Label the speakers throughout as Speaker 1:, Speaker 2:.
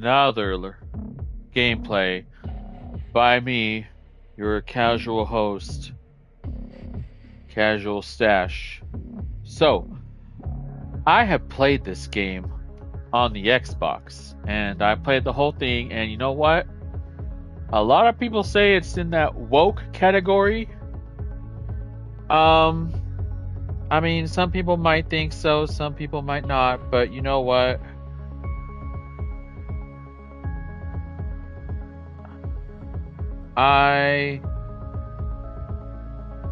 Speaker 1: another gameplay by me, your casual host, Casual Stash. So, I have played this game on the Xbox, and I played the whole thing, and you know what? A lot of people say it's in that woke category. I mean, some people might think so, some people might not, but you know what? I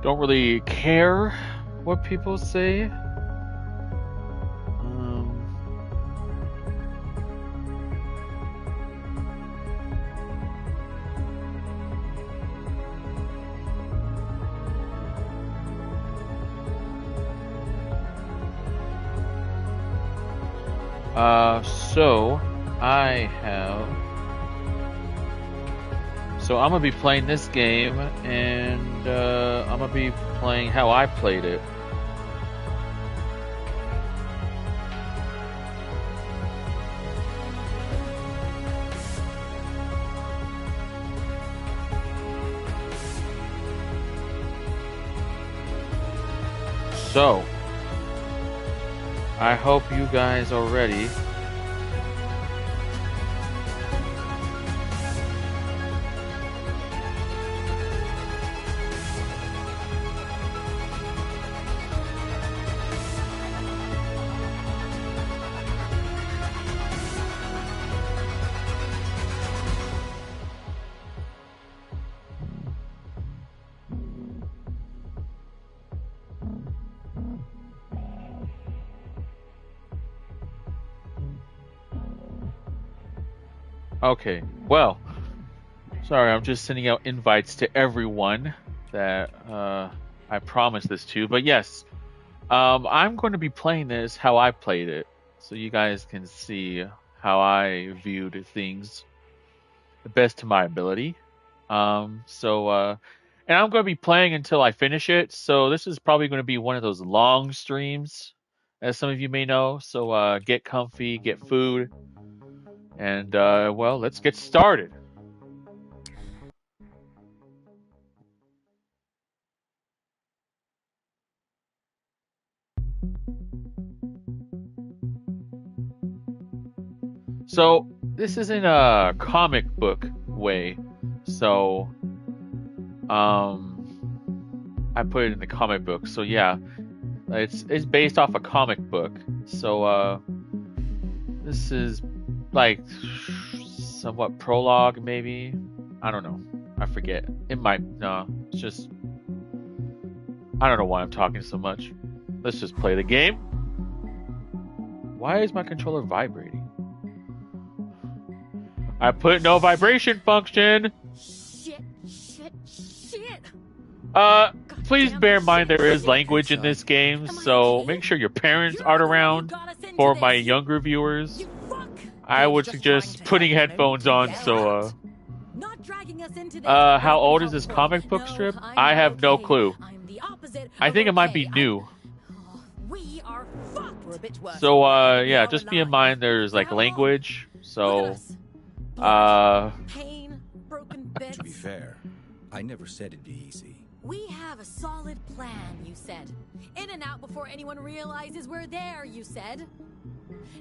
Speaker 1: don't really care what people say. So I'm gonna be playing this game, and I'm gonna be playing how I played it. So, I hope you guys are ready. Okay, well, sorry, I'm just sending out invites to everyone that I promised this to. But yes, I'm going to be playing this how I played it, so you guys can see how I viewed things the best to my ability. And I'm going to be playing until I finish it, so this is probably going to be one of those long streams, as some of you may know. So get comfy, get food. And, well, let's get started. So, this is in a comic book way. So, I put it in the comic book. So, yeah, it's based off a comic book. So, this is like somewhat prologue, maybe. I don't know. I forget. It might. No, it's just. I don't know why I'm talking so much. Let's just play the game. Why is my controller vibrating? I put no vibration function.
Speaker 2: Shit.
Speaker 1: Please bear in mind there is language in this game, so make sure your parents aren't around. For my younger viewers, I would suggest putting headphones on. So, how old is this comic book strip? I have no clue. I think it might be new. So, yeah, just be in mind there's like language. So,
Speaker 2: pain, broken bits.
Speaker 3: To be fair, I never said it'd be easy.
Speaker 2: We have a solid plan, you said. In and out before anyone realizes we're there, you said.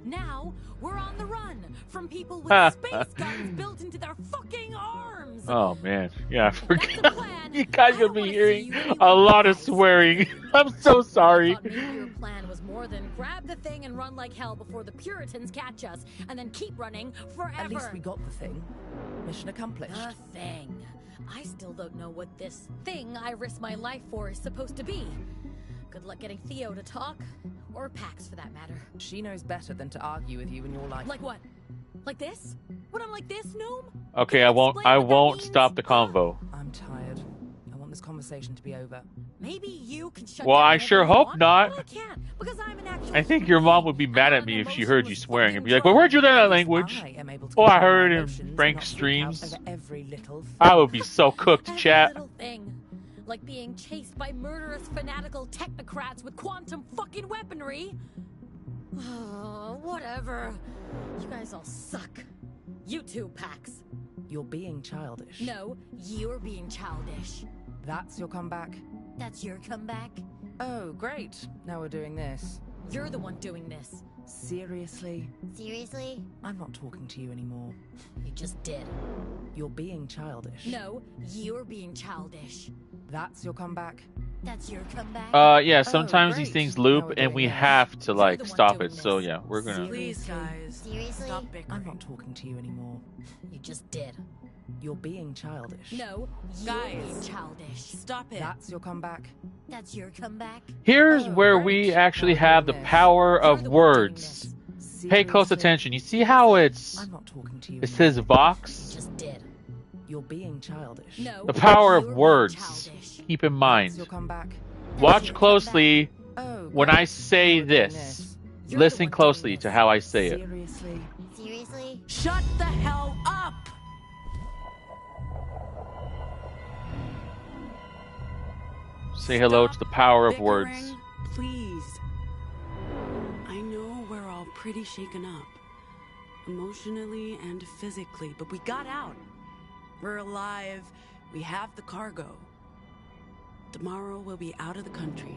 Speaker 2: Now, we're on the run from people with space guns built into their fucking arms.
Speaker 1: Oh, man. Yeah, I forgot. You guys are going to be hearing a lot of swearing. I'm so sorry.
Speaker 2: I thought maybe your plan was more than grab the thing and run like hell before the Puritans catch us, and then keep running forever.
Speaker 4: At least we got the thing. Mission accomplished.
Speaker 2: The thing. I still don't know what this thing I risked my life for is supposed to be. Good luck getting Theo to talk. Or Pax, for that matter.
Speaker 4: She knows better than to argue with you in your life.
Speaker 2: Like what? Like this? When I'm like this, Gnome?
Speaker 1: Okay, I won't stop the convo.
Speaker 4: I'm tired. I want this conversation to be over.
Speaker 2: Maybe you can shut
Speaker 1: Well,
Speaker 2: down
Speaker 1: I sure
Speaker 2: whenever you
Speaker 1: hope
Speaker 2: want,
Speaker 1: not.
Speaker 2: but I can't, because I'm an actual
Speaker 1: I think your mom would be mad at me if she heard you swearing and be like, well, where'd you learn that language?
Speaker 4: I am able to
Speaker 1: Oh, I
Speaker 4: control
Speaker 1: heard
Speaker 4: my
Speaker 1: in
Speaker 4: emotions
Speaker 1: Frank's
Speaker 4: and not freak out
Speaker 1: streams.
Speaker 4: over every little thing.
Speaker 1: I would be so cooked,
Speaker 2: Every
Speaker 1: chat.
Speaker 2: little thing. Like being chased by murderous fanatical technocrats with quantum fucking weaponry. Oh, whatever. You guys all suck. You too, Pax.
Speaker 4: You're being childish.
Speaker 2: No, you're being childish.
Speaker 4: That's your comeback?
Speaker 2: That's your comeback?
Speaker 4: Oh, great. Now we're doing this.
Speaker 2: You're the one doing this.
Speaker 4: Seriously?
Speaker 2: Seriously?
Speaker 4: I'm not talking to you anymore.
Speaker 2: You just did.
Speaker 4: You're being childish.
Speaker 2: No, you're being childish.
Speaker 4: That's your comeback?
Speaker 2: That's your comeback?
Speaker 1: Yeah, sometimes these
Speaker 4: great.
Speaker 1: things
Speaker 4: Now
Speaker 1: loop
Speaker 4: we're
Speaker 1: and
Speaker 4: doing
Speaker 1: we
Speaker 4: this.
Speaker 1: have to
Speaker 2: You're
Speaker 1: like
Speaker 2: the one
Speaker 1: stop
Speaker 2: doing
Speaker 1: it. So
Speaker 2: this.
Speaker 1: yeah, we're gonna.
Speaker 5: Please, guys.
Speaker 2: Seriously?
Speaker 5: Stop bickering.
Speaker 4: I'm not talking to you anymore.
Speaker 2: You just did.
Speaker 4: You're being childish.
Speaker 2: No, you're
Speaker 5: Guys.
Speaker 2: being childish.
Speaker 5: Stop it.
Speaker 4: That's your comeback?
Speaker 2: That's your comeback?
Speaker 1: Here's
Speaker 4: Oh,
Speaker 1: where
Speaker 4: great.
Speaker 1: we actually
Speaker 4: Now we're
Speaker 1: have the
Speaker 4: doing this.
Speaker 1: power
Speaker 2: You're
Speaker 1: of
Speaker 2: the one doing
Speaker 1: words.
Speaker 2: this.
Speaker 1: Pay close
Speaker 4: Seriously?
Speaker 1: attention. You see how it's
Speaker 4: I'm not talking to you
Speaker 1: it
Speaker 4: anymore.
Speaker 1: says
Speaker 2: You
Speaker 1: Vox?
Speaker 2: just did.
Speaker 4: You're being childish.
Speaker 2: No,
Speaker 1: The power
Speaker 2: you're
Speaker 1: of
Speaker 2: being
Speaker 1: words.
Speaker 2: childish.
Speaker 1: Keep in
Speaker 4: That's
Speaker 1: mind.
Speaker 4: your comeback?
Speaker 1: Watch closely
Speaker 4: Oh,
Speaker 1: when
Speaker 4: great.
Speaker 1: I say
Speaker 4: Now we're doing
Speaker 1: this.
Speaker 2: You're the
Speaker 1: Listen
Speaker 2: one doing
Speaker 1: closely
Speaker 2: this.
Speaker 1: to how I say it.
Speaker 4: Seriously?
Speaker 2: Seriously?
Speaker 5: Shut the hell up!
Speaker 1: Say hello
Speaker 5: Stop
Speaker 1: to the power of
Speaker 5: bickering,
Speaker 1: words.
Speaker 5: Please. I know we're all pretty shaken up. Emotionally and physically, but we got out. We're alive. We have the cargo. Tomorrow we'll be out of the country,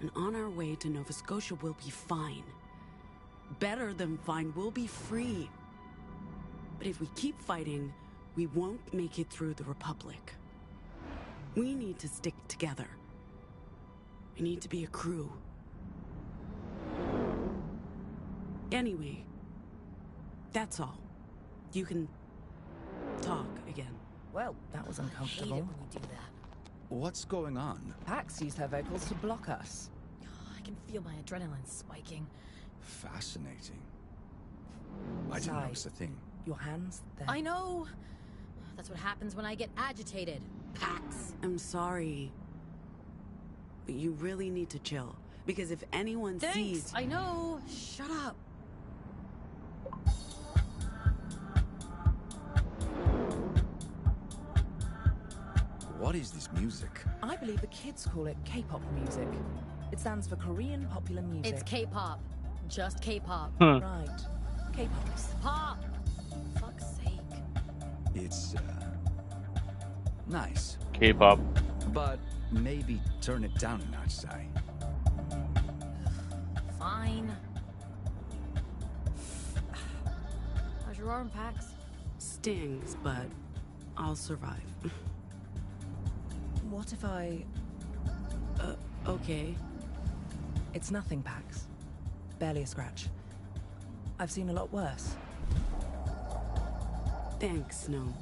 Speaker 5: and on our way to Nova Scotia we'll be fine. Better than fine, we'll be free. But if we keep fighting, we won't make it through the Republic. We need to stick together. We need to be a crew. Anyway, that's all. You can talk again.
Speaker 4: Well, that was
Speaker 2: I hate it
Speaker 4: uncomfortable.
Speaker 2: when you do that.
Speaker 3: What's going on?
Speaker 4: Pax used her vocals to block us.
Speaker 2: I can feel my adrenaline spiking.
Speaker 3: Fascinating. I didn't
Speaker 4: Sigh.
Speaker 3: notice a thing.
Speaker 4: Your hands, they're...
Speaker 2: I know. That's what happens when I get agitated. Pax.
Speaker 5: I'm sorry. But you really need to chill. Because if anyone
Speaker 2: Thanks.
Speaker 5: sees...
Speaker 2: I know. Shut up.
Speaker 3: What is this music?
Speaker 4: I believe the kids call it K-pop music. It stands for Korean popular music.
Speaker 2: It's K-pop. Just K-pop.
Speaker 4: Right. K-pop's.
Speaker 2: Pop. Fuck's sake.
Speaker 3: It's, nice.
Speaker 1: K-pop.
Speaker 3: But maybe turn it down a notch, Sai.
Speaker 2: Fine. How's your arm, Pax?
Speaker 5: Stings, but I'll survive.
Speaker 4: What if I...
Speaker 5: Okay.
Speaker 4: It's nothing, Pax. Barely a scratch. I've seen a lot worse.
Speaker 5: Thanks, Snow.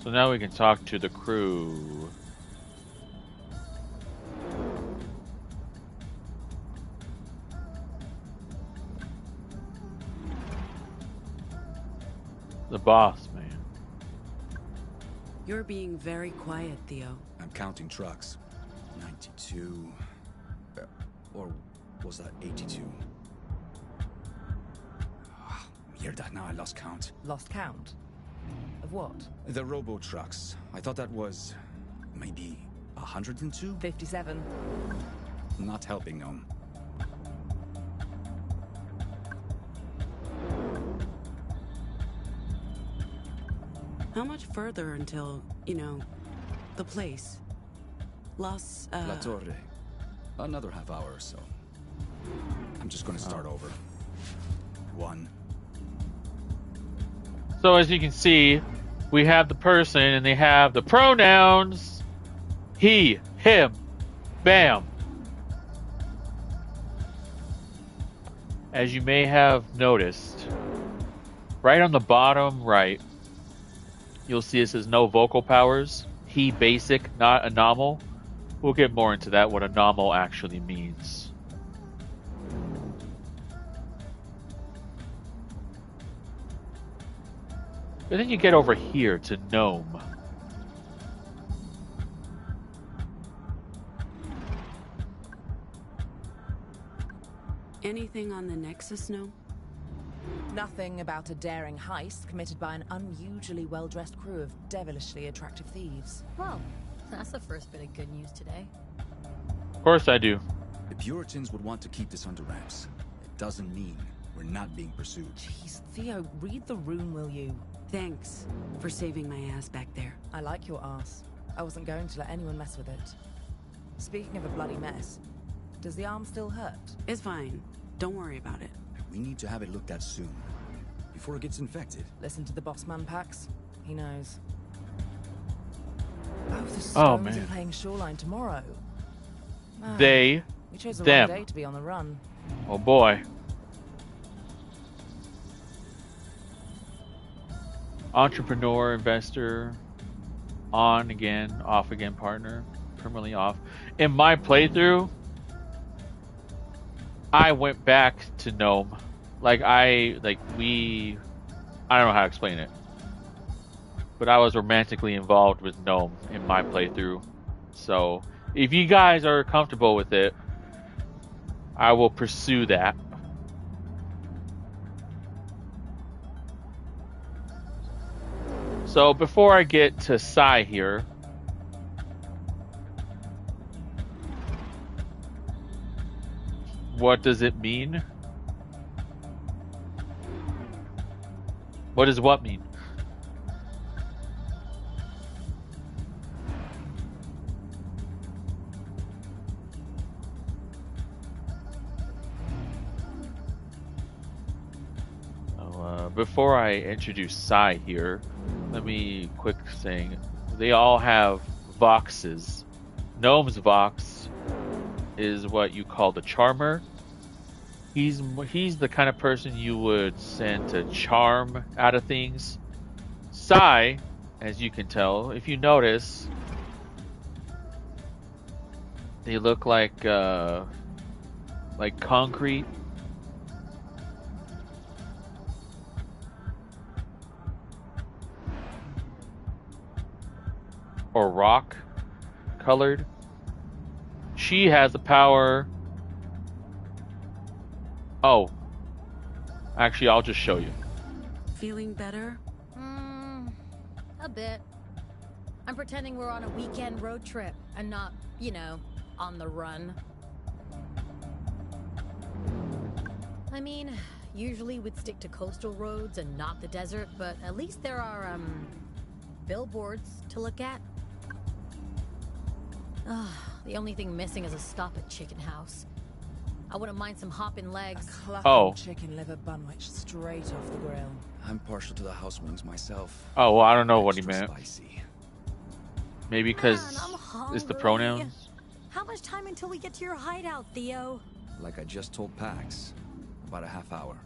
Speaker 1: So now we can talk to the crew. The boss, man.
Speaker 5: You're being very quiet, Theo.
Speaker 3: I'm counting trucks. 92... or was that 82? Mierda, now I lost count.
Speaker 4: Lost count? Of what?
Speaker 3: The robo trucks. I thought that was... maybe 102?
Speaker 4: 57.
Speaker 3: Not helping, Gnome.
Speaker 5: How much further until, you know, the place? Los,
Speaker 3: La Torre. Another half hour or so. I'm just gonna start over. 1.
Speaker 1: So as you can see, we have the person and they have the pronouns he, him, bam. As you may have noticed, right on the bottom right, you'll see it says no vocal powers. He basic, not anomal. We'll get more into that, what anomal actually means. But then you get over here to gnome.
Speaker 5: anything on the Nexus, Snow?
Speaker 4: Nothing about a daring heist committed by an unusually well-dressed crew of devilishly attractive thieves.
Speaker 2: Well, that's the first bit of good news today.
Speaker 1: Of course I do.
Speaker 3: The Puritans would want to keep this under wraps. It doesn't mean We're not being pursued.
Speaker 4: Jeez, Theo, read the room, will you?
Speaker 5: Thanks for saving my ass back there.
Speaker 4: I like your ass. I wasn't going to let anyone mess with it. Speaking of a bloody mess, does the arm still hurt?
Speaker 5: It's fine. Don't worry about it.
Speaker 3: We need to have it looked at soon. Before it gets infected.
Speaker 4: Listen to the boss man, Pax. He knows. Oh, the Stones
Speaker 1: man.
Speaker 4: are playing Shoreline tomorrow. Ah,
Speaker 1: They,
Speaker 4: we chose the
Speaker 1: them.
Speaker 4: wrong day to be on the run.
Speaker 1: oh boy. Entrepreneur, investor, on again, off again partner, permanently off. In my playthrough, I went back to Gnome. I don't know how to explain it. But I was romantically involved with Gnome in my playthrough. So, if you guys are comfortable with it, I will pursue that. So before I get to Sai here, what does it mean? What does what mean? Before I introduce Sai here, let me quick thing. They all have voxes. Gnome's vox is what you call the charmer. He's the kind of person you would send to charm out of things. Sai, as you can tell, if you notice, they look like concrete. Or rock colored. She has the power. Oh. Actually, I'll just show you.
Speaker 5: Feeling better?
Speaker 2: A bit. I'm pretending we're on a weekend road trip and not, on the run. I mean, usually we'd stick to coastal roads and not the desert, but at least there are, billboards to look at. The only thing missing is a stop at Chicken House. I wouldn't mind some hopping legs.
Speaker 4: Clucking chicken liver bunwich straight off the grill.
Speaker 3: I'm partial to the house wings myself.
Speaker 1: Oh, well, I don't know what he
Speaker 3: Extra
Speaker 1: meant.
Speaker 3: Spicy.
Speaker 1: Maybe because
Speaker 2: Man, I'm
Speaker 1: it's the
Speaker 2: hungry.
Speaker 1: pronouns.
Speaker 2: How much time until we get to your hideout, Theo?
Speaker 3: Like I just told Pax. About a half hour.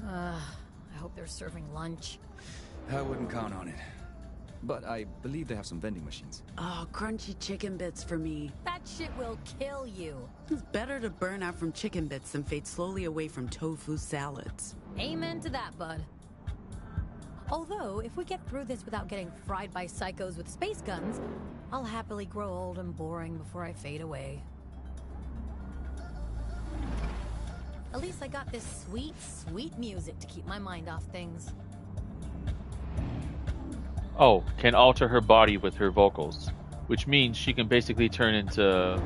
Speaker 2: I hope they're serving lunch.
Speaker 3: I wouldn't count on it. But I believe they have some vending machines.
Speaker 5: Oh, crunchy chicken bits for me.
Speaker 2: That shit will kill you.
Speaker 5: It's better to burn out from chicken bits than fade slowly away from tofu salads.
Speaker 2: Amen to that, bud. Although, if we get through this without getting fried by psychos with space guns, I'll happily grow old and boring before I fade away. At least I got this sweet, sweet music to keep my mind off things.
Speaker 1: Oh, can alter her body with her vocals, which means she can basically turn into,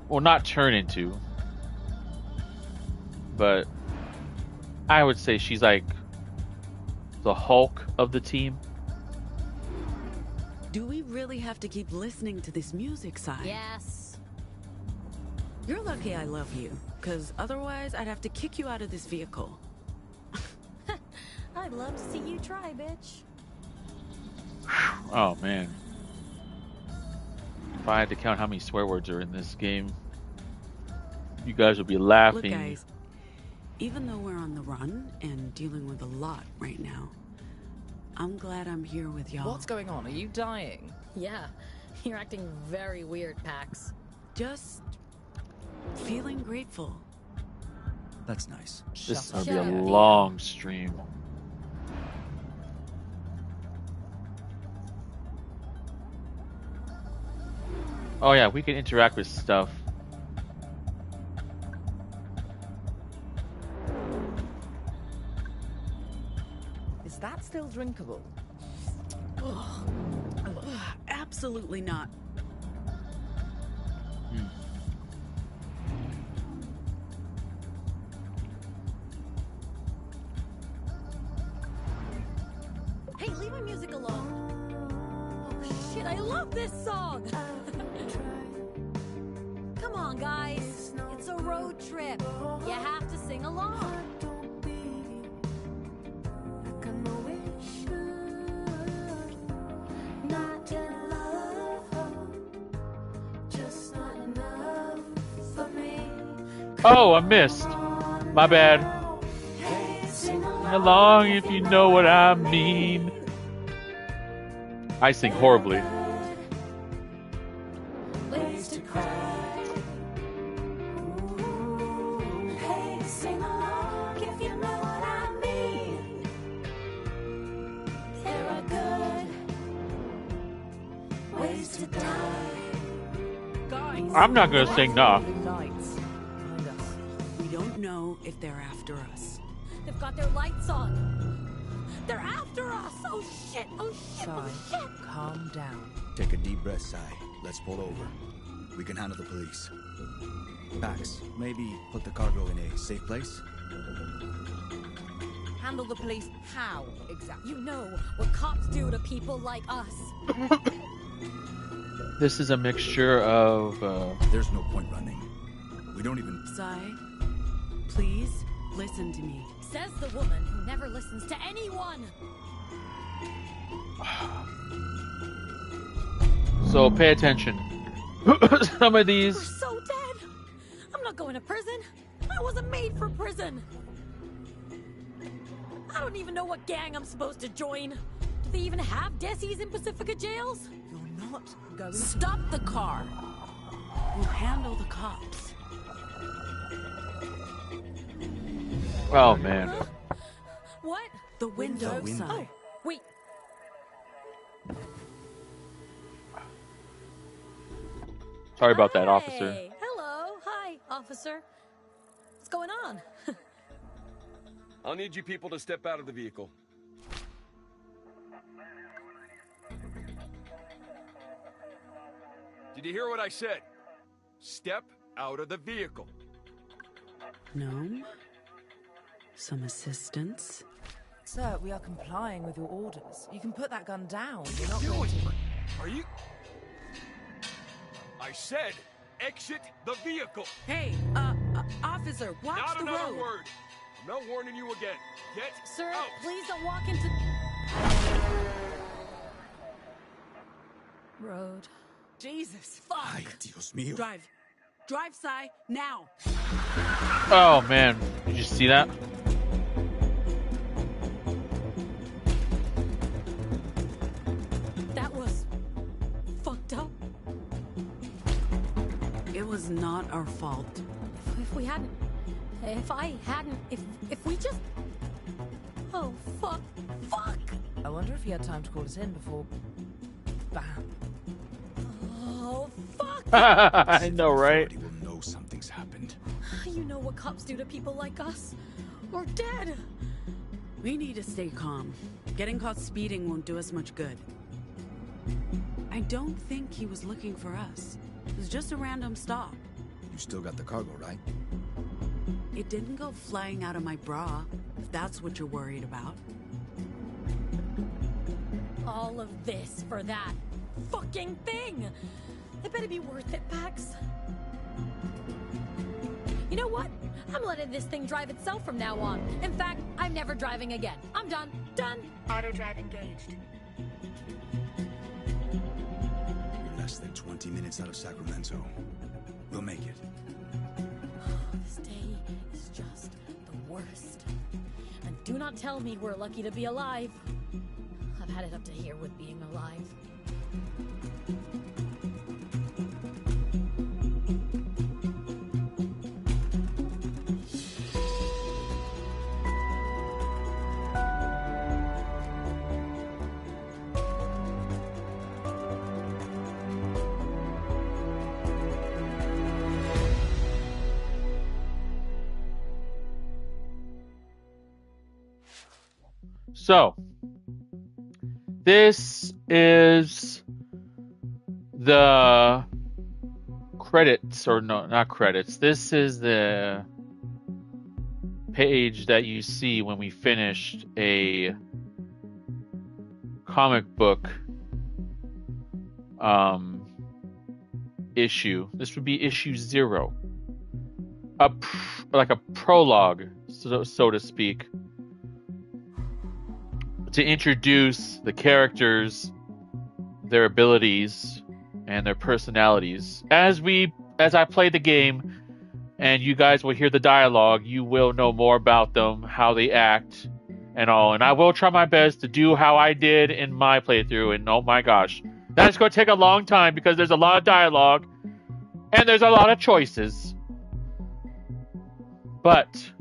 Speaker 1: well, not turn into, but I would say she's like the Hulk of the team.
Speaker 5: Do we really have to keep listening to this music, Si?
Speaker 2: Yes.
Speaker 5: You're lucky I love you, because otherwise I'd have to kick you out of this vehicle.
Speaker 2: I'd love to see you try, bitch.
Speaker 1: Oh man. If I had to count how many swear words are in this game, you guys would be laughing.
Speaker 5: Look, guys, even though we're on the run and dealing with a lot right now, I'm glad I'm here with y'all.
Speaker 4: What's going on? Are you dying?
Speaker 2: Yeah, you're acting very weird, Pax.
Speaker 5: Just feeling grateful.
Speaker 3: That's nice.
Speaker 1: This is
Speaker 4: Shut
Speaker 1: gonna
Speaker 4: up.
Speaker 1: be a
Speaker 2: Theo.
Speaker 1: long stream. Oh yeah, we can interact with stuff.
Speaker 4: Is that still drinkable?
Speaker 5: Absolutely not.
Speaker 2: Hey, leave my music alone. Oh shit, I love this song. Come on, guys. It's a road trip. You have to sing along.
Speaker 1: Oh, I missed. My bad. Sing along if you know what I mean. I sing horribly. I'm not gonna sing, nah.
Speaker 5: We don't know if they're after us.
Speaker 2: They've got their lights on. They're after us! Oh shit! Oh shit! Oh
Speaker 4: Sai,
Speaker 2: shit!
Speaker 4: calm down.
Speaker 3: Take a deep breath, Sai. Let's pull over. We can handle the police. Pax, maybe put the cargo in a safe place?
Speaker 4: Handle the police how, exactly?
Speaker 2: You know what cops do to people like us.
Speaker 1: This is a mixture of,
Speaker 3: There's no point running. We don't even...
Speaker 5: Sai, please listen to me.
Speaker 2: Says the woman who never listens to anyone.
Speaker 1: So pay attention. Some of
Speaker 2: We're
Speaker 1: these...
Speaker 2: so dead. I'm not going to prison. I wasn't made for prison. I don't even know what gang I'm supposed to join. Do they even have desis in Pacifica jails?
Speaker 4: You're not going to...
Speaker 5: Stop the car. We'll handle the cops.
Speaker 1: Oh, man.
Speaker 2: Huh? What?
Speaker 5: The window,
Speaker 3: window.
Speaker 5: Sai.
Speaker 2: Oh, wait.
Speaker 1: Sorry about that, officer.
Speaker 2: Hey, hello. Hi, officer. What's going on?
Speaker 6: I'll need you people to step out of the vehicle. Did you hear what I said? Step out of the vehicle.
Speaker 5: Gnome? Some assistance?
Speaker 4: Sir, we are complying with your orders. You can put that gun down.
Speaker 6: What
Speaker 4: You're
Speaker 6: are
Speaker 4: not
Speaker 6: you
Speaker 4: going
Speaker 6: doing?
Speaker 4: to...
Speaker 6: Are you... I said, exit the vehicle.
Speaker 5: Hey, officer, watch
Speaker 6: Not
Speaker 5: the
Speaker 6: another
Speaker 5: road.
Speaker 6: word. I'm not warning you again. Get
Speaker 2: Sir,
Speaker 6: out.
Speaker 2: please don't walk into... Road.
Speaker 5: Jesus.
Speaker 3: Ay, Dios mío.
Speaker 5: Drive. Drive, Sai, now.
Speaker 1: Oh, man. Did you see that?
Speaker 2: That was... fucked up.
Speaker 5: It was not our fault.
Speaker 2: If we hadn't... If I hadn't... If we just... Oh, fuck. Fuck!
Speaker 4: I wonder if he had time to call us in before... Bam.
Speaker 2: Oh, fuck!
Speaker 1: I know, right?
Speaker 3: Everybody will know something's happened.
Speaker 2: You know what cops do to people like us? We're dead.
Speaker 5: We need to stay calm. Getting caught speeding won't do us much good. I don't think he was looking for us. It was just a random stop.
Speaker 3: You still got the cargo, right?
Speaker 5: It didn't go flying out of my bra, if that's what you're worried about.
Speaker 2: All of this for that fucking thing. It better be worth it, Pax. You know what? I'm letting this thing drive itself from now on. In fact, I'm never driving again. I'm done. Done.
Speaker 7: Auto drive engaged.
Speaker 3: We're less than 20 minutes out of Sacramento. We'll make it.
Speaker 2: This day is just the worst. And do not tell me we're lucky to be alive. I've had it up to here with being alive.
Speaker 1: So, this is the credits, or no, not credits. This is the page that you see when we finished a comic book issue. This would be issue 0. Like a prologue, so to speak, to introduce the characters, their abilities, and their personalities. As I play the game, and you guys will hear the dialogue, you will know more about them, how they act, and all. And I will try my best to do how I did in my playthrough. And oh my gosh, that's going to take a long time because there's a lot of dialogue and there's a lot of choices. But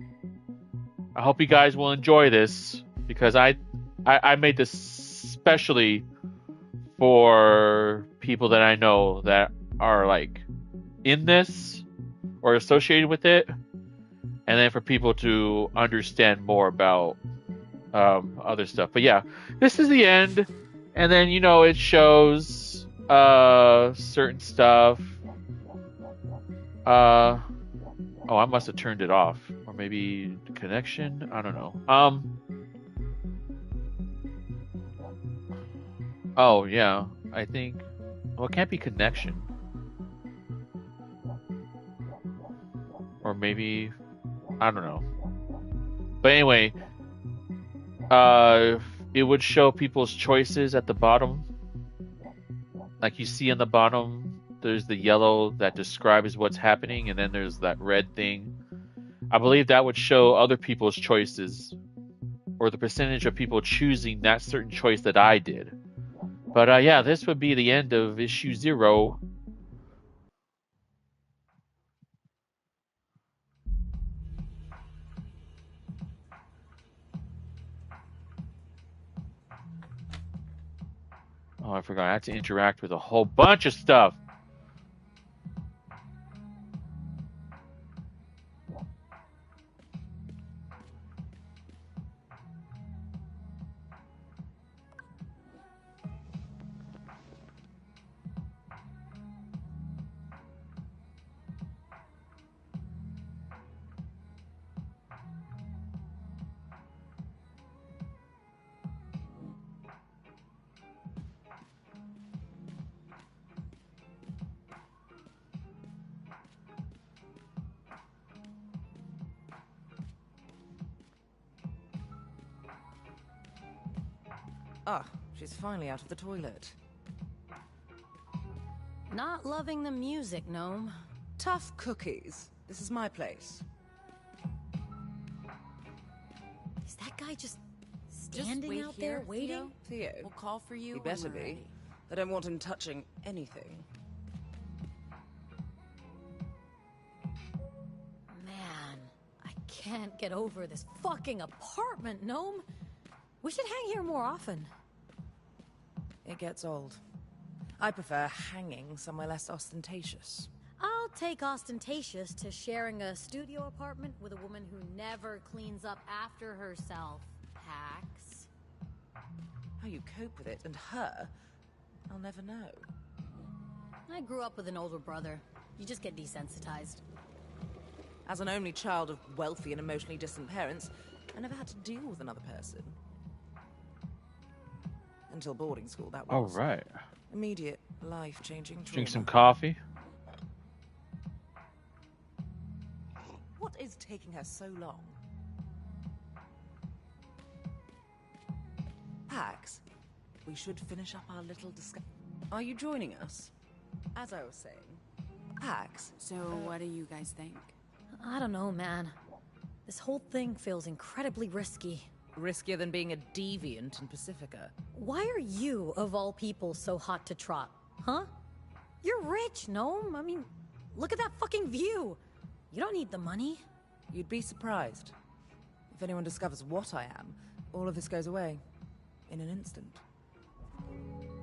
Speaker 1: I hope you guys will enjoy this because I made this specially for people that I know that are like in this or associated with it, and then for people to understand more about other stuff. But yeah, this is the end, and then it shows certain stuff. Oh, I must have turned it off, or maybe the connection. I don't know. Oh yeah, I think. Well, it can't be connection. Or maybe, I don't know. But anyway, it would show people's choices at the bottom. Like you see on the bottom, there's the yellow that describes what's happening, and then there's that red thing. I believe that would show other people's choices, or the percentage of people choosing that certain choice that I did. But yeah, this would be the end of issue 0. Oh, I forgot. I had to interact with a whole bunch of stuff.
Speaker 4: Ah, she's finally out of the toilet.
Speaker 2: Not loving the music, Gnome.
Speaker 4: Tough cookies. This is my place.
Speaker 2: Is that guy just standing out there waiting?
Speaker 4: Theo,
Speaker 5: We'll call for you.
Speaker 4: he better be. I don't want him touching anything.
Speaker 2: Man, I can't get over this fucking apartment, Gnome. We should hang here more often.
Speaker 4: It gets old. I prefer hanging somewhere less ostentatious.
Speaker 2: I'll take ostentatious to sharing a studio apartment with a woman who never cleans up after herself, Pax.
Speaker 4: How you cope with it and her, I'll never know.
Speaker 2: I grew up with an older brother. You just get desensitized.
Speaker 4: As an only child of wealthy and emotionally distant parents, I never had to deal with another person. Until boarding school, that was.
Speaker 1: All right.
Speaker 4: Immediate, life-changing trauma.
Speaker 1: Drink some coffee.
Speaker 4: What is taking her so long? Pax, we should finish up our little discussion. Are you joining us? As I was saying, Pax.
Speaker 5: So what do you guys think?
Speaker 2: I don't know, man. This whole thing feels incredibly risky.
Speaker 4: Riskier than being a deviant in Pacifica.
Speaker 2: Why are you, of all people, so hot to trot? Huh? You're rich, Gnome. I mean, look at that fucking view. You don't need the money.
Speaker 4: You'd be surprised. If anyone discovers what I am, all of this goes away. In an instant.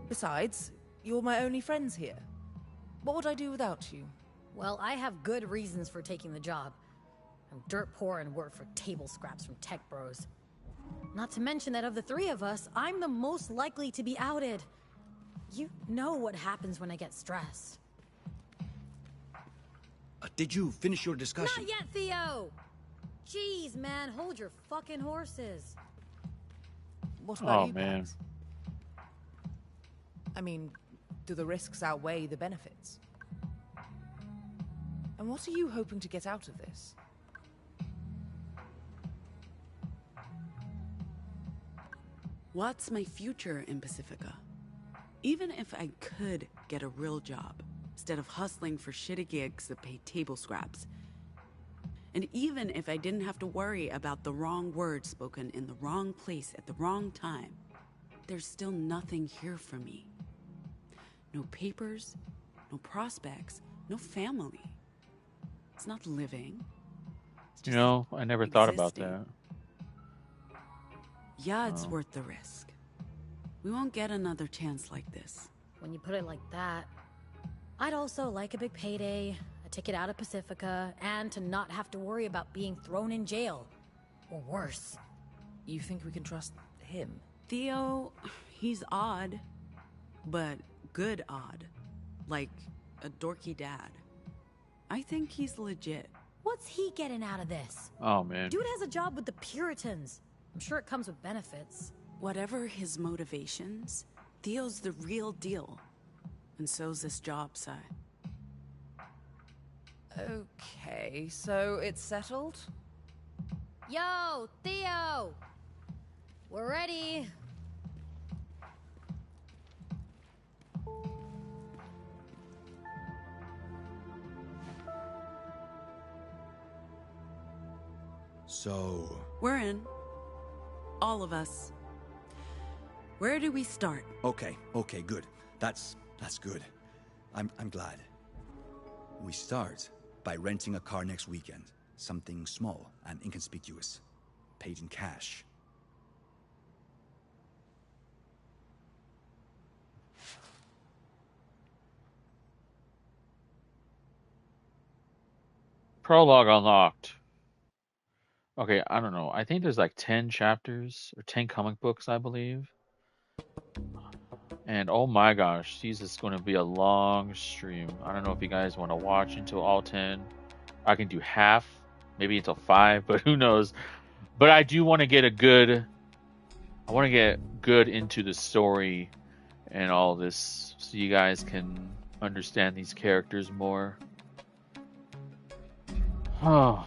Speaker 4: Besides, you're my only friends here. What would I do without you?
Speaker 2: Well, I have good reasons for taking the job. I'm dirt poor and work for table scraps from tech bros. Not to mention that of the three of us, I'm the most likely to be outed. You know what happens when I get stressed.
Speaker 3: Did you finish your discussion?
Speaker 2: Not yet, Theo! Jeez, man, hold your fucking horses.
Speaker 4: What about
Speaker 1: Oh
Speaker 4: you,
Speaker 1: man.
Speaker 4: Pax? I mean, do the risks outweigh the benefits? And what are you hoping to get out of this?
Speaker 5: What's my future in Pacifica? Even if I could get a real job, instead of hustling for shitty gigs that pay table scraps, and even if I didn't have to worry about the wrong words spoken in the wrong place at the wrong time, there's still nothing here for me. No papers, no prospects, no family. It's not living. It's
Speaker 1: You
Speaker 5: just
Speaker 1: know, I never thought about
Speaker 5: existing.
Speaker 1: that.
Speaker 5: Yeah, it's
Speaker 1: Oh.
Speaker 5: worth the risk. We won't get another chance like this.
Speaker 2: When you put it like that, I'd also like a big payday, a ticket out of Pacifica, and to not have to worry about being thrown in jail. Or worse.
Speaker 4: You think we can trust him?
Speaker 5: Theo, he's odd, but good odd. Like a dorky dad. I think he's legit.
Speaker 2: What's he getting out of this?
Speaker 1: Oh man.
Speaker 2: Dude has a job with the Puritans. I'm sure it comes with benefits.
Speaker 5: Whatever his motivations, Theo's the real deal. And so's this job, Sai.
Speaker 4: Okay, so it's settled?
Speaker 2: Yo, Theo! We're ready.
Speaker 3: So,
Speaker 5: We're in. All of us. Where do we start?
Speaker 3: okay, good. That's good. I'm glad. We start by renting a car next weekend. Something small and inconspicuous. Paid in cash.
Speaker 1: Prologue unlocked. Okay, I don't know. I think there's like 10 chapters or 10 comic books, I believe. And oh my gosh, this is going to be a long stream. I don't know if you guys want to watch until all 10. I can do half, maybe until 5, but who knows. But I do want to get I want to get good into the story and all this so you guys can understand these characters more. Oh.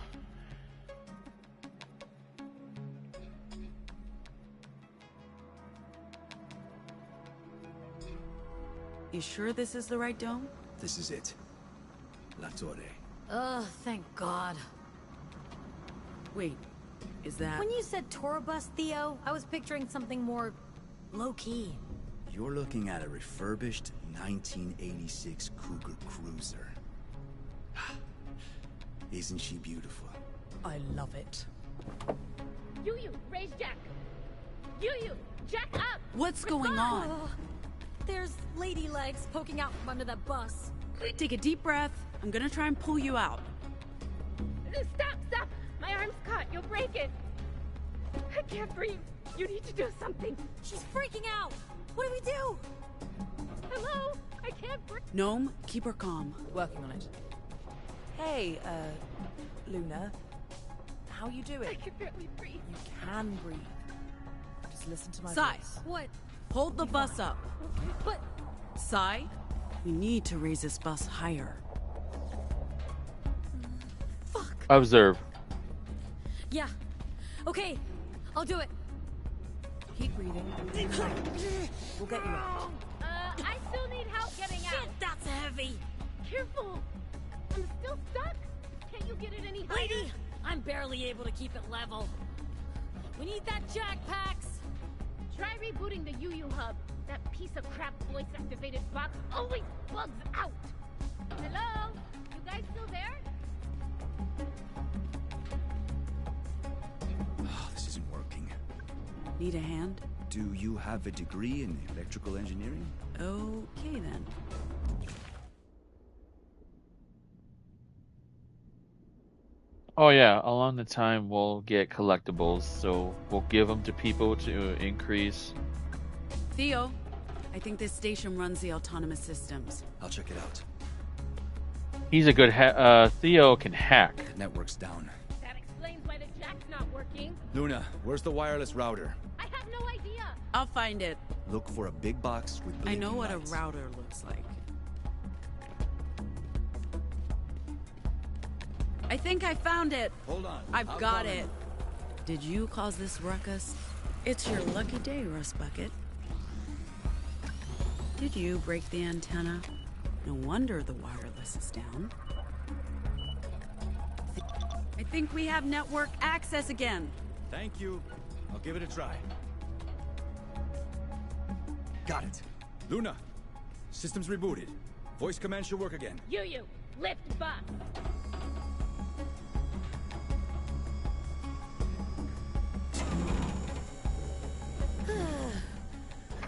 Speaker 5: You sure this is the right dome?
Speaker 3: This is it. La Torre.
Speaker 2: Ugh, thank God.
Speaker 5: Wait, is that...
Speaker 2: When you said tour bus, Theo, I was picturing something more low-key.
Speaker 3: You're looking at a refurbished 1986 Cougar Cruiser. Isn't she beautiful?
Speaker 4: I love it.
Speaker 7: You, raise Jack. You, Jack up.
Speaker 5: What's going on?
Speaker 2: Oh, there's lady legs poking out from under that bus.
Speaker 5: Take a deep breath. I'm gonna try and pull you out.
Speaker 7: Stop. My arm's caught. You'll break it. I can't breathe. You need to do something.
Speaker 2: She's freaking out. What do we do?
Speaker 7: Hello? I can't breathe.
Speaker 5: Gnome, keep her calm.
Speaker 4: Working on it. Hey, Luna. How you doing?
Speaker 7: I can barely breathe.
Speaker 4: You can breathe. Just listen to my
Speaker 5: Sai.
Speaker 4: voice.
Speaker 2: What?
Speaker 5: Hold the bus up.
Speaker 2: But
Speaker 5: Sai, we need to raise this bus higher.
Speaker 2: fuck.
Speaker 1: Observe.
Speaker 2: Yeah. Okay. I'll do it.
Speaker 4: Keep breathing. We'll get you out.
Speaker 7: I still need help getting out.
Speaker 2: Shit, that's heavy.
Speaker 7: Careful. I'm still stuck. Can't you get it any higher?
Speaker 2: Lady, I'm barely able to keep it level. We need that jack, Pax.
Speaker 7: Try rebooting the UU hub. That piece of crap voice-activated box always bugs out. Hello? You guys still there?
Speaker 3: Oh, this isn't working.
Speaker 5: Need a hand?
Speaker 3: Do you have a degree in electrical engineering?
Speaker 5: Okay then.
Speaker 1: Oh yeah, along the time we'll get collectibles, so we'll give them to people to increase.
Speaker 5: Theo, I think this station runs the autonomous systems.
Speaker 3: I'll check it out.
Speaker 1: He's a good Theo can hack.
Speaker 3: The network's down.
Speaker 7: That explains why the jack's not working.
Speaker 3: Luna, where's the wireless router?
Speaker 7: I have no idea.
Speaker 5: I'll find it.
Speaker 3: Look for a big box with
Speaker 5: I know
Speaker 3: blinking
Speaker 5: what
Speaker 3: lights.
Speaker 5: a router looks like. I think I found it.
Speaker 3: Hold on.
Speaker 5: I've
Speaker 3: I'll
Speaker 5: got
Speaker 3: call
Speaker 5: it.
Speaker 3: in.
Speaker 5: Did you cause this ruckus? It's your lucky day, Rust Bucket. Did you break the antenna? No wonder the wireless is down. I think we have network access again.
Speaker 3: Thank you. I'll give it a try. Got it. Luna, system's rebooted. Voice command should work again.
Speaker 7: You, lift bus.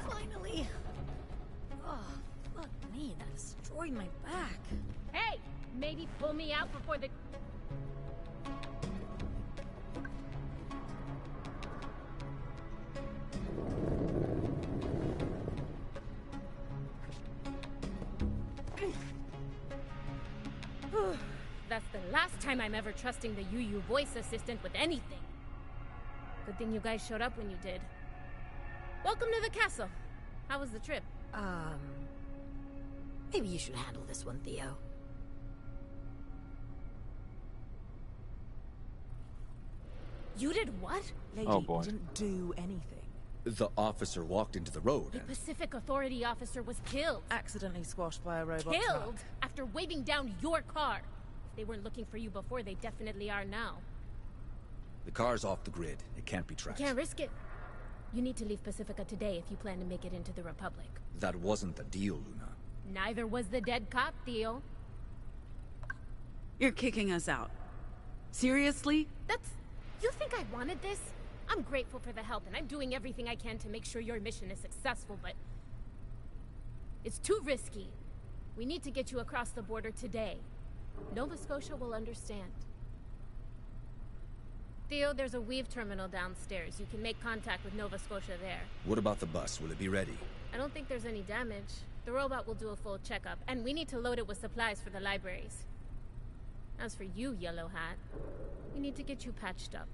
Speaker 2: Finally. Oh, fuck me, that destroyed my back.
Speaker 7: Hey, maybe pull me out before the... That's the last time I'm ever trusting the UU voice assistant with anything. Good thing you guys showed up when you did. Welcome to the castle. How was the trip?
Speaker 2: Maybe you should handle this one, Theo.
Speaker 7: You did what?
Speaker 4: Lady,
Speaker 1: Oh, boy.
Speaker 4: you didn't do anything.
Speaker 3: The officer walked into the road
Speaker 7: The
Speaker 3: and...
Speaker 7: Pacific Authority officer was killed.
Speaker 4: Accidentally squashed by a robot
Speaker 7: Killed
Speaker 4: truck.
Speaker 7: after waving down your car. If they weren't looking for you before, they definitely are now.
Speaker 3: The car's off the grid. It can't be tracked.
Speaker 7: Can't risk it. You need to leave Pacifica today if you plan to make it into the Republic.
Speaker 3: That wasn't the deal, Luna.
Speaker 7: Neither was the dead cop, Theo.
Speaker 5: You're kicking us out. Seriously?
Speaker 7: That's... You think I wanted this? I'm grateful for the help, and I'm doing everything I can to make sure your mission is successful, but... It's too risky. We need to get you across the border today. Nova Scotia will understand. Theo, there's a Weave terminal downstairs. You can make contact with Nova Scotia there.
Speaker 3: What about the bus? Will it be ready?
Speaker 7: I don't think there's any damage. The robot will do a full checkup, and we need to load it with supplies for the libraries. As for you, Yellow Hat, we need to get you patched up.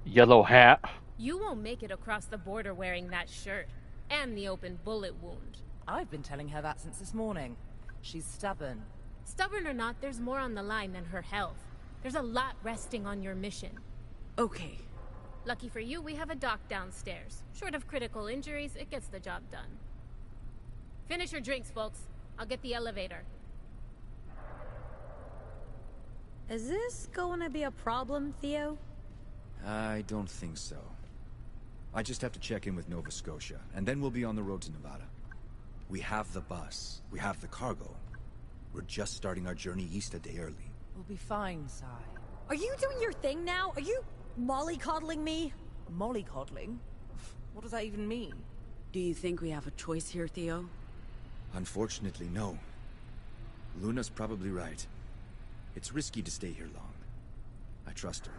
Speaker 1: Yellow hat.
Speaker 7: You won't make it across the border wearing that shirt, and the open bullet wound.
Speaker 4: I've been telling her that since this morning. She's stubborn.
Speaker 7: Stubborn or not, there's more on the line than her health. There's a lot resting on your mission.
Speaker 5: Okay.
Speaker 7: Lucky for you, we have a doc downstairs. Short of critical injuries, it gets the job done. Finish your drinks, folks. I'll get the elevator.
Speaker 2: Is this going to be a problem, Theo?
Speaker 3: I don't think so. I just have to check in with Nova Scotia, and then we'll be on the road to Nevada. We have the bus. We have the cargo. We're just starting our journey east a day early.
Speaker 4: We'll be fine, Sai.
Speaker 2: Are you doing your thing now? Are you mollycoddling me?
Speaker 4: Mollycoddling? What does that even mean?
Speaker 5: Do you think we have a choice here, Theo?
Speaker 3: Unfortunately, no. Luna's probably right. It's risky to stay here long. I trust her.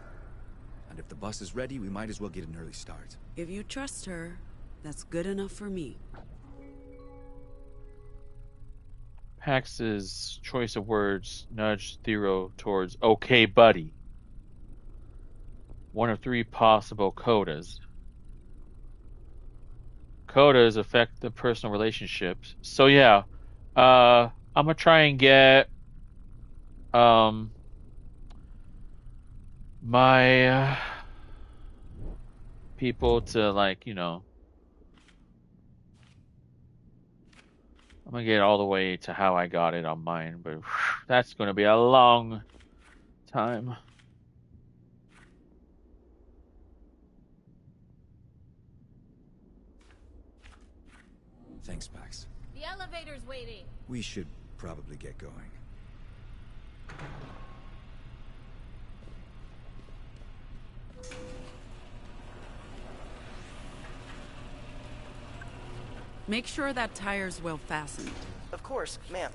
Speaker 3: And if the bus is ready, we might as well get an early start.
Speaker 5: If you trust her, that's good enough for me.
Speaker 1: Pax's choice of words nudged Theo towards "okay, buddy." One of three possible codas. Codas affect the personal relationships. So yeah, I'm gonna try and get my people to, like, you know, I'm gonna get all the way to how I got it on mine, but that's gonna be a long time.
Speaker 3: Thanks, Pax.
Speaker 7: The elevator's waiting.
Speaker 3: We should probably get going.
Speaker 5: Make sure that tire's well fastened.
Speaker 8: Of course, ma'am.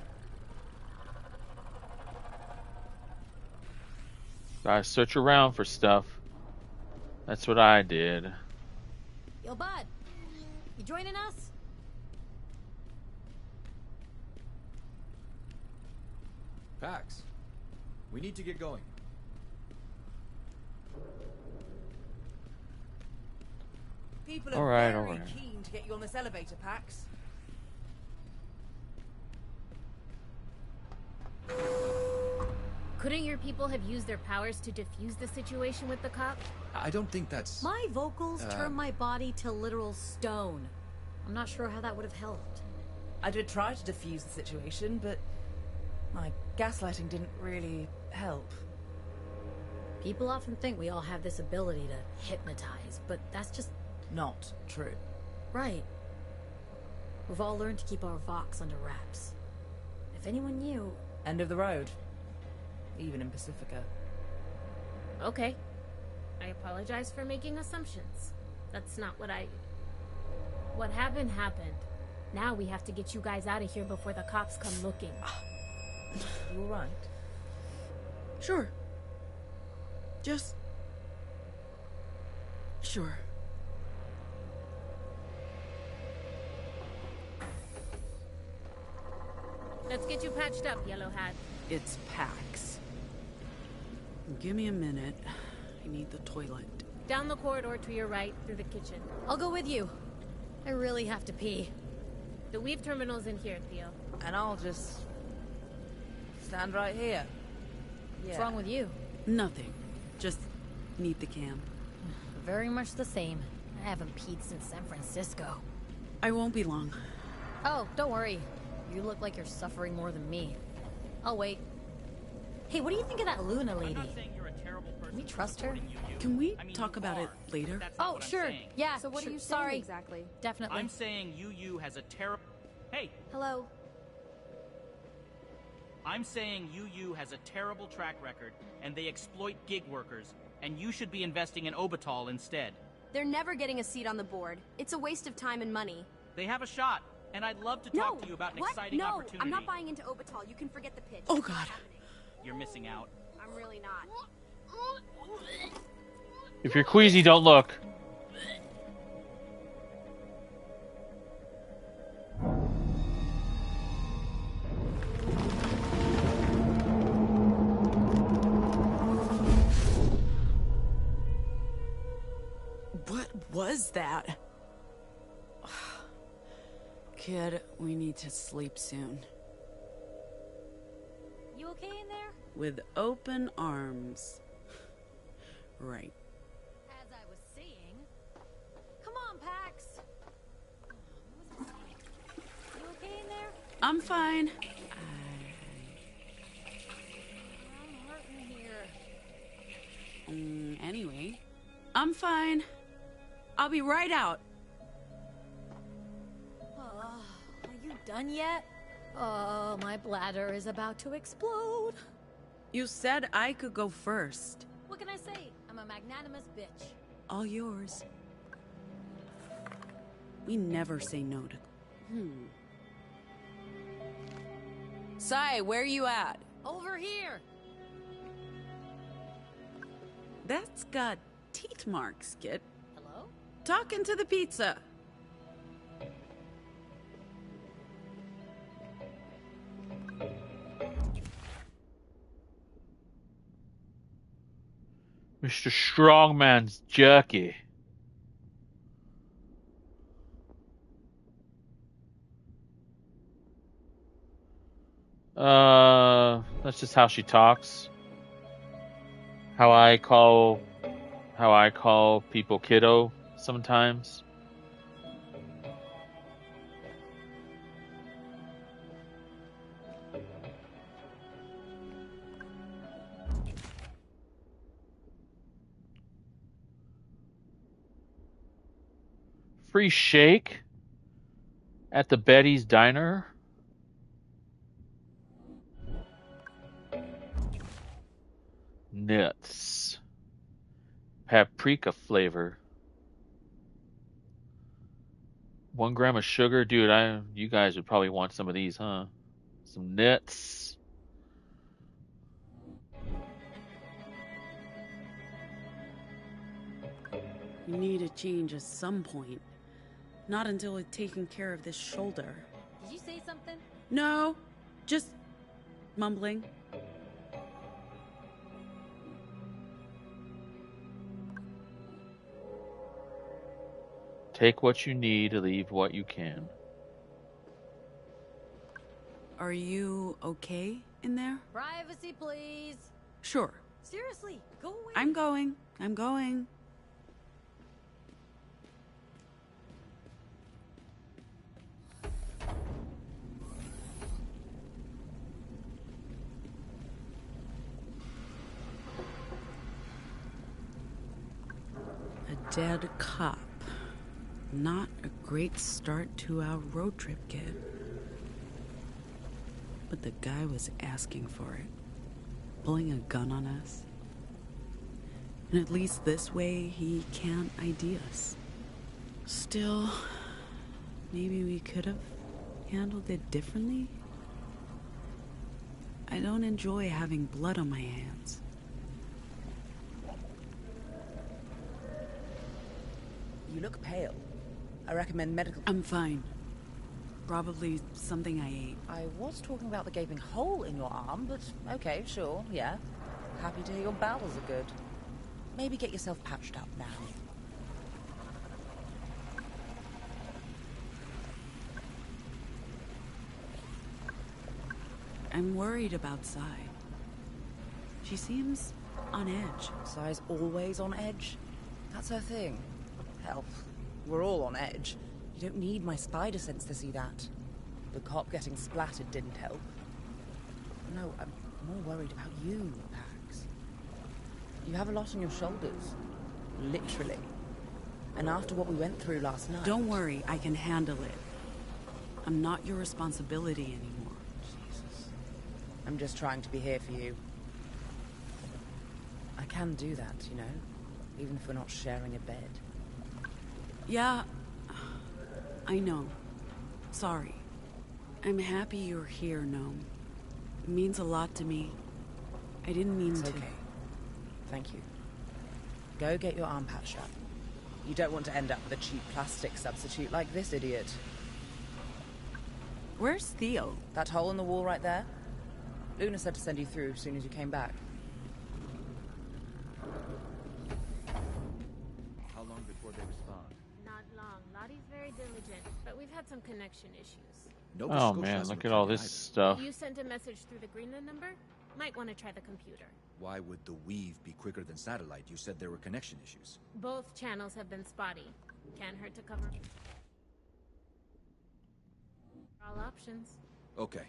Speaker 1: Gotta search around for stuff. That's what I did.
Speaker 2: Yo, bud. You joining us?
Speaker 3: Pax, we need to get going.
Speaker 4: People
Speaker 1: All
Speaker 4: are
Speaker 1: right,
Speaker 4: very
Speaker 1: all right.
Speaker 4: keen to get you on this elevator, Pax.
Speaker 7: Couldn't your people have used their powers to defuse the situation with the cop?
Speaker 3: I don't think that's...
Speaker 2: My vocals turn my body to literal stone. I'm not sure how that would have helped.
Speaker 4: I did try to defuse the situation, but my gaslighting didn't really help.
Speaker 2: People often think we all have this ability to hypnotize, but that's just
Speaker 4: Not true.
Speaker 2: right. We've all learned to keep our vox under wraps. If anyone knew...
Speaker 4: End of the road. Even in Pacifica.
Speaker 7: Okay. I apologize for making assumptions. That's not what I... What happened, happened. Now we have to get you guys out of here before the cops come looking.
Speaker 4: You alright?
Speaker 5: Sure. Just... Sure.
Speaker 7: Let's get you patched up, Yellow Hat.
Speaker 5: It's Pax. Give me a minute. I need the toilet.
Speaker 7: Down the corridor to your right, through the kitchen.
Speaker 2: I'll go with you. I really have to pee.
Speaker 7: The Weave terminal's in here, Theo.
Speaker 4: And I'll just... stand right here.
Speaker 2: What's wrong with you?
Speaker 5: Nothing. Just need the cam.
Speaker 2: Very much the same. I haven't peed since San Francisco.
Speaker 5: I won't be long.
Speaker 2: Oh, don't worry. You look like you're suffering more than me. I'll wait. Hey, what do you think of that Luna lady? Can we trust her?
Speaker 5: Can we talk about it later?
Speaker 2: Oh, sure. Yeah.
Speaker 8: So what are you saying
Speaker 2: sorry.
Speaker 8: exactly?
Speaker 2: Definitely.
Speaker 9: I'm saying UU has a terrible... Hey,
Speaker 8: Hello?
Speaker 9: I'm saying UU has a terrible track record, and they exploit gig workers, and you should be investing in Obital instead.
Speaker 8: They're never getting a seat on the board. It's a waste of time and money.
Speaker 9: They have a shot, and I'd love to talk to you about an
Speaker 8: What?
Speaker 9: exciting
Speaker 8: No,
Speaker 9: opportunity.
Speaker 8: I'm not buying into Obital. You can forget the pitch.
Speaker 5: Oh,
Speaker 8: It's not
Speaker 5: God.
Speaker 8: happening.
Speaker 9: You're missing out.
Speaker 8: I'm really not.
Speaker 1: If you're queasy, don't look.
Speaker 5: What was that? Kid, we need to sleep soon.
Speaker 2: You okay in there?
Speaker 5: With open arms. Right.
Speaker 2: As I was saying. Come on, Pax. What was I saying? You okay in there?
Speaker 5: I'm fine.
Speaker 2: I'm hurting here.
Speaker 5: Anyway, I'm fine. I'll be right out.
Speaker 2: Are you done yet? Oh, my bladder is about to explode.
Speaker 5: You said I could go first.
Speaker 2: What can I say? I'm a magnanimous bitch.
Speaker 5: All yours. We never say no to... Sai, where you at?
Speaker 2: Over here.
Speaker 5: That's got teeth marks, kid.
Speaker 2: Hello?
Speaker 5: Talking to the pizza.
Speaker 1: Mr. Strongman's jerky. That's just how she talks. How I call people kiddo sometimes. Free shake at the Betty's Diner. Nuts. Paprika flavor. 1 gram of sugar. Dude, you guys would probably want some of these, huh? Some nuts.
Speaker 5: You need a change at some point. Not until I've taken care of this shoulder.
Speaker 2: Did you say something?
Speaker 5: No, just mumbling.
Speaker 1: Take what you need, leave what you can.
Speaker 5: Are you okay in there?
Speaker 2: Privacy, please.
Speaker 5: Sure.
Speaker 2: Seriously, go away.
Speaker 5: I'm going. I'm going. A dead cop. Not a great start to our road trip, kid. But the guy was asking for it. Pulling a gun on us. And at least this way, he can't ID us. Still, maybe we could have handled it differently? I don't enjoy having blood on my hands.
Speaker 4: You look pale. I recommend medical...
Speaker 5: I'm fine. Probably something I ate.
Speaker 4: I was talking about the gaping hole in your arm, but okay, sure, yeah. Happy to hear your bowels are good. Maybe get yourself patched up now.
Speaker 5: I'm worried about Sai. She seems on edge.
Speaker 4: Sai's always on edge. That's her thing. Hell, we're all on edge. You don't need my spider sense to see that. The cop getting splattered didn't help. No, I'm more worried about you, Pax. You have a lot on your shoulders. Literally. And after what we went through last night...
Speaker 5: Don't worry, I can handle it. I'm not your responsibility anymore.
Speaker 4: Jesus. I'm just trying to be here for you. I can do that, you know? Even if we're not sharing a bed.
Speaker 5: Yeah, I know. Sorry. I'm happy you're here, Gnome. It means a lot to me. I didn't mean to.
Speaker 4: It's okay. Thank you. Go get your arm patched up. You don't want to end up with a cheap plastic substitute like this idiot.
Speaker 5: Where's Theo?
Speaker 4: That hole in the wall right there? Luna said to send you through as soon as you came back.
Speaker 3: How long before they respond?
Speaker 7: Not long. Lottie's very diligent, but we've had some connection issues.
Speaker 3: Nova
Speaker 1: Oh
Speaker 3: Scotia
Speaker 1: man,
Speaker 3: hasn't
Speaker 1: look at all
Speaker 3: returned
Speaker 1: this
Speaker 3: either.
Speaker 1: stuff.
Speaker 7: You sent a message through the Greenland number? Might want to try the computer.
Speaker 3: Why would the weave be quicker than satellite? You said there were connection issues.
Speaker 7: Both channels have been spotty. Can't hurt to cover all options.
Speaker 3: Okay.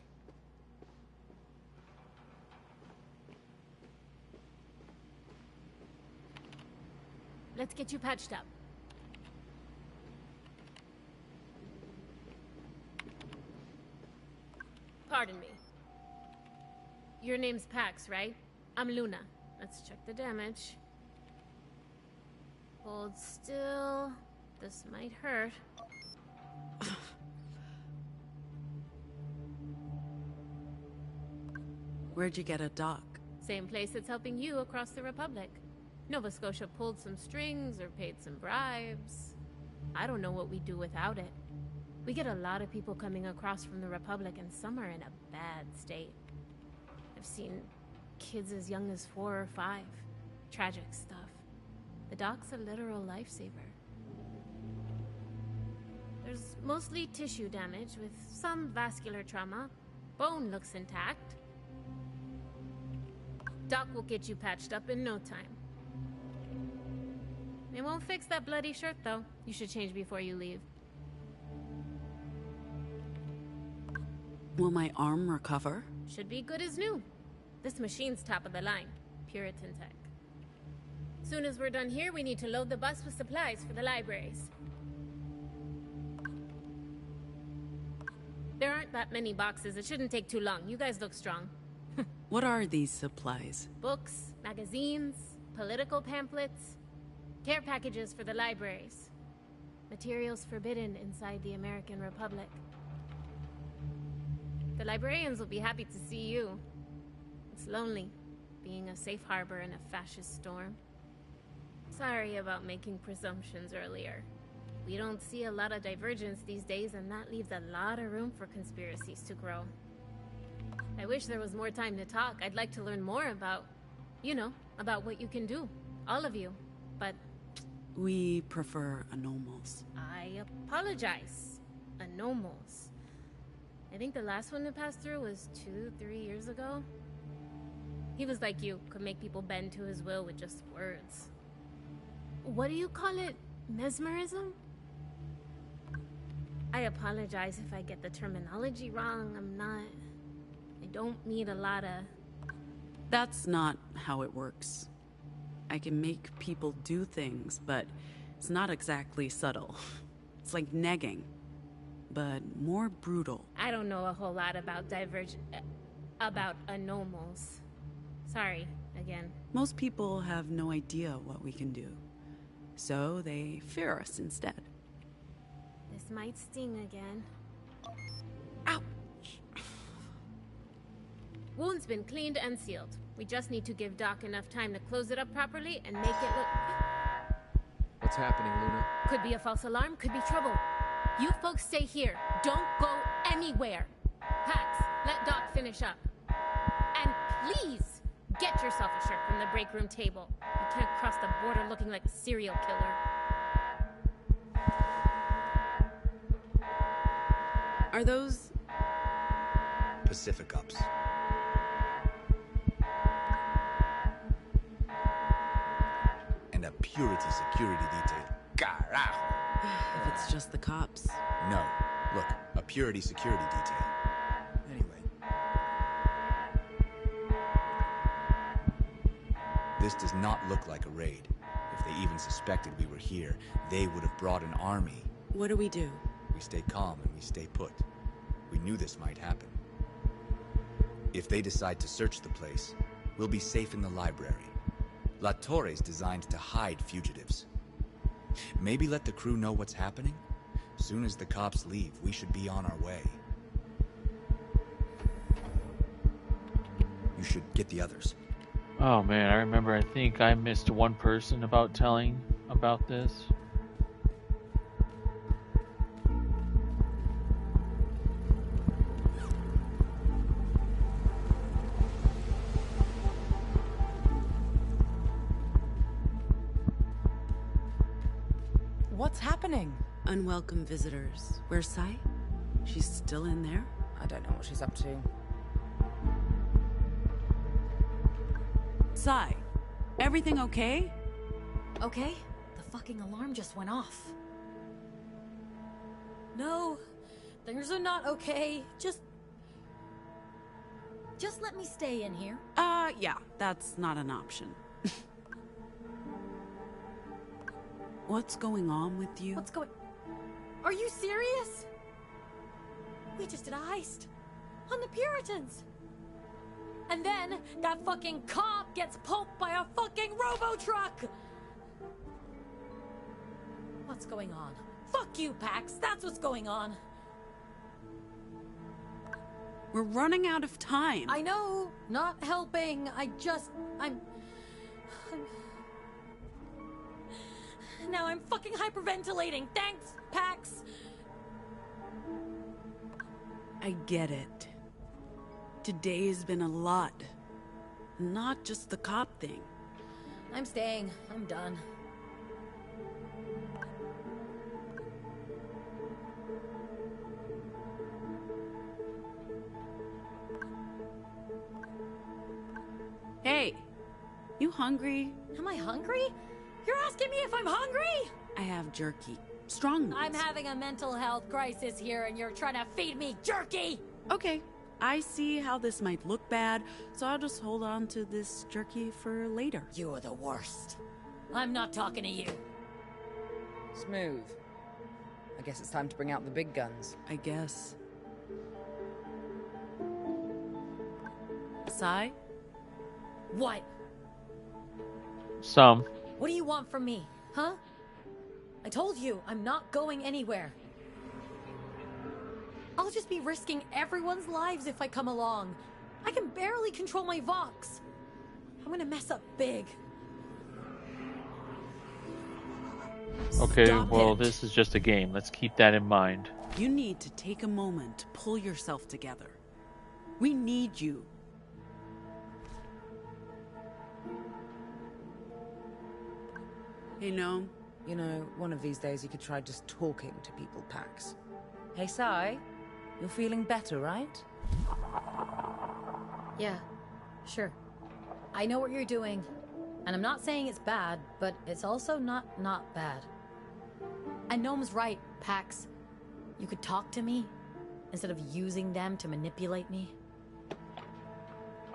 Speaker 7: Let's get you patched up. Pardon me. Your name's Pax, right? I'm Luna. Let's check the damage. Hold still. This might hurt.
Speaker 5: Where'd you get a dock?
Speaker 7: Same place that's helping you across the Republic. Nova Scotia pulled some strings or paid some bribes. I don't know what we'd do without it. We get a lot of people coming across from the Republic, and some are in a bad state. I've seen kids as young as 4 or 5. Tragic stuff. The dock's a literal lifesaver. There's mostly tissue damage with some vascular trauma. Bone looks intact. Doc will get you patched up in no time. It won't fix that bloody shirt, though. You should change before you leave.
Speaker 5: Will my arm recover?
Speaker 7: Should be good as new. This machine's top of the line. Puritan tech. Soon as we're done here, we need to load the bus with supplies for the libraries. There aren't that many boxes. It shouldn't take too long. You guys look strong.
Speaker 5: What are these supplies?
Speaker 7: Books, magazines, political pamphlets, care packages for the libraries. Materials forbidden inside the American Republic. The librarians will be happy to see you. It's lonely, being a safe harbor in a fascist storm. Sorry about making presumptions earlier. We don't see a lot of divergence these days, and that leaves a lot of room for conspiracies to grow. I wish there was more time to talk. I'd like to learn more about, you know, about what you can do. All of you. But
Speaker 5: We prefer anomals.
Speaker 7: I apologize. Anomals. I think the last one that passed through was 2-3 years ago. He was like you, could make people bend to his will with just words. What do you call it? Mesmerism? I apologize if I get the terminology wrong. I don't need a lot of...
Speaker 5: That's not how it works. I can make people do things, but it's not exactly subtle. It's like negging, but more brutal.
Speaker 7: I don't know a whole lot about about anomals. Sorry, again.
Speaker 5: Most people have no idea what we can do, so they fear us instead.
Speaker 7: This might sting again.
Speaker 5: Ouch!
Speaker 7: Wound's been cleaned and sealed. We just need to give Doc enough time to close it up properly and make it look...
Speaker 10: What's happening, Luna?
Speaker 7: Could be a false alarm, could be trouble. You folks stay here. Don't go anywhere. Pax, let Doc finish up. And please, get yourself a shirt from the break room table. You can't cross the border looking like a serial killer.
Speaker 5: Are those...
Speaker 3: Pacific Ops. And a purity security detail. Carajo!
Speaker 5: If it's just the cops.
Speaker 3: No. Look, a purity security detail. Anyway. This does not look like a raid. If they even suspected we were here, they would have brought an army.
Speaker 5: What do we do?
Speaker 3: We stay calm and we stay put. We knew this might happen. If they decide to search the place, we'll be safe in the library. La Torre's designed to hide fugitives. Maybe let the crew know what's happening? Soon as the cops leave, we should be on our way. You should get the others.
Speaker 1: Oh man, I remember, I think I missed one person about telling about this.
Speaker 4: What's happening?
Speaker 5: Unwelcome visitors. Where's Sai? She's still in there?
Speaker 4: I don't know what she's up to.
Speaker 5: Sai, everything okay?
Speaker 2: Okay? The fucking alarm just went off. No, things are not okay. Just let me stay in here.
Speaker 5: Yeah, that's not an option. What's going on with you?
Speaker 2: What's going... Are you serious? We just did a heist. On the Puritans. And then, that fucking cop gets poked by a fucking robo-truck! What's going on? Fuck you, Pax. That's what's going on.
Speaker 5: We're running out of time.
Speaker 2: I know. Not helping. Now I'm fucking hyperventilating. Thanks, Pax.
Speaker 5: I get it. Today has been a lot. Not just the cop thing.
Speaker 2: I'm staying. I'm done.
Speaker 5: Hey, you hungry?
Speaker 2: Am I hungry? You're asking me if I'm hungry?
Speaker 5: I have jerky. Strong ones.
Speaker 2: I'm having a mental health crisis here and you're trying to feed me jerky!
Speaker 5: Okay, I see how this might look bad, so I'll just hold on to this jerky for later.
Speaker 2: You're the worst. I'm not talking to you.
Speaker 4: Smooth. I guess it's time to bring out the big guns.
Speaker 5: I guess. Sai?
Speaker 2: What?
Speaker 1: Some.
Speaker 2: What do you want from me, huh? I told you, I'm not going anywhere. I'll just be risking everyone's lives if I come along. I can barely control my Vox. I'm gonna mess up big.
Speaker 1: Okay,
Speaker 2: Stop
Speaker 1: well,
Speaker 2: it.
Speaker 1: this is just a game. Let's keep that in mind.
Speaker 5: You need to take a moment to pull yourself together. We need you. Hey, no.
Speaker 4: You know, one of these days you could try just talking to people, Pax. Hey, Sai, you're feeling better, right?
Speaker 2: Yeah, sure. I know what you're doing. And I'm not saying it's bad, but it's also not bad. And Gnome's right, Pax. You could talk to me instead of using them to manipulate me.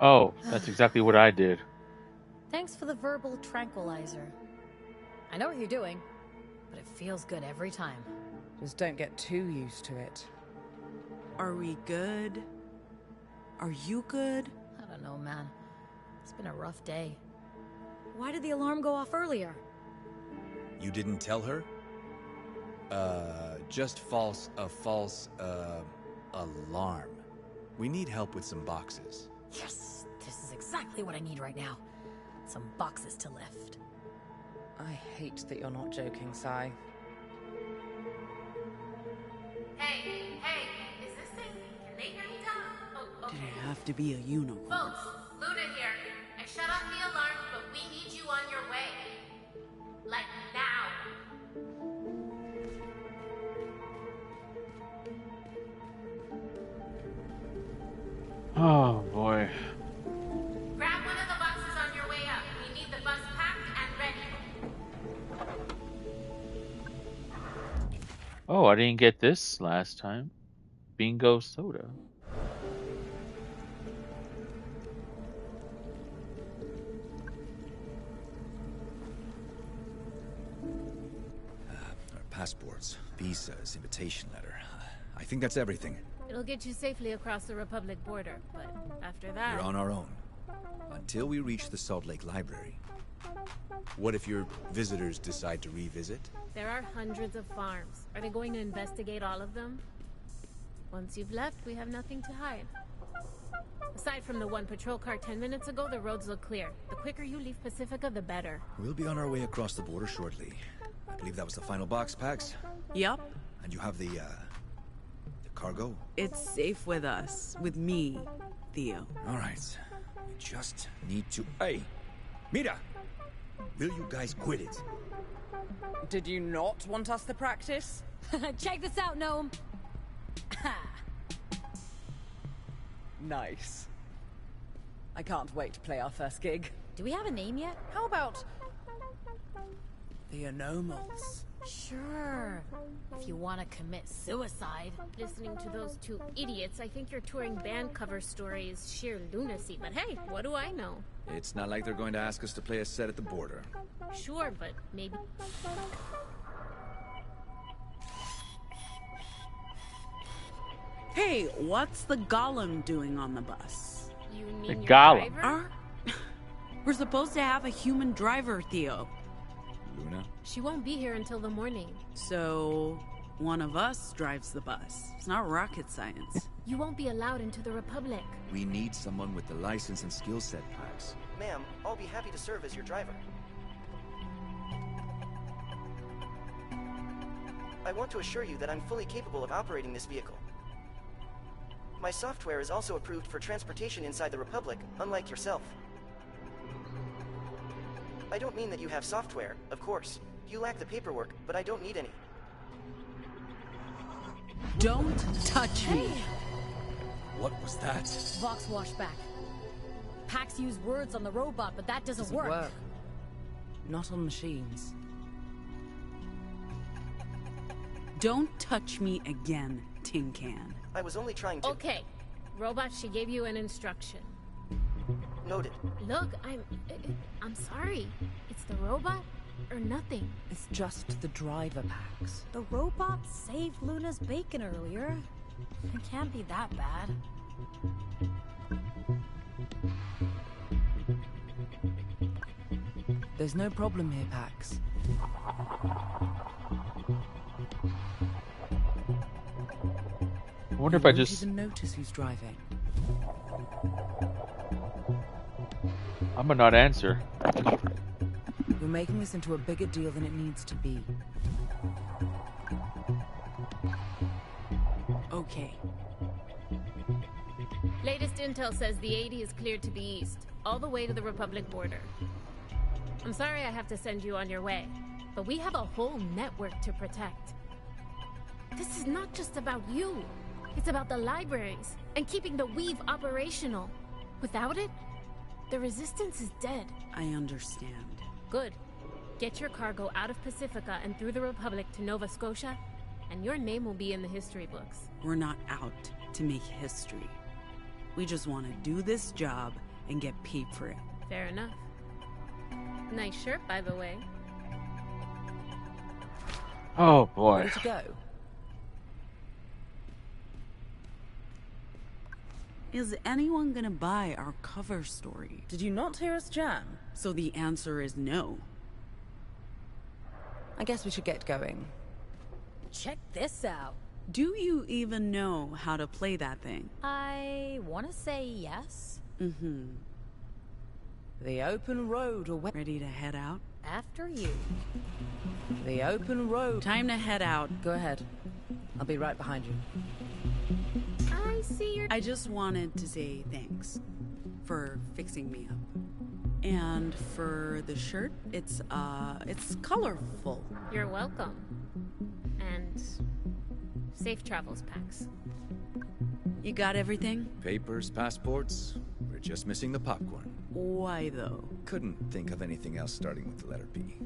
Speaker 1: Oh, that's exactly what I did.
Speaker 2: Thanks for the verbal tranquilizer. I know what you're doing, but it feels good every time.
Speaker 4: Just don't get too used to it.
Speaker 5: Are we good? Are you good?
Speaker 2: I don't know, man. It's been a rough day. Why did the alarm go off earlier?
Speaker 3: You didn't tell her? Just a false alarm. We need help with some boxes.
Speaker 2: Yes! This is exactly what I need right now. Some boxes to lift.
Speaker 4: I hate that you're not joking, Sai.
Speaker 7: Hey, is this thing... Can they hear me down? Oh, okay.
Speaker 5: Did it have to be a unicorn?
Speaker 7: Folks, Luna here. I shut off the alarm, but we need you on your way. Like, now.
Speaker 1: Oh boy.
Speaker 7: Grab one of the boxes on your way up. We need the bus packed and ready.
Speaker 1: Oh, I didn't get this last time. Bingo soda.
Speaker 3: Our passports, visas, invitation letter. I think that's everything.
Speaker 7: It'll get you safely across the Republic border, but after that...
Speaker 3: We're on our own. Until we reach the Salt Lake Library. What if your visitors decide to revisit?
Speaker 7: There are hundreds of farms. Are they going to investigate all of them? Once you've left, we have nothing to hide. Aside from the one patrol car 10 minutes ago, the roads look clear. The quicker you leave Pacifica, the better.
Speaker 3: We'll be on our way across the border shortly. I believe that was the final box, Pax.
Speaker 5: Yup.
Speaker 3: And you have the cargo?
Speaker 5: It's safe with us. With me, Theo.
Speaker 3: All right. We just need to... Hey! Mira! Will you guys quit it?
Speaker 4: Did you not want us to practice?
Speaker 2: Check this out, Gnome!
Speaker 4: Nice. I can't wait to play our first gig.
Speaker 2: Do we have a name yet?
Speaker 4: How about... the Anomals?
Speaker 2: Sure. If you want to commit suicide.
Speaker 7: Listening to those two idiots, I think your touring band cover story is sheer lunacy. But hey, what do I know?
Speaker 3: It's not like they're going to ask us to play a set at the border.
Speaker 7: Sure, but maybe...
Speaker 5: Hey, what's the golem doing on the bus?
Speaker 7: You
Speaker 1: The
Speaker 7: mean your
Speaker 1: golem.
Speaker 7: driver?
Speaker 5: We're supposed to have a human driver, Theo.
Speaker 3: Luna?
Speaker 7: She won't be here until the morning.
Speaker 5: So, one of us drives the bus. It's not rocket science.
Speaker 7: You won't be allowed into the Republic.
Speaker 3: We need someone with the license and skill set, Pax.
Speaker 11: Ma'am, I'll be happy to serve as your driver. I want to assure you that I'm fully capable of operating this vehicle. My software is also approved for transportation inside the Republic, unlike yourself. I don't mean that you have software, of course. You lack the paperwork, but I don't need any.
Speaker 5: Don't touch me!
Speaker 3: What was that?
Speaker 2: Vox washback. Pax used words on the robot, but that doesn't work.
Speaker 4: Not on machines.
Speaker 5: Don't touch me again, Tin Can.
Speaker 11: I was only trying to...
Speaker 7: Okay. Robot, she gave you an instruction.
Speaker 11: Noted.
Speaker 7: Look, I'm sorry. It's the robot or nothing.
Speaker 4: It's just the driver, Pax.
Speaker 2: The robot saved Luna's bacon earlier. It can't be that bad.
Speaker 4: There's no problem here, Pax.
Speaker 1: I wonder if I
Speaker 4: You won't
Speaker 1: just...
Speaker 4: even notice who's driving.
Speaker 1: I'm gonna not answer.
Speaker 4: You're making this into a bigger deal than it needs to be.
Speaker 5: Okay.
Speaker 7: Latest intel says the 80 is cleared to the east, all the way to the Republic border. I'm sorry I have to send you on your way. But we have a whole network to protect. This is not just about you. It's about the libraries and keeping the Weave operational. Without it, the Resistance is dead.
Speaker 5: I understand.
Speaker 7: Good. Get your cargo out of Pacifica and through the Republic to Nova Scotia, and your name will be in the history books.
Speaker 5: We're not out to make history. We just want to do this job and get paid for it.
Speaker 7: Fair enough. Nice shirt, by the way.
Speaker 1: Oh boy.
Speaker 4: Ready to go?
Speaker 5: Is anyone gonna buy our cover story?
Speaker 4: Did you not hear us jam?
Speaker 5: So the answer is no.
Speaker 4: I guess we should get going.
Speaker 2: Check this out.
Speaker 5: Do you even know how to play that thing?
Speaker 2: I want to say yes.
Speaker 5: Mm-hmm.
Speaker 4: The open road away.
Speaker 5: Ready to head out?
Speaker 2: After you.
Speaker 4: The open road.
Speaker 5: Time to head out.
Speaker 4: Go ahead. I'll be right behind you.
Speaker 7: I see your...
Speaker 5: I just wanted to say thanks for fixing me up. And for the shirt, it's colorful.
Speaker 7: You're welcome. And safe travels, Pax.
Speaker 5: You got everything?
Speaker 3: Papers, passports. We're just missing the popcorn.
Speaker 5: Why though?
Speaker 3: Couldn't think of anything else starting with the letter P.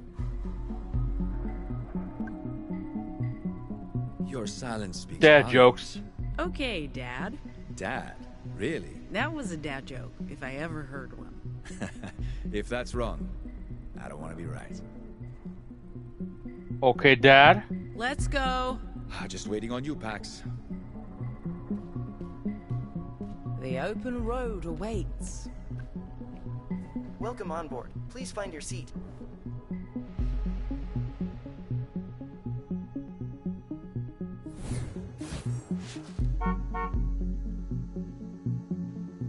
Speaker 3: Your silence speaks
Speaker 1: Dad
Speaker 3: volumes.
Speaker 1: jokes.
Speaker 5: Okay, Dad.
Speaker 3: Dad? Really?
Speaker 5: That was a dad joke, if I ever heard one.
Speaker 3: If that's wrong, I don't want to be right.
Speaker 1: Okay, Dad.
Speaker 5: Let's go.
Speaker 3: Just waiting on you, Pax.
Speaker 4: The open road awaits.
Speaker 11: Welcome on board. Please find your seat.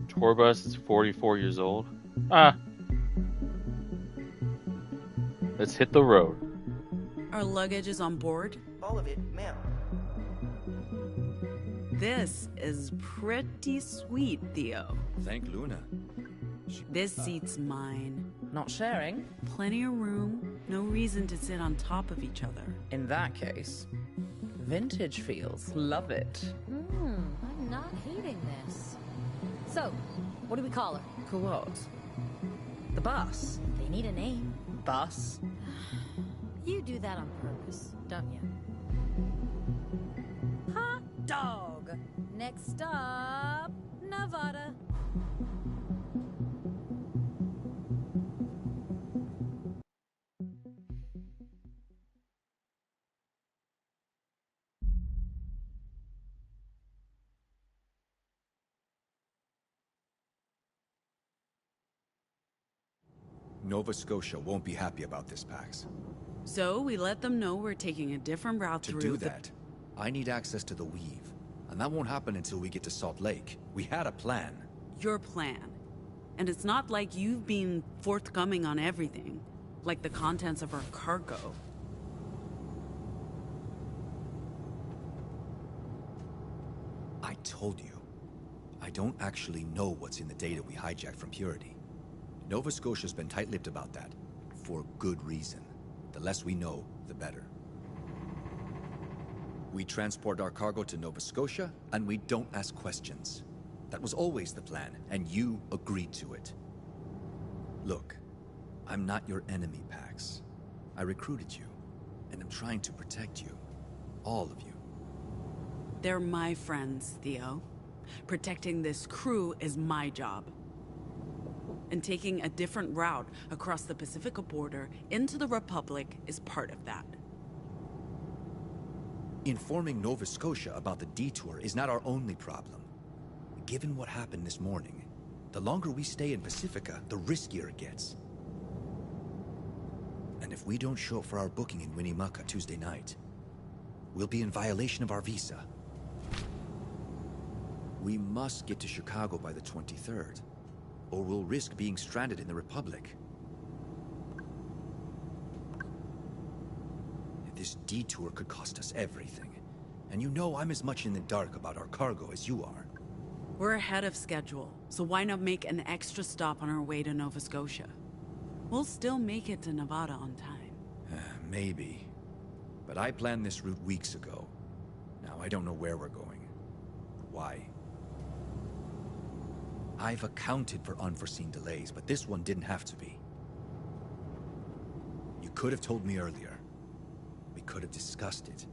Speaker 1: Torbus is 44 years old. Ah. Let's hit the road.
Speaker 5: Our luggage is on board.
Speaker 11: All of it, ma'am.
Speaker 5: This is pretty sweet, Theo.
Speaker 3: Thank Luna.
Speaker 5: This seat's mine.
Speaker 4: Not sharing?
Speaker 5: Plenty of room. No reason to sit on top of each other.
Speaker 4: In that case, vintage feels. Love it.
Speaker 2: I'm not hating this. So, what do we call her?
Speaker 4: What? The bus?
Speaker 2: They need a name.
Speaker 4: Bus?
Speaker 2: You do that on purpose, don't you? Hot dog! Next stop, Nevada.
Speaker 3: Nova Scotia won't be happy about this, Pax.
Speaker 5: So we let them know we're taking a different route
Speaker 3: To
Speaker 5: through
Speaker 3: do that, I need access to the Weave. And that won't happen until we get to Salt Lake. We had a plan.
Speaker 5: your plan. And it's not like you've been forthcoming on everything, like the contents of our cargo.
Speaker 3: I told you. I don't actually know what's in the data we hijacked from Purity. Nova Scotia's been tight-lipped about that, for good reason. The less we know, the better. We transport our cargo to Nova Scotia, and we don't ask questions. That was always the plan, and you agreed to it. Look, I'm not your enemy, Pax. I recruited you, and I'm trying to protect you. All of you.
Speaker 5: They're my friends, Theo. Protecting this crew is my job. And taking a different route across the Pacific border into the Republic is part of that.
Speaker 3: Informing Nova Scotia about the detour is not our only problem. Given what happened this morning, the longer we stay in Pacifica, the riskier it gets. And if we don't show up for our booking in Winnemucca Tuesday night, we'll be in violation of our visa. We must get to Chicago by the 23rd, or we'll risk being stranded in the Republic. This detour could cost us everything. And you know I'm as much in the dark about our cargo as you are.
Speaker 5: We're ahead of schedule, so why not make an extra stop on our way to Nova Scotia? We'll still make it to Nevada on time.
Speaker 3: Maybe. But I planned this route weeks ago. Now I don't know where we're going. Why? I've accounted for unforeseen delays, but this one didn't have to be. You could have told me earlier. We could have discussed it.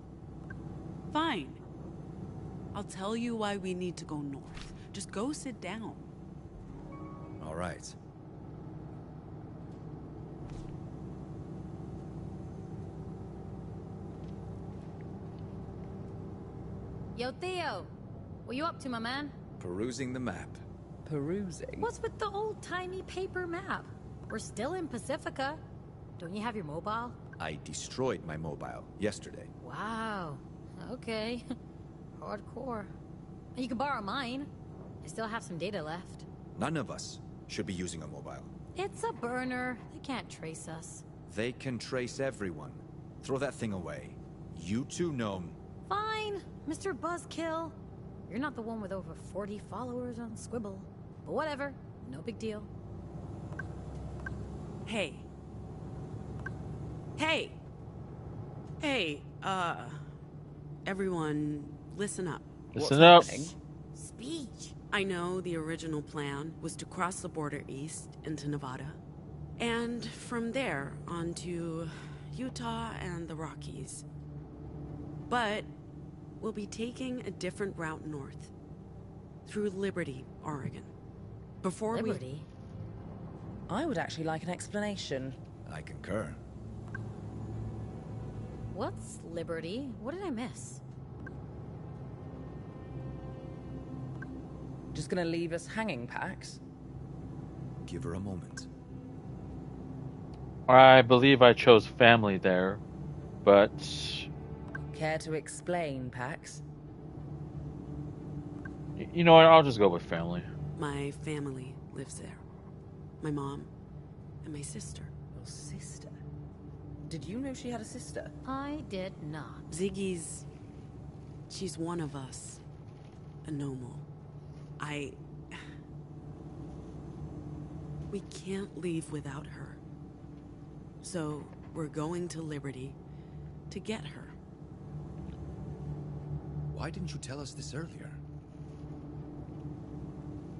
Speaker 5: Fine. I'll tell you why we need to go north. Just go sit down.
Speaker 3: All right.
Speaker 2: Yo, Theo. What you up to, my man?
Speaker 3: Perusing the map.
Speaker 4: Perusing?
Speaker 2: What's with the old-timey paper map? We're still in Pacifica. Don't you have your mobile?
Speaker 3: I destroyed my mobile yesterday.
Speaker 2: Wow. Okay. Hardcore. You can borrow mine. I still have some data left.
Speaker 3: None of us should be using a mobile.
Speaker 2: It's a burner. They can't trace us.
Speaker 3: They can trace everyone. Throw that thing away. You two know.
Speaker 2: Fine, Mr. Buzzkill. You're not the one with over 40 followers on Squibble. But whatever. No big deal.
Speaker 5: Hey. Hey! Hey, everyone, listen up.
Speaker 1: Listen up.
Speaker 2: Speech.
Speaker 5: I know the original plan was to cross the border east into Nevada, and from there on to Utah and the Rockies. But we'll be taking a different route north, through Liberty, Oregon. Before
Speaker 2: Liberty?
Speaker 4: I would actually like an explanation.
Speaker 3: I concur.
Speaker 2: What's Liberty? What did I miss?
Speaker 4: Just gonna leave us hanging, Pax?
Speaker 3: Give her a moment.
Speaker 1: I believe I chose family there, but
Speaker 4: Care to explain, Pax?
Speaker 1: you know what? I'll just go with family.
Speaker 5: My family lives there. My mom and my sister.
Speaker 4: Your sister? Did you know she had a sister?
Speaker 2: I did not.
Speaker 5: Ziggy's... she's one of us. A normal. We can't leave without her. So, we're going to Liberty to get her.
Speaker 3: Why didn't you tell us this earlier?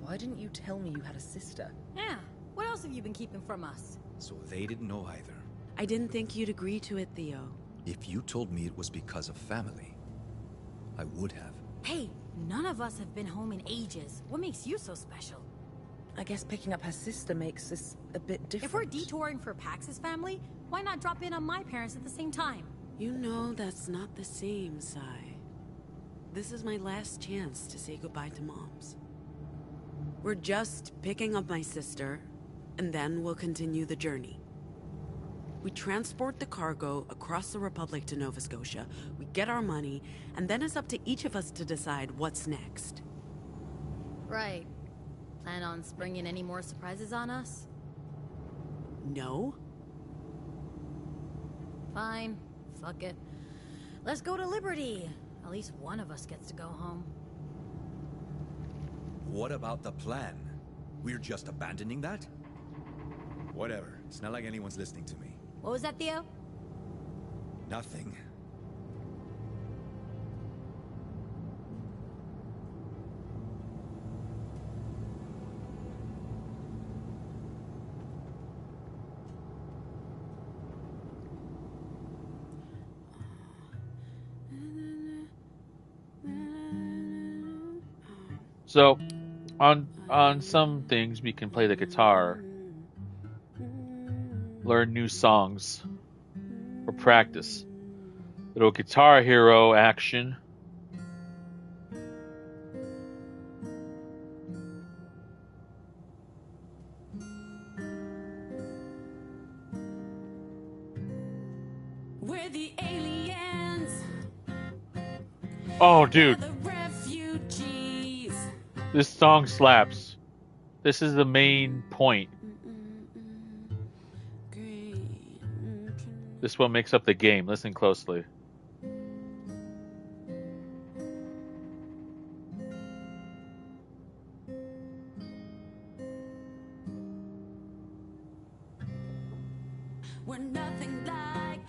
Speaker 4: Why didn't you tell me you had a sister?
Speaker 2: Yeah. What else have you been keeping from us?
Speaker 3: So they didn't know either.
Speaker 5: I didn't think you'd agree to it, Theo.
Speaker 3: If you told me it was because of family, I would have.
Speaker 2: Hey, none of us have been home in ages. What makes you so special?
Speaker 4: I guess picking up her sister makes this a bit different.
Speaker 2: If we're detouring for Pax's family, why not drop in on my parents at the same time?
Speaker 5: You know that's not the same, Sai. This is my last chance to say goodbye to Moms. We're just picking up my sister, and then we'll continue the journey. We transport the cargo across the Republic to Nova Scotia, we get our money, and then it's up to each of us to decide what's next.
Speaker 2: Right. Plan on springing any more surprises on us?
Speaker 5: No?
Speaker 2: Fine. Fuck it. Let's go to Liberty. At least one of us gets to go home.
Speaker 3: What about the plan? We're just abandoning that? Whatever. It's not like anyone's listening to me.
Speaker 2: What was that, Theo?
Speaker 3: Nothing.
Speaker 1: So, on some things we can play the guitar, learn new songs, or practice. Little Guitar Hero action.
Speaker 5: We're the aliens.
Speaker 1: Oh, dude.
Speaker 5: The refugees.
Speaker 1: This song slaps. This is the main point. This one makes up the game. Listen closely.
Speaker 5: We're nothing like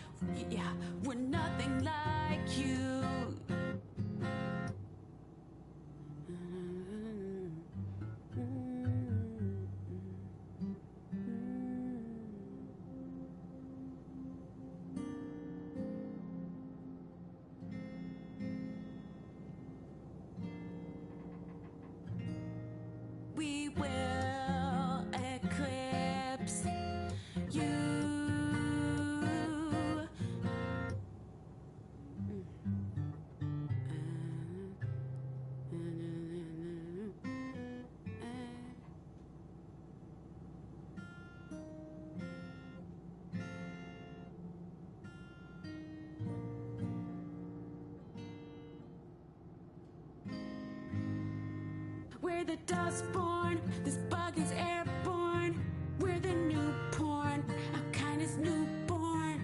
Speaker 5: We're the Dustborn. This bug is airborne. We're the new porn. Our kind is newborn.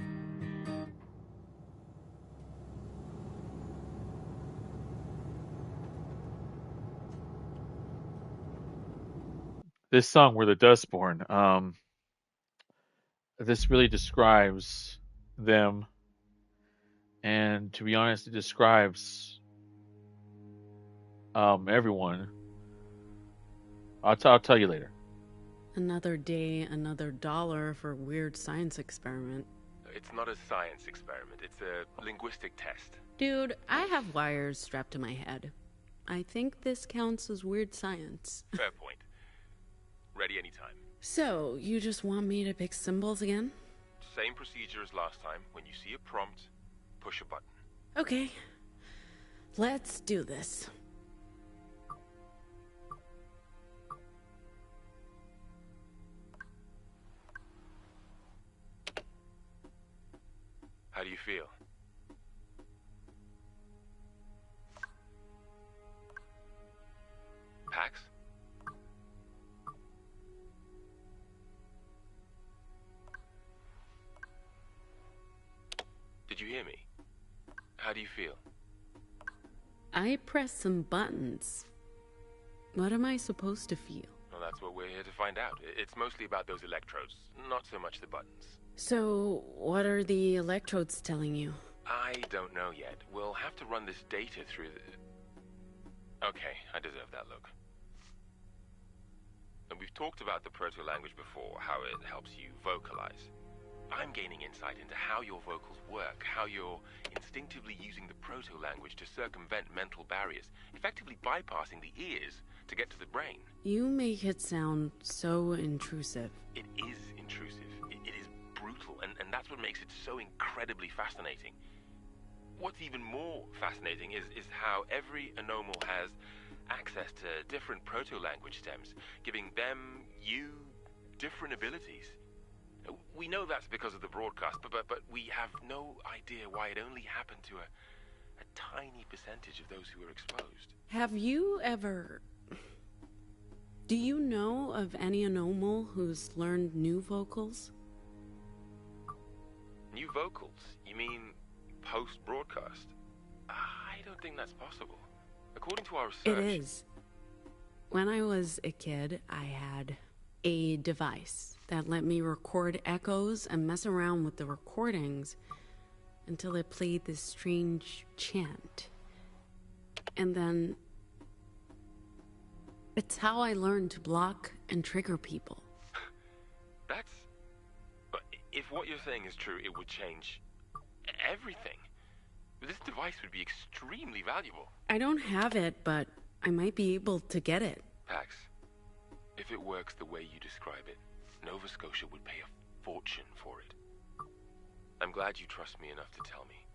Speaker 1: This song, "We're the Dustborn," this really describes them, and to be honest, it describes everyone. I'll tell you later.
Speaker 5: Another day, another dollar for weird science experiment.
Speaker 12: It's not a science experiment, it's a linguistic test.
Speaker 5: Dude, I have wires strapped to my head. I think this counts as weird science.
Speaker 12: Fair point. Ready anytime.
Speaker 5: So, you just want me to pick symbols again?
Speaker 12: Same procedure as last time. When you see a prompt, push a button.
Speaker 5: Okay. Let's do this.
Speaker 12: How do you feel? Pax? Did you hear me? How do you feel?
Speaker 5: I pressed some buttons. What am I supposed to feel?
Speaker 12: Well, that's what we're here to find out. It's mostly about those electrodes, not so much the buttons.
Speaker 5: So, what are the electrodes telling you?
Speaker 12: I don't know yet. We'll have to run this data through the... Okay, I deserve that look. And we've talked about the proto-language before, how it helps you vocalize. I'm gaining insight into how your vocals work, how you're instinctively using the proto-language to circumvent mental barriers, effectively bypassing the ears to get to the brain.
Speaker 5: You make it sound so intrusive.
Speaker 12: It is intrusive. It is brutal, and that's what makes it so incredibly fascinating. What's even more fascinating is how every anomal has access to different proto-language stems, giving them, you, different abilities. We know that's because of the broadcast, but we have no idea why it only happened to a tiny percentage of those who were exposed.
Speaker 5: Have you ever... Do you know of any anomal who's learned new vocals?
Speaker 12: New vocals? You mean post-broadcast? I don't think that's possible. According to our research...
Speaker 5: It is. When I was a kid, I had a device that let me record echoes and mess around with the recordings until it played this strange chant. And then... it's how I learned to block and trigger people.
Speaker 12: That's... But if what you're saying is true, it would change everything. This device would be extremely valuable.
Speaker 5: I don't have it, but I might be able to get it.
Speaker 12: Pax, if it works the way you describe it, Nova Scotia would pay a fortune for it. I'm glad you trust me enough to tell me.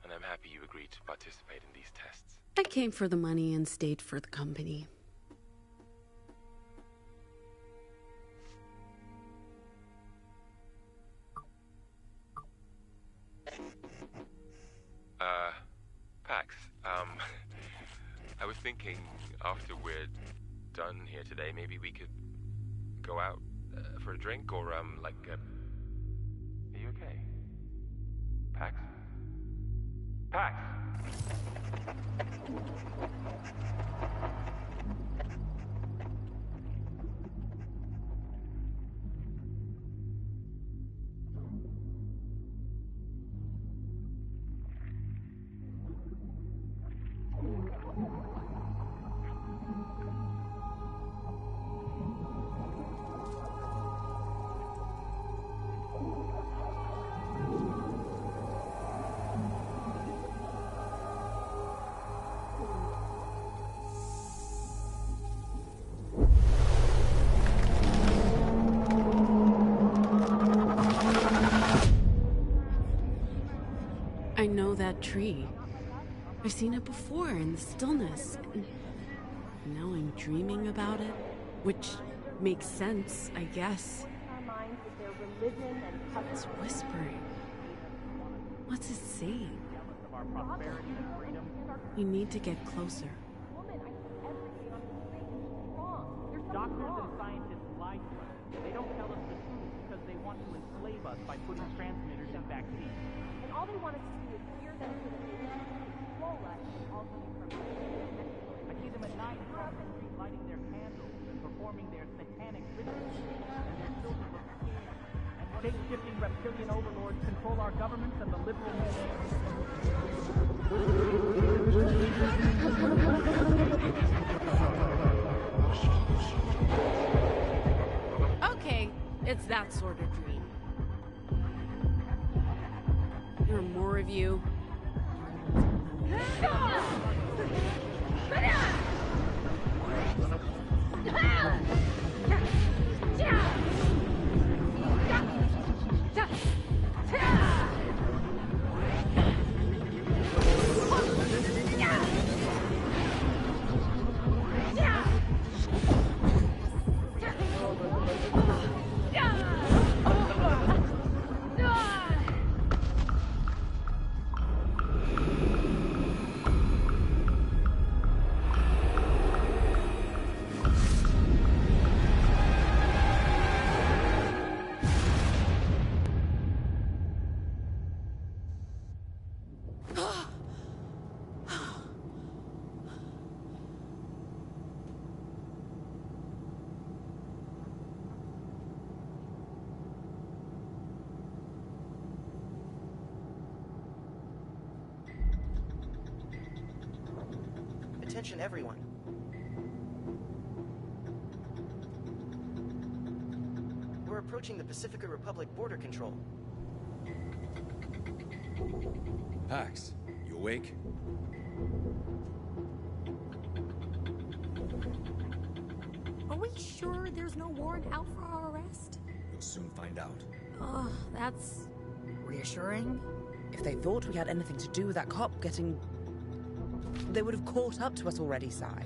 Speaker 12: And I'm happy you agreed to participate in these tests.
Speaker 5: I came for the money and stayed for the company.
Speaker 12: Pax, I was thinking after we're done here today, maybe we could go out for a drink or, are you okay? Pax? Pax!
Speaker 5: I know that tree. I've seen it before in the stillness. And now I'm dreaming about it, which makes sense, I guess. It's whispering. What's it saying? We need to get closer.
Speaker 9: Doctors and scientists lie to us. They don't tell us the truth because they want to enslave us by putting transmitters in vaccines.
Speaker 13: And all they want us to do is hear them to the news, control us, and all coming from
Speaker 9: I see them at night across the street lighting their candles and performing their satanic rituals, and their children look scared. And shape-shifting reptilian overlords control our governments and the liberal media.
Speaker 5: Okay, it's that sort of dream. There are more of you.
Speaker 11: Attention everyone. We're approaching the Pacifica Republic border control.
Speaker 3: Pax, you awake?
Speaker 2: Are we sure there's no warrant out for our arrest?
Speaker 3: You'll soon find out.
Speaker 2: That's reassuring.
Speaker 4: If they thought we had anything to do with that cop getting... They would have caught up to us already, Sai.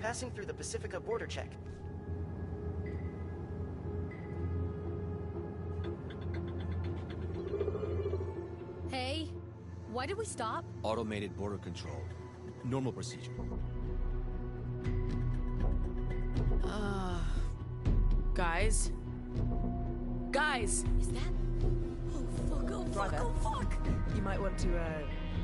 Speaker 11: Passing through the Pacifica border check.
Speaker 2: Hey, why did we stop?
Speaker 3: Automated border control. Normal procedure.
Speaker 5: Guys? Guys!
Speaker 2: Is that... Oh, fuck, oh, fuck,
Speaker 4: Driver.
Speaker 2: oh, fuck!
Speaker 4: You might want to,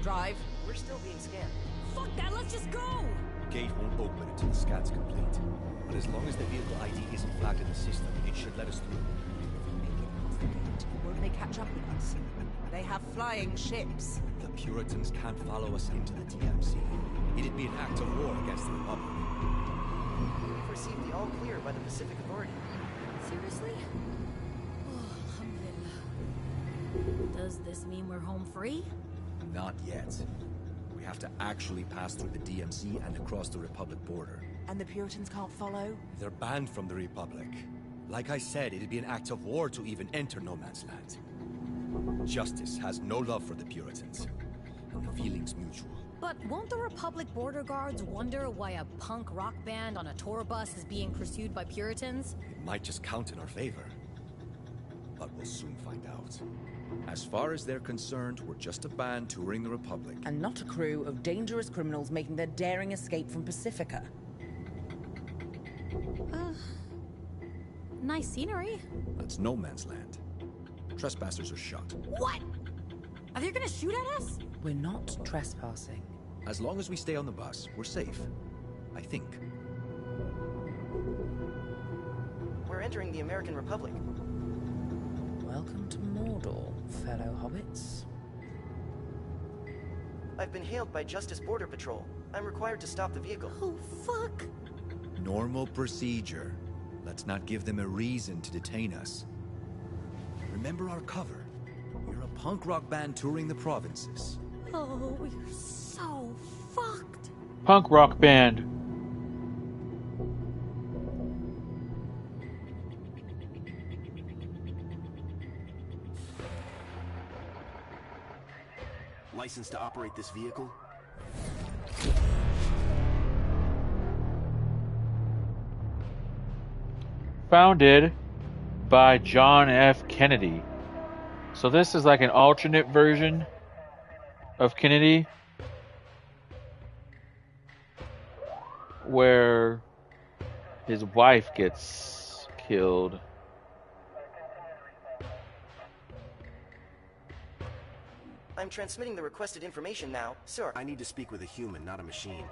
Speaker 4: drive.
Speaker 11: We're still being scanned.
Speaker 2: Fuck that, let's just go!
Speaker 3: Gate won't open until the scan's complete. But as long as the vehicle ID isn't flagged in the system, it should let us through.
Speaker 4: If we make it past the gate, won't they catch up with us? They have flying ships.
Speaker 3: The Puritans can't follow us into the DMZ. It'd be an act of war against the Republic.
Speaker 11: We've received the all clear by the Pacific Authority.
Speaker 2: Seriously? Oh, alhamdulillah. Does this mean we're home free?
Speaker 3: Not yet. We have to actually pass through the DMZ and across the Republic border.
Speaker 4: And the Puritans can't follow?
Speaker 3: They're banned from the Republic. Like I said, it'd be an act of war to even enter no man's land. Justice has no love for the Puritans, and the feeling's mutual.
Speaker 2: But won't the Republic border guards wonder why a punk rock band on a tour bus is being pursued by Puritans?
Speaker 3: It might just count in our favor. But we'll soon find out. As far as they're concerned, we're just a band touring the Republic.
Speaker 4: And not a crew of dangerous criminals making their daring escape from Pacifica.
Speaker 2: Nice scenery.
Speaker 3: That's no man's land. Trespassers are shot.
Speaker 2: What? Are they gonna shoot at us?
Speaker 4: We're not trespassing.
Speaker 3: As long as we stay on the bus, we're safe. I think.
Speaker 11: We're entering the American Republic.
Speaker 4: Welcome to Mordor, fellow hobbits.
Speaker 11: I've been hailed by Justice Border Patrol. I'm required to stop the vehicle.
Speaker 2: Oh, fuck.
Speaker 3: Normal procedure. Let's not give them a reason to detain us. Remember our cover. We're a punk rock band touring the provinces.
Speaker 2: Oh, you're so fucked.
Speaker 1: Punk rock band.
Speaker 14: License to operate this vehicle?
Speaker 1: Founded by John F. Kennedy. So this is like an alternate version of Kennedy. where his wife gets killed.
Speaker 11: I'm transmitting the requested information now, sir.
Speaker 14: I need to speak with a human, not a machine.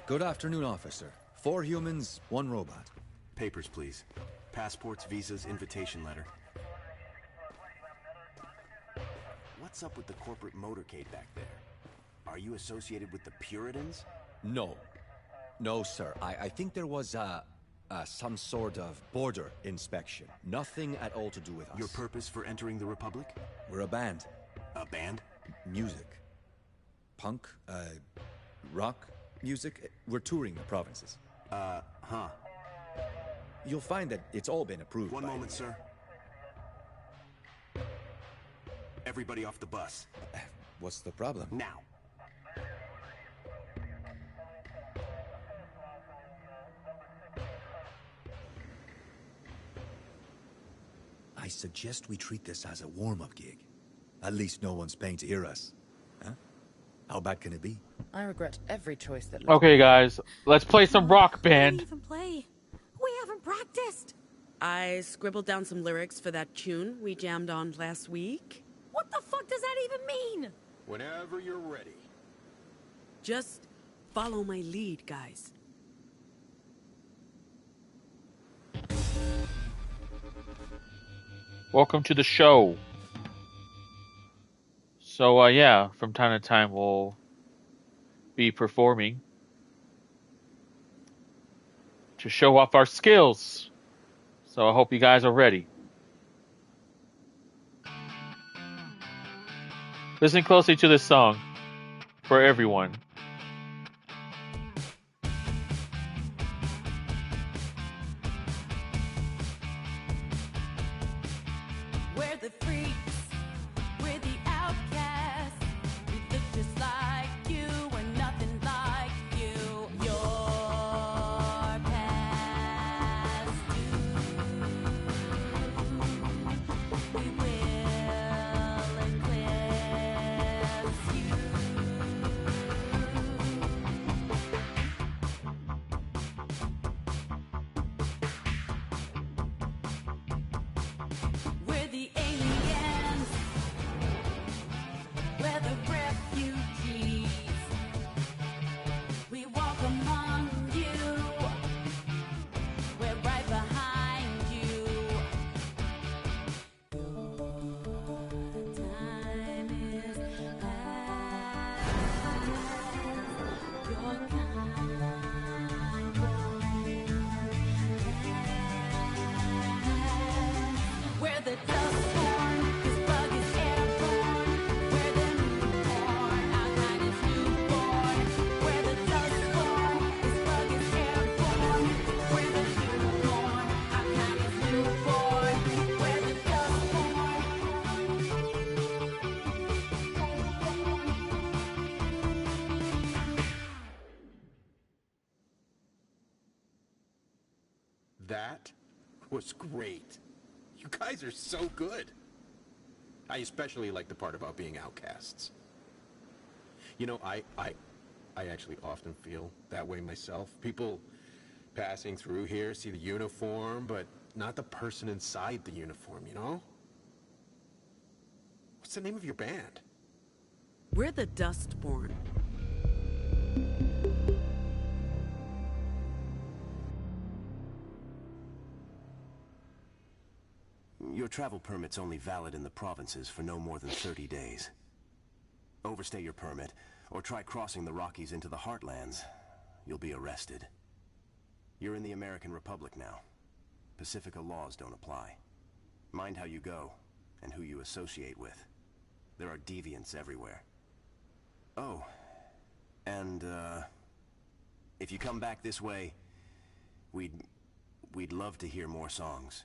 Speaker 3: Good afternoon, officer. 4 humans, 1 robot.
Speaker 14: Papers, please. Passports, visas, invitation letter. What's up with the corporate motorcade back there? Are you associated with the Puritans?
Speaker 3: No. No, sir. I think there was some sort of border inspection. Nothing at all to do with us.
Speaker 14: Your purpose for entering the Republic?
Speaker 3: We're a band.
Speaker 14: A band?
Speaker 3: Music. Punk, rock music. We're touring the provinces.
Speaker 14: Huh.
Speaker 3: You'll find that it's all been approved.
Speaker 14: One moment, sir. Everybody off the bus.
Speaker 3: What's the problem?
Speaker 14: Now.
Speaker 3: I suggest we treat this as a warm-up gig. At least no one's paying to hear us. Huh? How bad can it be?
Speaker 4: I regret every choice that.
Speaker 1: Okay, guys, let's play some Rock Band.
Speaker 2: Even play. We haven't practiced.
Speaker 5: I scribbled down some lyrics for that tune we jammed on last week.
Speaker 2: What the fuck does that even mean?
Speaker 6: Whenever you're ready.
Speaker 5: Just follow my lead, guys.
Speaker 1: Welcome to the show. So, yeah, from time to time we'll be performing to show off our skills. So I hope you guys are ready. Listen closely to this song for everyone.
Speaker 5: We're the freaks, we're the outcasts. We look just like you, we're nothing like you. Your past due. We will eclipse you. We're the aliens. We're the refugees. We walk among you. We're right behind you. Time is past. Your kind won't last. We're the Dustborn. This bug is airborne. We're the newborn. Our kind is newborn. We're the Dustborn. This bug is airborne. We're the newborn. Our kind is newborn. We're the Dustborn.
Speaker 14: That was great. You guys are so good. I especially like the part about being outcasts. You know, I actually often feel that way myself. People passing through here see the uniform, but not the person inside the uniform, you know? What's the name of your band?
Speaker 5: We're the Dustborn.
Speaker 14: Your travel permit's only valid in the provinces for no more than 30 days. Overstay your permit, or try crossing the Rockies into the Heartlands. You'll be arrested. You're in the American Republic now. Pacifica laws don't apply. Mind how you go, and who you associate with. There are deviants everywhere. Oh, and, if you come back this way, we'd love to hear more songs.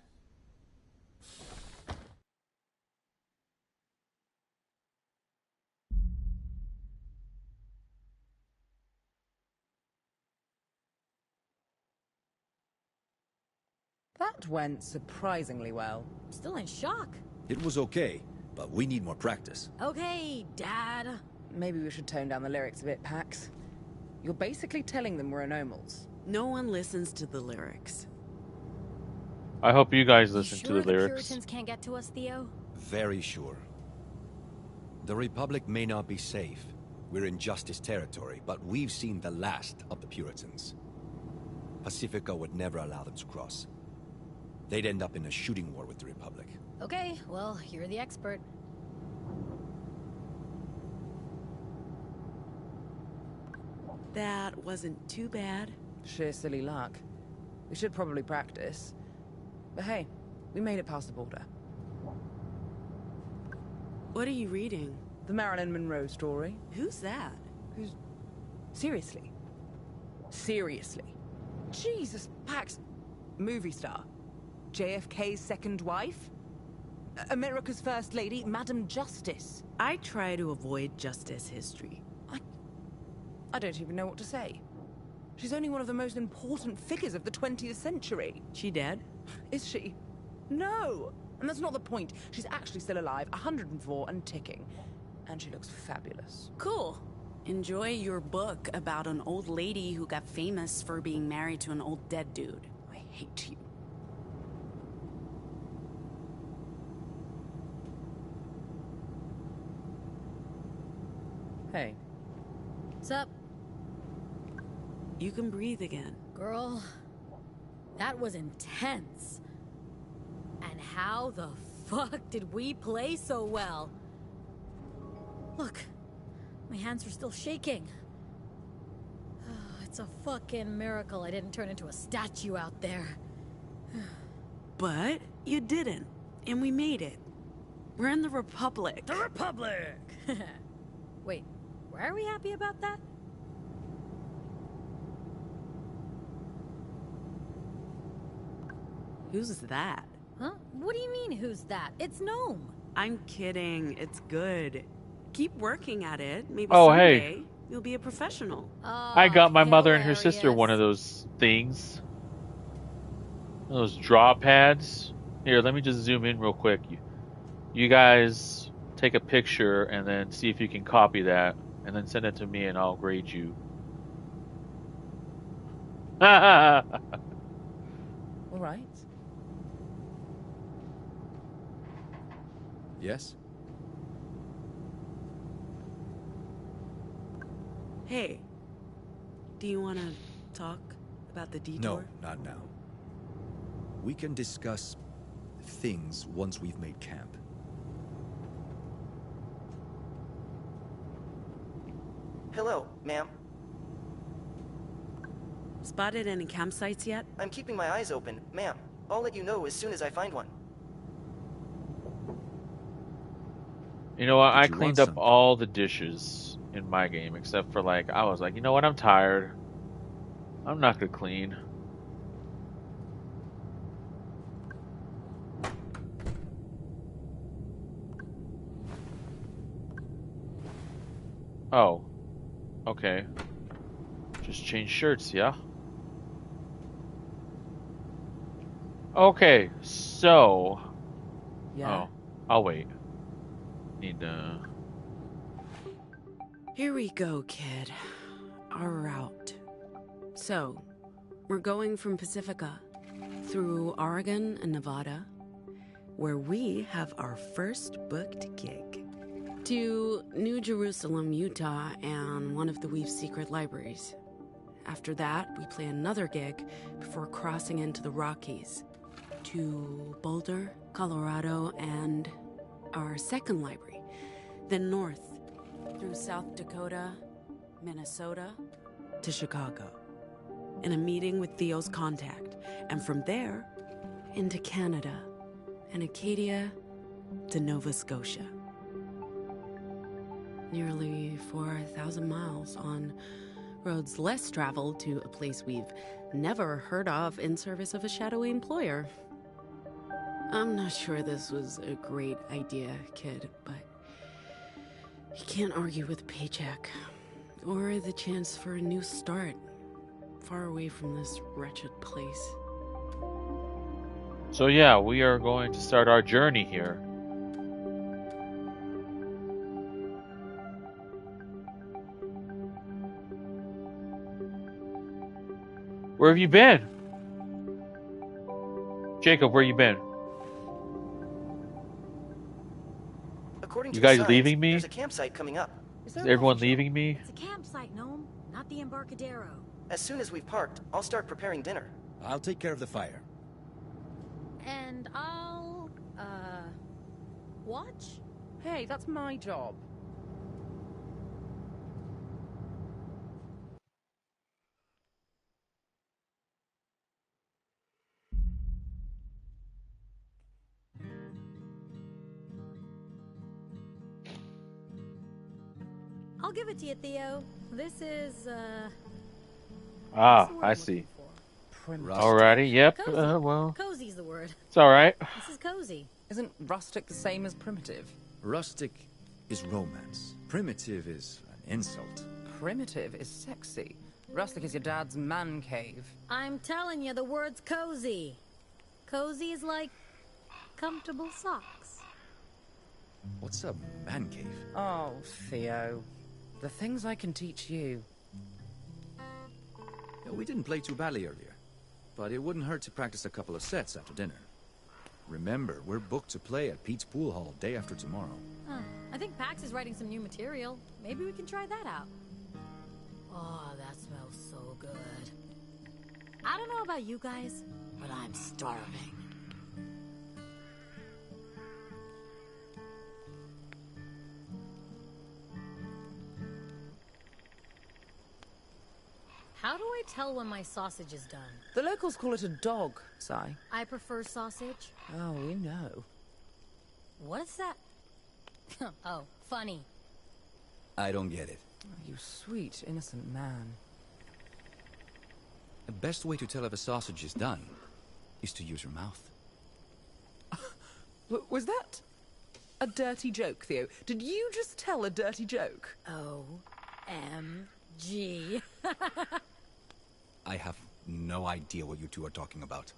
Speaker 4: That went surprisingly well.
Speaker 2: Still in shock.
Speaker 3: It was okay, but we need more practice.
Speaker 2: Okay, Dad.
Speaker 4: Maybe we should tone down the lyrics a bit, Pax. You're basically telling them we're anomals.
Speaker 5: No one listens to the lyrics.
Speaker 1: I hope you guys listen to
Speaker 2: Sure
Speaker 1: the
Speaker 2: the
Speaker 1: lyrics.
Speaker 2: Puritans can't get to us, Theo?
Speaker 3: Very sure. The Republic may not be safe. We're in Justice territory, but we've seen the last of the Puritans. Pacifica would never allow them to cross. They'd end up in a shooting war with the Republic.
Speaker 2: Okay, well, you're the expert.
Speaker 5: That wasn't too bad.
Speaker 4: Sheer silly luck. We should probably practice. But hey, we made it past the border.
Speaker 5: What are you reading?
Speaker 4: The Marilyn Monroe story.
Speaker 5: Who's that?
Speaker 4: Who's... Seriously? Seriously? Jesus, Pax. Movie star. JFK's second wife? America's first lady, Madam Justice.
Speaker 5: I try to avoid justice history.
Speaker 4: I don't even know what to say. She's only one of the most important figures of the 20th century.
Speaker 5: She dead?
Speaker 4: Is she? No! And that's not the point. She's actually still alive, 104 and ticking. And she looks fabulous.
Speaker 5: Cool. Enjoy your book about an old lady who got famous for being married to an old dead dude.
Speaker 4: I hate you. Hey.
Speaker 2: What's up?
Speaker 5: You can breathe again.
Speaker 2: Girl, that was intense. And how the fuck did we play so well? Look, my hands are still shaking. It's a fucking miracle I didn't turn into a statue out there.
Speaker 5: But you didn't, and we made it. We're in the Republic.
Speaker 2: The Republic! Wait, were we happy about that?
Speaker 5: Who's that?
Speaker 2: Huh? What do you mean, who's that? It's Gnome.
Speaker 5: I'm kidding. It's good. Keep working at it. Maybe
Speaker 1: Oh,
Speaker 5: someday
Speaker 1: hey.
Speaker 5: you'll be a professional.
Speaker 1: I got my mother and her sister one of those things. Those draw pads. Here, let me just zoom in real quick. You guys take a picture and then see if you can copy that. And then send it to me and I'll grade you.
Speaker 4: All right.
Speaker 3: Yes?
Speaker 5: Hey, do you want to talk about the detour?
Speaker 3: No, not now. We can discuss things once we've made camp.
Speaker 11: Hello, ma'am.
Speaker 5: Spotted any campsites yet?
Speaker 11: I'm keeping my eyes open, ma'am. I'll let you know as soon as I find one.
Speaker 1: You know what? I
Speaker 3: Did you
Speaker 1: cleaned
Speaker 3: want
Speaker 1: up
Speaker 3: some?
Speaker 1: all the dishes in my game except for like I was like, you know what? I'm tired. I'm not gonna clean. Oh. Okay. Just change shirts, yeah? Okay, so...
Speaker 4: Yeah.
Speaker 1: Oh, I'll wait. Need to...
Speaker 5: Here we go, kid. Our route. So, we're going from Pacifica through Oregon and Nevada, where we have our first booked gig, to New Jerusalem, Utah, and one of the Weave's secret libraries. After that, we play another gig before crossing into the Rockies, to Boulder, Colorado, and our second library, then north through South Dakota, Minnesota, to Chicago, in a meeting with Theo's contact, and from there, into Canada, and Acadia to Nova Scotia. Nearly 4,000 miles on roads less traveled to a place we've never heard of in service of a shadowy employer. I'm not sure this was a great idea, kid, but you can't argue with a paycheck or the chance for a new start far away from this wretched place.
Speaker 1: So yeah, we are going to start our journey here. Where have you been? Jacob, where you been?
Speaker 11: According
Speaker 1: You
Speaker 11: to the
Speaker 1: guys
Speaker 11: signs,
Speaker 1: leaving me?
Speaker 11: there's a campsite coming up.
Speaker 2: Is
Speaker 1: Is
Speaker 2: there a
Speaker 1: everyone
Speaker 2: coffee shop?
Speaker 1: leaving me?
Speaker 2: It's a campsite, Gnome, not the Embarcadero.
Speaker 11: As soon as we've parked, I'll start preparing dinner.
Speaker 3: I'll take care of the fire.
Speaker 2: And I'll, watch?
Speaker 4: Hey, that's my job.
Speaker 2: I'll give it to you, Theo. This is,
Speaker 1: Ah,
Speaker 2: what's the word
Speaker 1: I
Speaker 2: I'm
Speaker 1: see.
Speaker 2: looking for?
Speaker 1: Alrighty, yep.
Speaker 2: Cozy.
Speaker 1: Well,
Speaker 2: Cozy's the word.
Speaker 1: it's alright.
Speaker 2: This is cozy.
Speaker 4: Isn't rustic the same as primitive?
Speaker 3: Rustic is romance. Primitive is an insult.
Speaker 4: Primitive is sexy. Rustic is your dad's man cave.
Speaker 2: I'm telling you, the word's cozy. Cozy is like comfortable socks.
Speaker 3: What's a man cave?
Speaker 4: Oh, Theo. The things I can teach you.
Speaker 3: Yeah, we didn't play too badly earlier, but it wouldn't hurt to practice a couple of sets after dinner. Remember, we're booked to play at Pete's Pool Hall day after tomorrow.
Speaker 2: Huh. I think Pax is writing some new material. Maybe we can try that out. Oh, that smells so good. I don't know about you guys, but I'm starving. How do I tell when my sausage is done?
Speaker 4: The locals call it a dog, Sai.
Speaker 2: I prefer sausage.
Speaker 4: Oh, we know.
Speaker 2: What's that? Oh, funny.
Speaker 3: I don't get it.
Speaker 4: Oh, you sweet, innocent man.
Speaker 3: The best way to tell if a sausage is done is to use your mouth.
Speaker 4: Was that a dirty joke, Theo? Did you just tell a dirty joke?
Speaker 2: O-M-G.
Speaker 3: I have no idea what you two are talking about.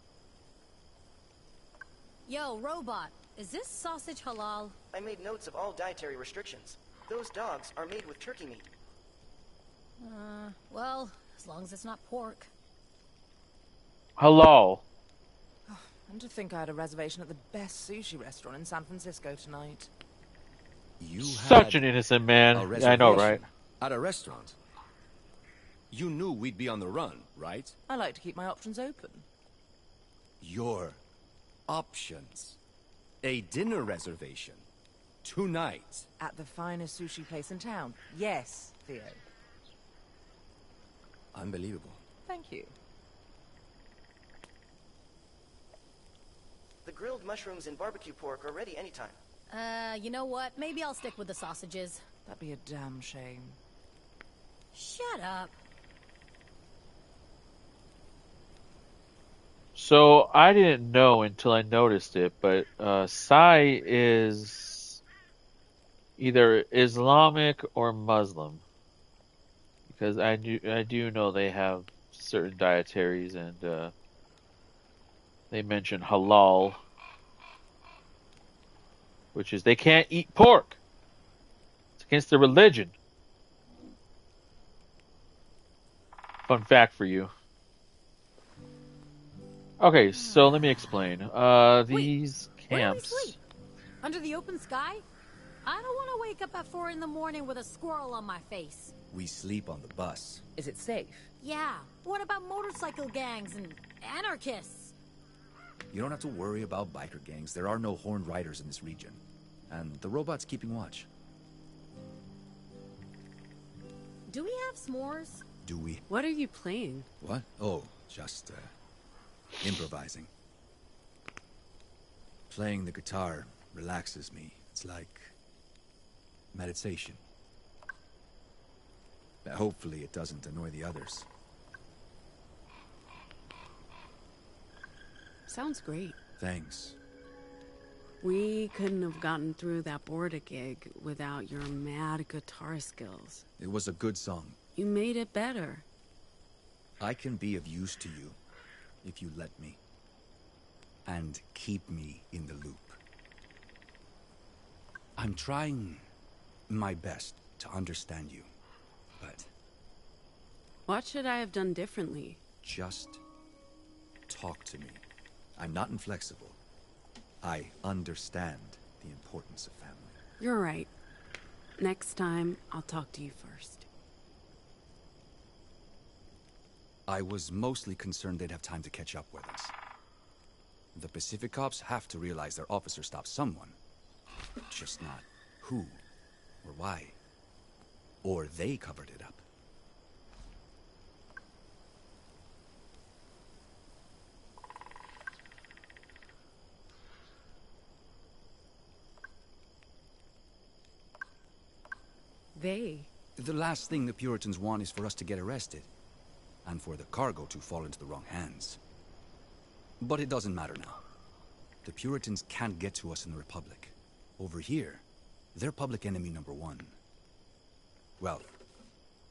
Speaker 2: Yo, robot, is this sausage halal?
Speaker 11: I made notes of all dietary restrictions. Those dogs are made with turkey meat.
Speaker 2: Well, as long as it's not pork.
Speaker 1: Halal.
Speaker 4: And to think I had a reservation at the best sushi restaurant in San Francisco tonight.
Speaker 3: You
Speaker 1: Such
Speaker 3: had
Speaker 1: an innocent man.
Speaker 3: a
Speaker 1: Yeah, I know, right?
Speaker 3: reservation at a restaurant. You knew we'd be on the run, right?
Speaker 4: I like to keep my options open.
Speaker 3: Your options. A dinner reservation. Tonight.
Speaker 4: At the finest sushi place in town. Yes, Theo.
Speaker 3: Unbelievable.
Speaker 4: Thank you.
Speaker 11: The grilled mushrooms and barbecue pork are ready anytime.
Speaker 2: You know what? Maybe I'll stick with the sausages.
Speaker 4: That'd be a damn shame.
Speaker 2: Shut up.
Speaker 1: So I didn't know until I noticed it, but Sai is either Islamic or Muslim, because I do know they have certain dietaries, and they mention halal, which is they can't eat pork. It's against their religion. Fun fact for you. Okay, so let me explain. These
Speaker 2: Where do we
Speaker 1: camps.
Speaker 2: sleep? Under the open sky? I don't want to wake up at 4 in the morning with a squirrel on my face.
Speaker 3: We sleep on the bus.
Speaker 4: Is it safe?
Speaker 2: Yeah, what about motorcycle gangs and anarchists?
Speaker 3: You don't have to worry about biker gangs. There are no horned riders in this region. And the robot's keeping watch.
Speaker 2: Do we have s'mores?
Speaker 3: Do we?
Speaker 5: What are you playing?
Speaker 3: What? Oh, just, improvising. Playing the guitar relaxes me. It's like meditation. Hopefully it doesn't annoy the others.
Speaker 5: Sounds great.
Speaker 3: Thanks.
Speaker 5: We couldn't have gotten through that border gig without your mad guitar skills.
Speaker 3: It was a good song.
Speaker 5: You made it better.
Speaker 3: I can be of use to you if you let me. And keep me in the loop. I'm trying my best to understand you, but
Speaker 5: What should I have done differently?
Speaker 3: Just talk to me. I'm not inflexible. I understand the importance of family.
Speaker 5: You're right. Next time, I'll talk to you first.
Speaker 3: I was mostly concerned they'd have time to catch up with us. The Pacific cops have to realize their officer stopped someone. Just not who or why. Or they covered it up.
Speaker 5: They?
Speaker 3: The last thing the Puritans want is for us to get arrested. And for the cargo to fall into the wrong hands. But it doesn't matter now. The Puritans can't get to us in the Republic. Over here, they're public enemy number 1. Well,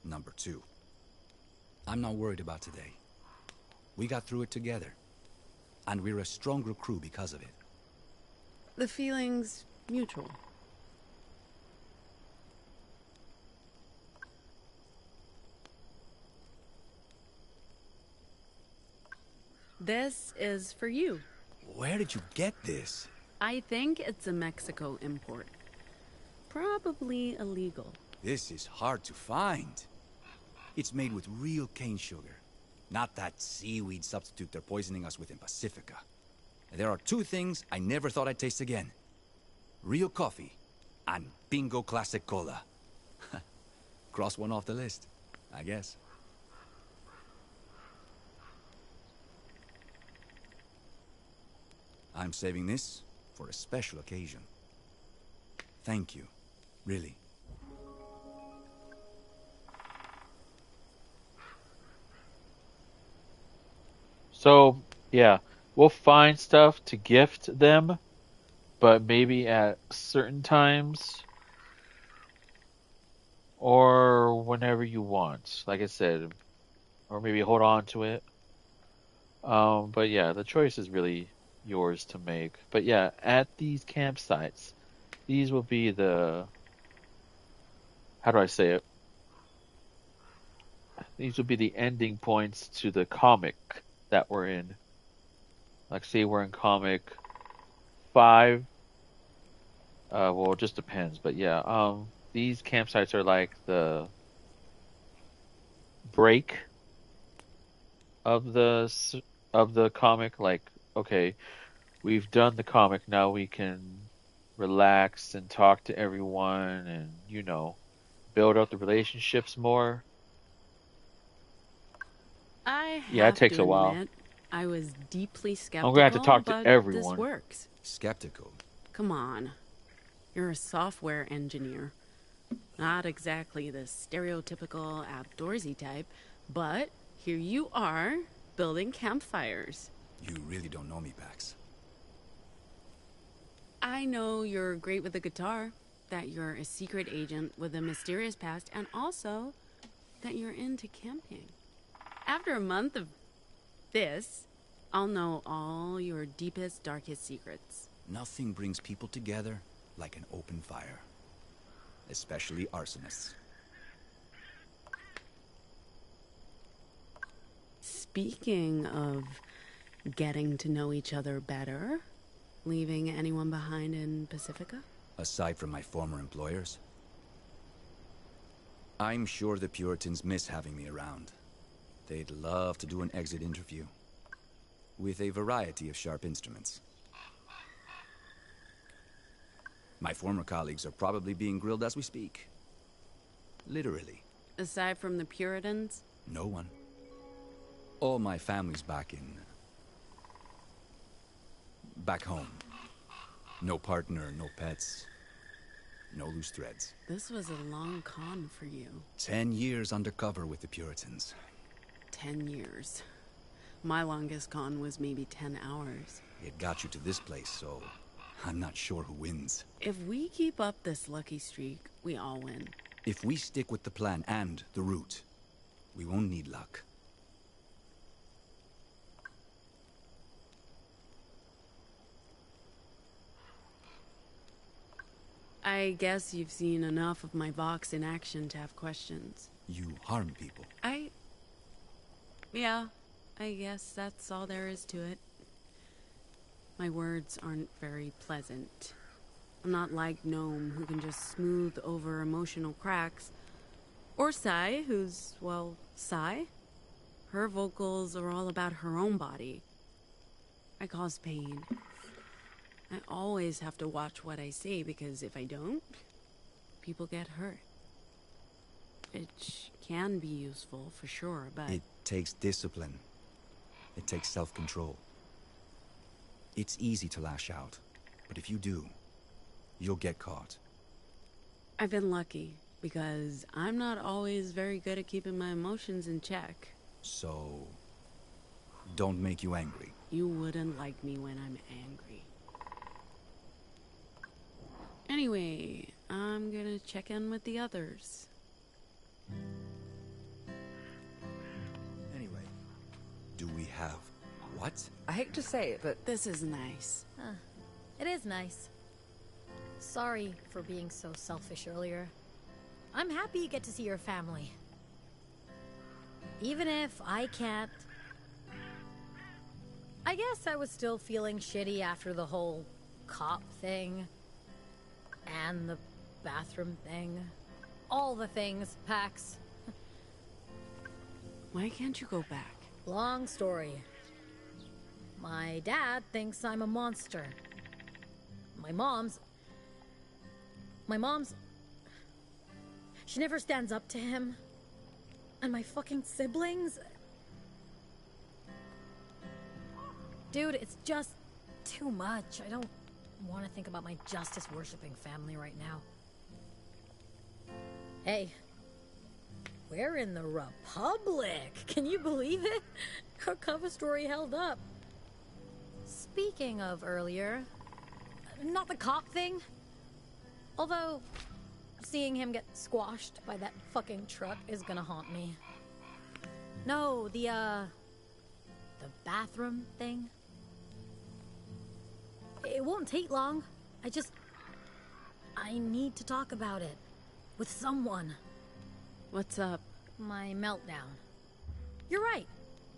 Speaker 3: number 2. I'm not worried about today. We got through it together. And we're a stronger crew because of it.
Speaker 5: The feeling's mutual. This is for you.
Speaker 3: Where did you get this?
Speaker 5: I think it's a Mexico import. Probably illegal.
Speaker 3: This is hard to find. It's made with real cane sugar. Not that seaweed substitute they're poisoning us with in Pacifica. There are 2 things I never thought I'd taste again. Real coffee and Bingo Classic Cola. Cross one off the list, I guess. I'm saving this for a special occasion. Thank you, really.
Speaker 1: So, yeah, we'll find stuff to gift them, but maybe at certain times or whenever you want. Like I said, or maybe hold on to it. But yeah, the choice is really yours to make. But yeah, at these campsites, these will be the, how do I say it? These will be the ending points to the comic that we're in. Like, say we're in comic 5. Well, it just depends, but yeah, these campsites are like the break of the comic. Like, okay, we've done the comic, now we can relax and talk to everyone and, build up the relationships more.
Speaker 5: Yeah,
Speaker 1: it takes a while.
Speaker 5: Admit, I was deeply skeptical.
Speaker 1: I'm gonna have to talk to
Speaker 5: but
Speaker 1: everyone.
Speaker 5: This works.
Speaker 3: Skeptical?
Speaker 5: Come on. You're a software engineer. Not exactly the stereotypical outdoorsy type, but here you are, building campfires.
Speaker 3: You really don't know me, Pax.
Speaker 5: I know you're great with the guitar, that you're a secret agent with a mysterious past, and also that you're into camping. After a month of this, I'll know all your deepest, darkest secrets.
Speaker 3: Nothing brings people together like an open fire. Especially arsonists.
Speaker 5: Speaking of getting to know each other better, leaving anyone behind in Pacifica?
Speaker 3: Aside from my former employers? I'm sure the Puritans miss having me around. They'd love to do an exit interview. With a variety of sharp instruments. My former colleagues are probably being grilled as we speak. Literally.
Speaker 5: Aside from the Puritans?
Speaker 3: No one. All my family's back home. No partner, no pets. No loose threads.
Speaker 5: This was a long con for you.
Speaker 3: 10 years undercover with the Puritans.
Speaker 5: 10 years. My longest con was maybe 10 hours.
Speaker 3: It got you to this place, so I'm not sure who wins.
Speaker 5: If we keep up this lucky streak, we all win.
Speaker 3: If we stick with the plan and the route, we won't need luck.
Speaker 5: I guess you've seen enough of my Vox in action to have questions.
Speaker 3: You harm people.
Speaker 5: Yeah, I guess that's all there is to it. My words aren't very pleasant. I'm not like Gnome, who can just smooth over emotional cracks. Or Sai, who's, well, Sai. Her vocals are all about her own body. I cause pain. I always have to watch what I say, because if I don't, people get hurt. Which can be useful, for sure, but...
Speaker 3: It takes discipline. It takes self-control. It's easy to lash out, but if you do, you'll get caught.
Speaker 5: I've been lucky, because I'm not always very good at keeping my emotions in check.
Speaker 3: So, don't make you angry.
Speaker 5: You wouldn't like me when I'm angry. Anyway, I'm gonna check in with the others.
Speaker 3: Anyway, do we have what?
Speaker 4: I hate to say it, but
Speaker 5: this is nice.
Speaker 2: It is nice. Sorry for being so selfish earlier. I'm happy you get to see your family. Even if I can't... I guess I was still feeling shitty after the whole cop thing. And the bathroom thing. All the things, Pax.
Speaker 5: Why can't you go back?
Speaker 2: Long story. My dad thinks I'm a monster. My mom's... She never stands up to him. And my fucking siblings... Dude, it's just too much. I don't want to think about my justice-worshipping family right now. Hey. We're in the Republic! Can you believe it? Our cover story held up. Speaking of earlier... Not the cop thing. Although, seeing him get squashed by that fucking truck is gonna haunt me. No, the bathroom thing. It won't take long. I need to talk about it. With someone.
Speaker 5: What's up?
Speaker 2: My meltdown. You're right.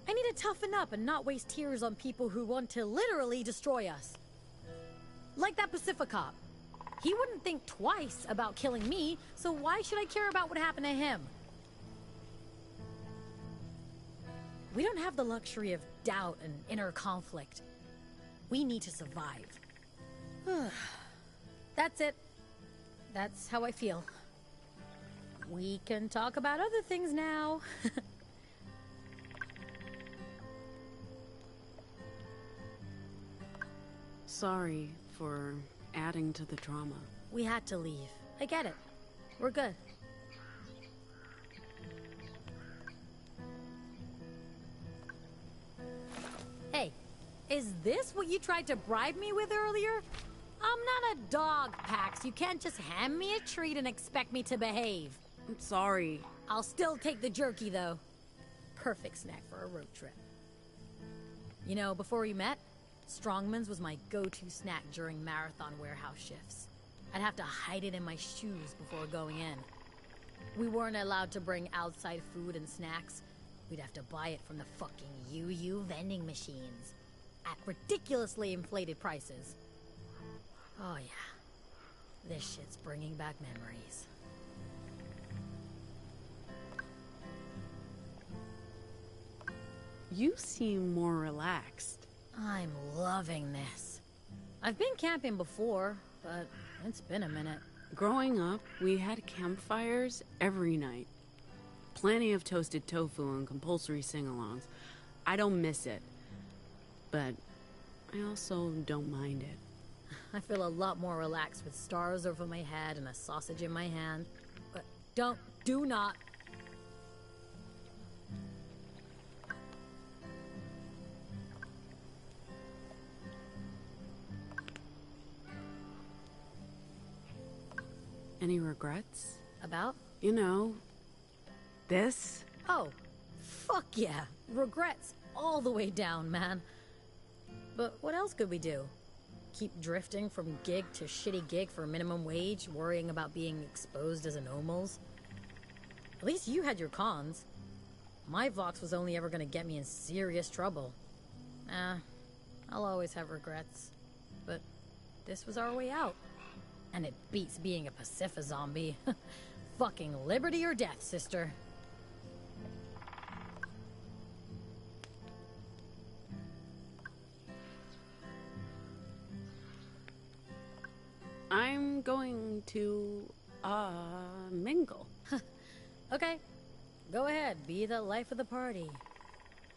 Speaker 2: I need to toughen up and not waste tears on people who want to literally destroy us. Like that Pacific cop. He wouldn't think twice about killing me, so why should I care about what happened to him? We don't have the luxury of doubt and inner conflict. We need to survive. That's it. That's how I feel. We can talk about other things now.
Speaker 5: Sorry for adding to the drama.
Speaker 2: We had to leave. I get it. We're good. Hey, is this what you tried to bribe me with earlier? I'm not a dog, Pax. You can't just hand me a treat and expect me to behave.
Speaker 5: I'm sorry.
Speaker 2: I'll still take the jerky, though. Perfect snack for a road trip. You know, before we met, Strongman's was my go-to snack during marathon warehouse shifts. I'd have to hide it in my shoes before going in. We weren't allowed to bring outside food and snacks. We'd have to buy it from the fucking UU vending machines at ridiculously inflated prices. Oh yeah, this shit's bringing back memories.
Speaker 5: You seem more relaxed.
Speaker 2: I'm loving this. I've been camping before, but it's been a minute.
Speaker 5: Growing up, we had campfires every night. Plenty of toasted tofu and compulsory sing-alongs. I don't miss it, but I also don't mind it.
Speaker 2: I feel a lot more relaxed with stars over my head and a sausage in my hand. But do not.
Speaker 5: Any regrets?
Speaker 2: About?
Speaker 5: You know, this?
Speaker 2: Oh, fuck yeah. Regrets all the way down, man. But what else could we do? Keep drifting from gig to shitty gig for minimum wage, worrying about being exposed as anomals? At least you had your cons.
Speaker 15: My Vox was only ever gonna get me in serious trouble. I'll always have regrets. But this was our way out. And it beats being a Pacific zombie. Fucking liberty or death, sister.
Speaker 5: I'm going to, mingle.
Speaker 15: Okay. Go ahead, be the life of the party.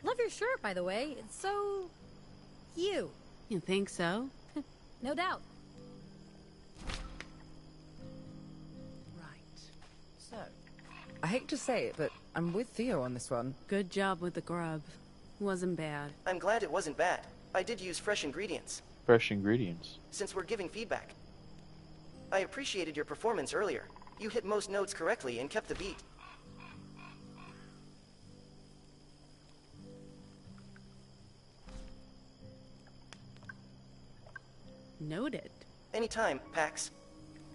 Speaker 15: Love your shirt, by the way. It's so... you.
Speaker 5: You think so?
Speaker 15: No doubt.
Speaker 4: Right. So, I hate to say it, but I'm with Theo on this one.
Speaker 5: Good job with the grub. Wasn't bad.
Speaker 11: I'm glad it wasn't bad. I did use fresh ingredients.
Speaker 1: Fresh ingredients.
Speaker 11: Since we're giving feedback. I appreciated your performance earlier. You hit most notes correctly and kept the beat.
Speaker 5: Noted.
Speaker 11: Anytime, Pax.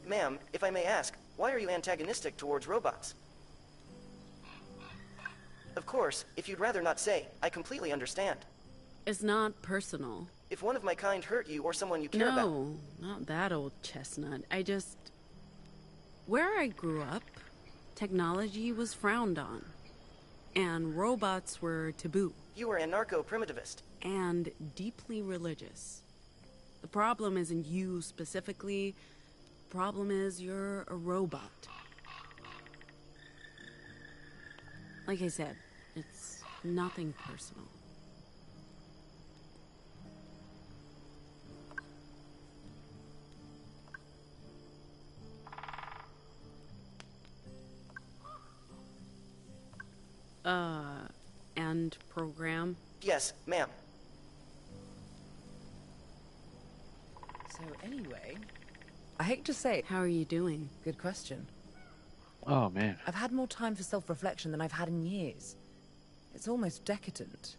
Speaker 11: Ma'am, if I may ask, why are you antagonistic towards robots? Of course, if you'd rather not say, I completely understand.
Speaker 5: It's not personal.
Speaker 11: If one of my kind hurt you or someone you care about...
Speaker 5: No, not that old chestnut. Where I grew up, technology was frowned on. And robots were taboo.
Speaker 11: You were a narco-primitivist.
Speaker 5: And deeply religious. The problem isn't you specifically. The problem is you're a robot. Like I said, it's nothing personal. And program?
Speaker 11: Yes, ma'am.
Speaker 4: So anyway, I hate to say it.
Speaker 5: How are you doing?
Speaker 4: Good question.
Speaker 1: Oh, man.
Speaker 4: I've had more time for self-reflection than I've had in years. It's almost decadent.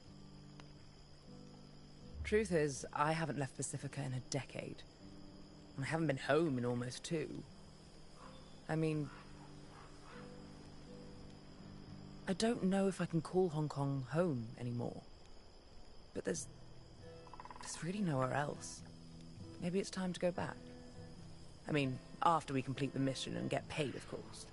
Speaker 4: Truth is, I haven't left Pacifica in a decade. And I haven't been home in almost 2. I mean... I don't know if I can call Hong Kong home anymore. But there's really nowhere else. Maybe it's time to go back. I mean, after we complete the mission and get paid, of course.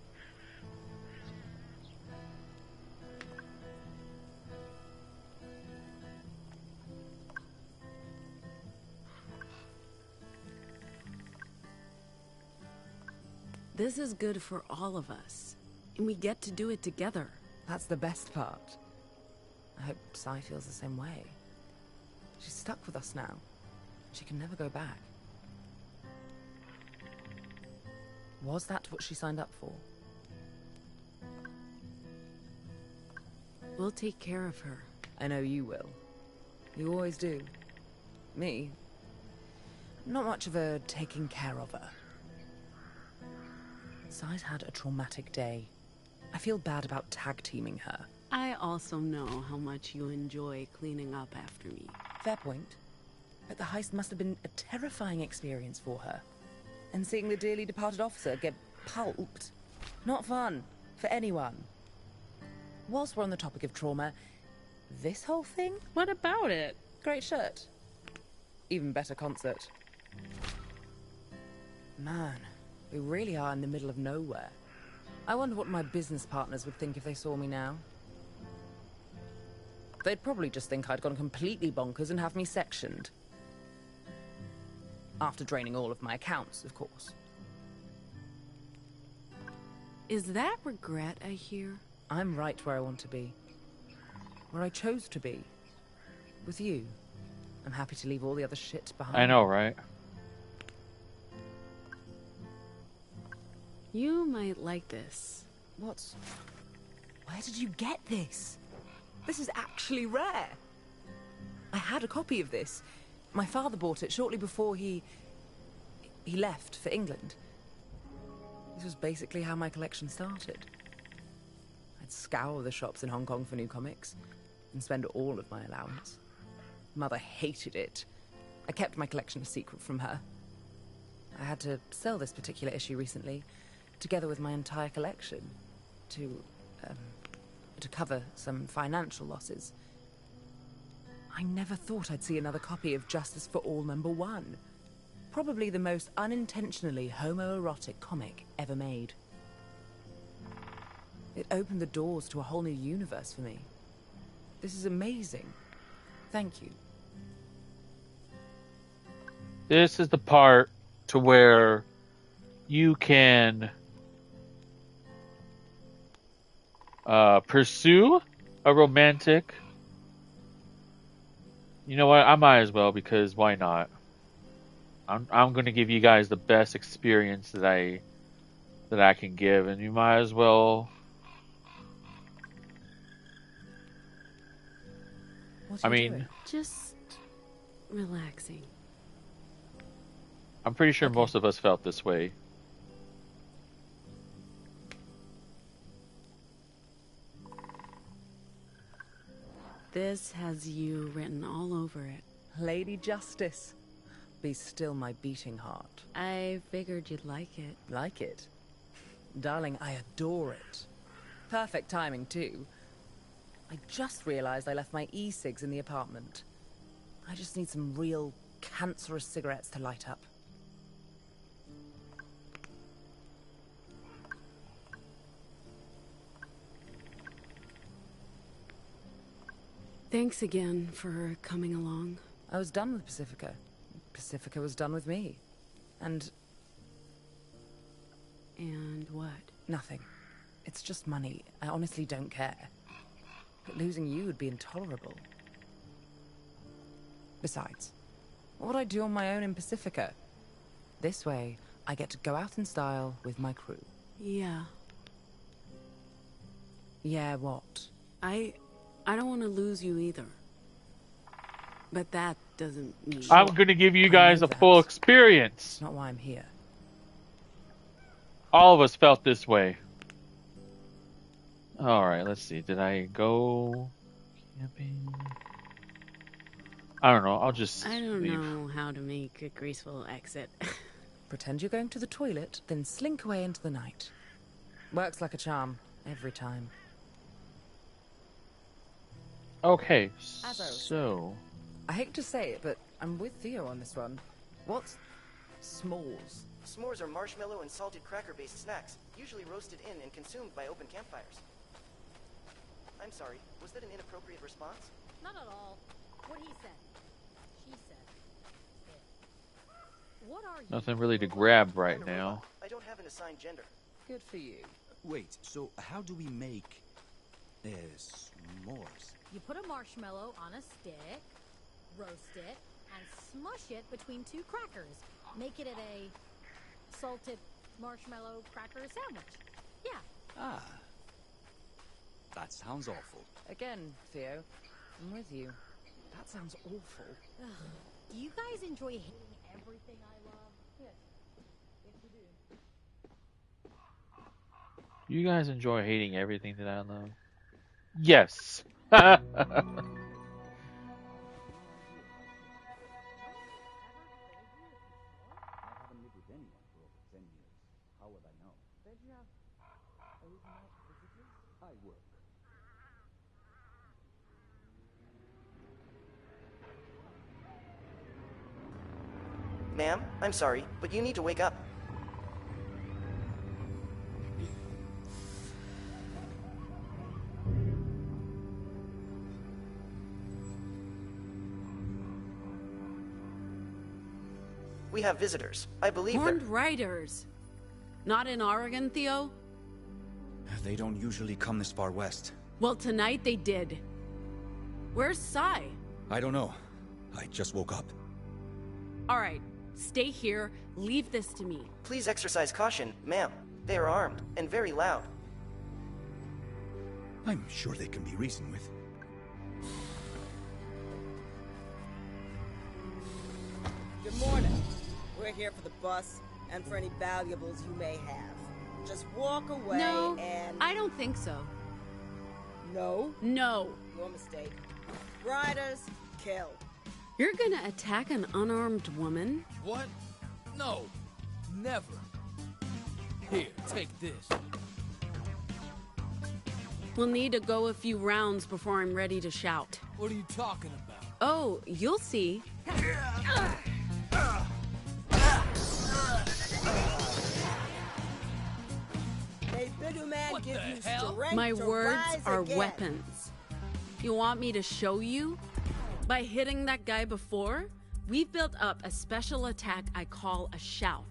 Speaker 5: This is good for all of us. And we get to do it together.
Speaker 4: That's the best part. I hope Sai feels the same way. She's stuck with us now. She can never go back. Was that what she signed up for?
Speaker 5: We'll take care of her.
Speaker 4: I know you will. You always do. Me? Not much of a taking care of her. Sai's had a traumatic day. I feel bad about tag-teaming her.
Speaker 5: I also know how much you enjoy cleaning up after me.
Speaker 4: Fair point. But the heist must have been a terrifying experience for her. And seeing the dearly departed officer get pulped, not fun for anyone. Whilst we're on the topic of trauma, this whole thing?
Speaker 5: What about it?
Speaker 4: Great shirt. Even better concert. Man, we really are in the middle of nowhere. I wonder what my business partners would think if they saw me now. They'd probably just think I'd gone completely bonkers and have me sectioned. After draining all of my accounts, of course.
Speaker 5: Is that regret I hear?
Speaker 4: I'm right where I want to be. Where I chose to be. With you. I'm happy to leave all the other shit behind.
Speaker 1: I know, right?
Speaker 5: You might like this.
Speaker 4: What? Where did you get this? This is actually rare. I had a copy of this. My father bought it shortly before he left for England. This was basically how my collection started. I'd scour the shops in Hong Kong for new comics and spend all of my allowance. Mother hated it. I kept my collection a secret from her. I had to sell this particular issue recently, together with my entire collection, to a to cover some financial losses. I never thought I'd see another copy of Justice for All #1. Probably the most unintentionally homoerotic comic ever made. It opened the doors to a whole new universe for me. This is amazing. Thank you.
Speaker 1: This is the part to where you can pursue a romantic. You know what? I might as well, because why not? I'm going to give you guys the best experience that I can give, and you might as well.
Speaker 5: What
Speaker 1: I
Speaker 5: are you
Speaker 1: mean,
Speaker 5: doing? Just relaxing.
Speaker 1: I'm pretty sure most of us felt this way.
Speaker 5: This has you written all over it.
Speaker 4: Lady Justice. Be still my beating heart.
Speaker 5: I figured you'd like it.
Speaker 4: Like it? Darling, I adore it. Perfect timing, too. I just realized I left my e-cigs in the apartment. I just need some real cancerous cigarettes to light up.
Speaker 5: Thanks again for coming along.
Speaker 4: I was done with Pacifica. Pacifica was done with me. And
Speaker 5: what?
Speaker 4: Nothing. It's just money. I honestly don't care. But losing you would be intolerable. Besides, what would I do on my own in Pacifica? This way, I get to go out in style with my crew.
Speaker 5: Yeah.
Speaker 4: Yeah, what?
Speaker 5: I don't want to lose you either. But that doesn't mean...
Speaker 1: I'm going to give you guys a full experience.
Speaker 4: That's not why I'm here.
Speaker 1: All of us felt this way. Alright, let's see. Did I go camping? I don't know. I'll just
Speaker 5: I don't
Speaker 1: leave.
Speaker 5: know how to make a graceful exit.
Speaker 4: Pretend you're going to the toilet, then slink away into the night. Works like a charm, every time.
Speaker 1: Okay,
Speaker 4: As I was
Speaker 1: so...
Speaker 4: I hate to say it, but I'm with Theo on this one. What's s'mores?
Speaker 11: S'mores are marshmallow and salted cracker-based snacks, usually roasted in and consumed by open campfires. I'm sorry, was that an inappropriate response?
Speaker 15: Not at all. What he said. She said. What are you?
Speaker 1: Nothing really to grab right now.
Speaker 11: I don't have an assigned gender.
Speaker 4: Good for you.
Speaker 3: Wait, so how do we make s'mores?
Speaker 15: You put a marshmallow on a stick, roast it, and smush it between two crackers. Make it a salted marshmallow cracker sandwich. Yeah.
Speaker 3: Ah. That sounds awful.
Speaker 4: Again, Theo, I'm with you. That sounds awful.
Speaker 15: Ugh. Do you guys enjoy hating everything I love? Yes. Yes, we do.
Speaker 1: You guys enjoy hating everything that I love? Yes.
Speaker 11: Ma'am, I'm sorry, but you need to wake up. We have visitors. I believe
Speaker 5: Horned riders. Not in Oregon, Theo?
Speaker 3: They don't usually come this far west.
Speaker 5: Well, tonight they did. Where's Sai?
Speaker 3: I don't know. I just woke up.
Speaker 5: All right, stay here. Leave this to me.
Speaker 11: Please exercise caution, ma'am. They are armed and very loud.
Speaker 3: I'm sure they can be reasoned with.
Speaker 16: Good morning. We're here for the bus and for any valuables you may have. Just walk away
Speaker 5: No,
Speaker 16: and...
Speaker 5: I don't think so.
Speaker 16: No?
Speaker 5: No.
Speaker 16: Your mistake. Riders, kill.
Speaker 5: You're gonna attack an unarmed woman?
Speaker 10: What? No. Never. Here, take this.
Speaker 5: We'll need to go a few rounds before I'm ready to shout.
Speaker 17: What are you talking about?
Speaker 5: Oh, you'll see.
Speaker 16: May bigger man give you strength
Speaker 5: My
Speaker 16: to
Speaker 5: words
Speaker 16: rise
Speaker 5: are
Speaker 16: again.
Speaker 5: weapons. You want me to show you? By hitting that guy before, we've built up a special attack I call a shout.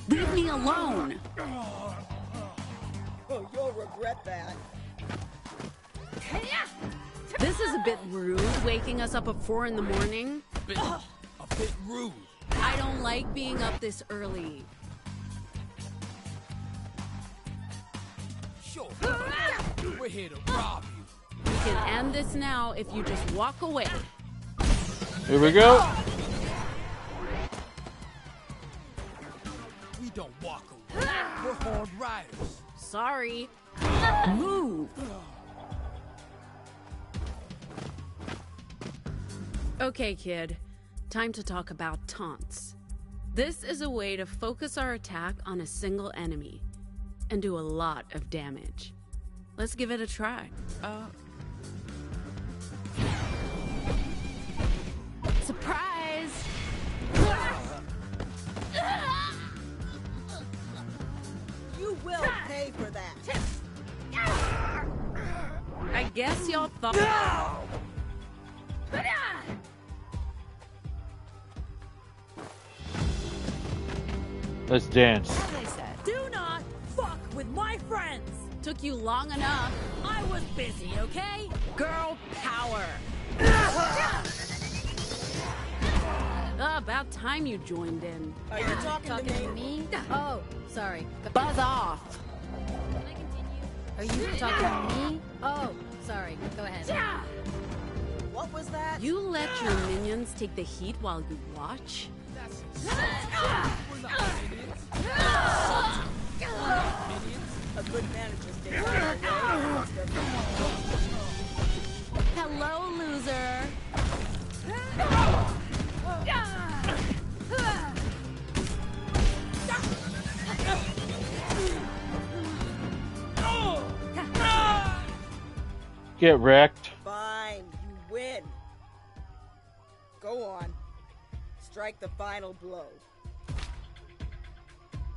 Speaker 5: Leave me alone!
Speaker 16: Oh, you'll regret that.
Speaker 5: This is a bit rude, waking us up at 4 in the morning.
Speaker 17: A bit rude.
Speaker 5: I don't like being up this early.
Speaker 17: Sure. We're here to rob you.
Speaker 5: We can end this now if you just walk away.
Speaker 1: Here we go.
Speaker 17: We don't walk away. We're Horned Riders.
Speaker 5: Sorry. Move. Okay, kid. Time to talk about taunts. This is a way to focus our attack on a single enemy and do a lot of damage. Let's give it a try. Surprise!
Speaker 16: You will pay for that.
Speaker 5: I guess y'all thought...
Speaker 1: Let's dance.
Speaker 15: As I said, do not fuck with my friends.
Speaker 5: Took you long enough.
Speaker 15: I was busy, okay?
Speaker 5: Girl power. About time you joined in.
Speaker 16: Are you talking to me?
Speaker 15: Oh, sorry.
Speaker 5: Buzz off.
Speaker 15: Can I continue? Are you talking to me? Oh, sorry. Go ahead.
Speaker 16: What was that?
Speaker 5: You let your minions take the heat while you watch?
Speaker 17: That's we're not minions.
Speaker 16: A good manager stays
Speaker 5: Hello, loser.
Speaker 1: Get wrecked.
Speaker 16: Fine, you win. Go on. Strike the final blow.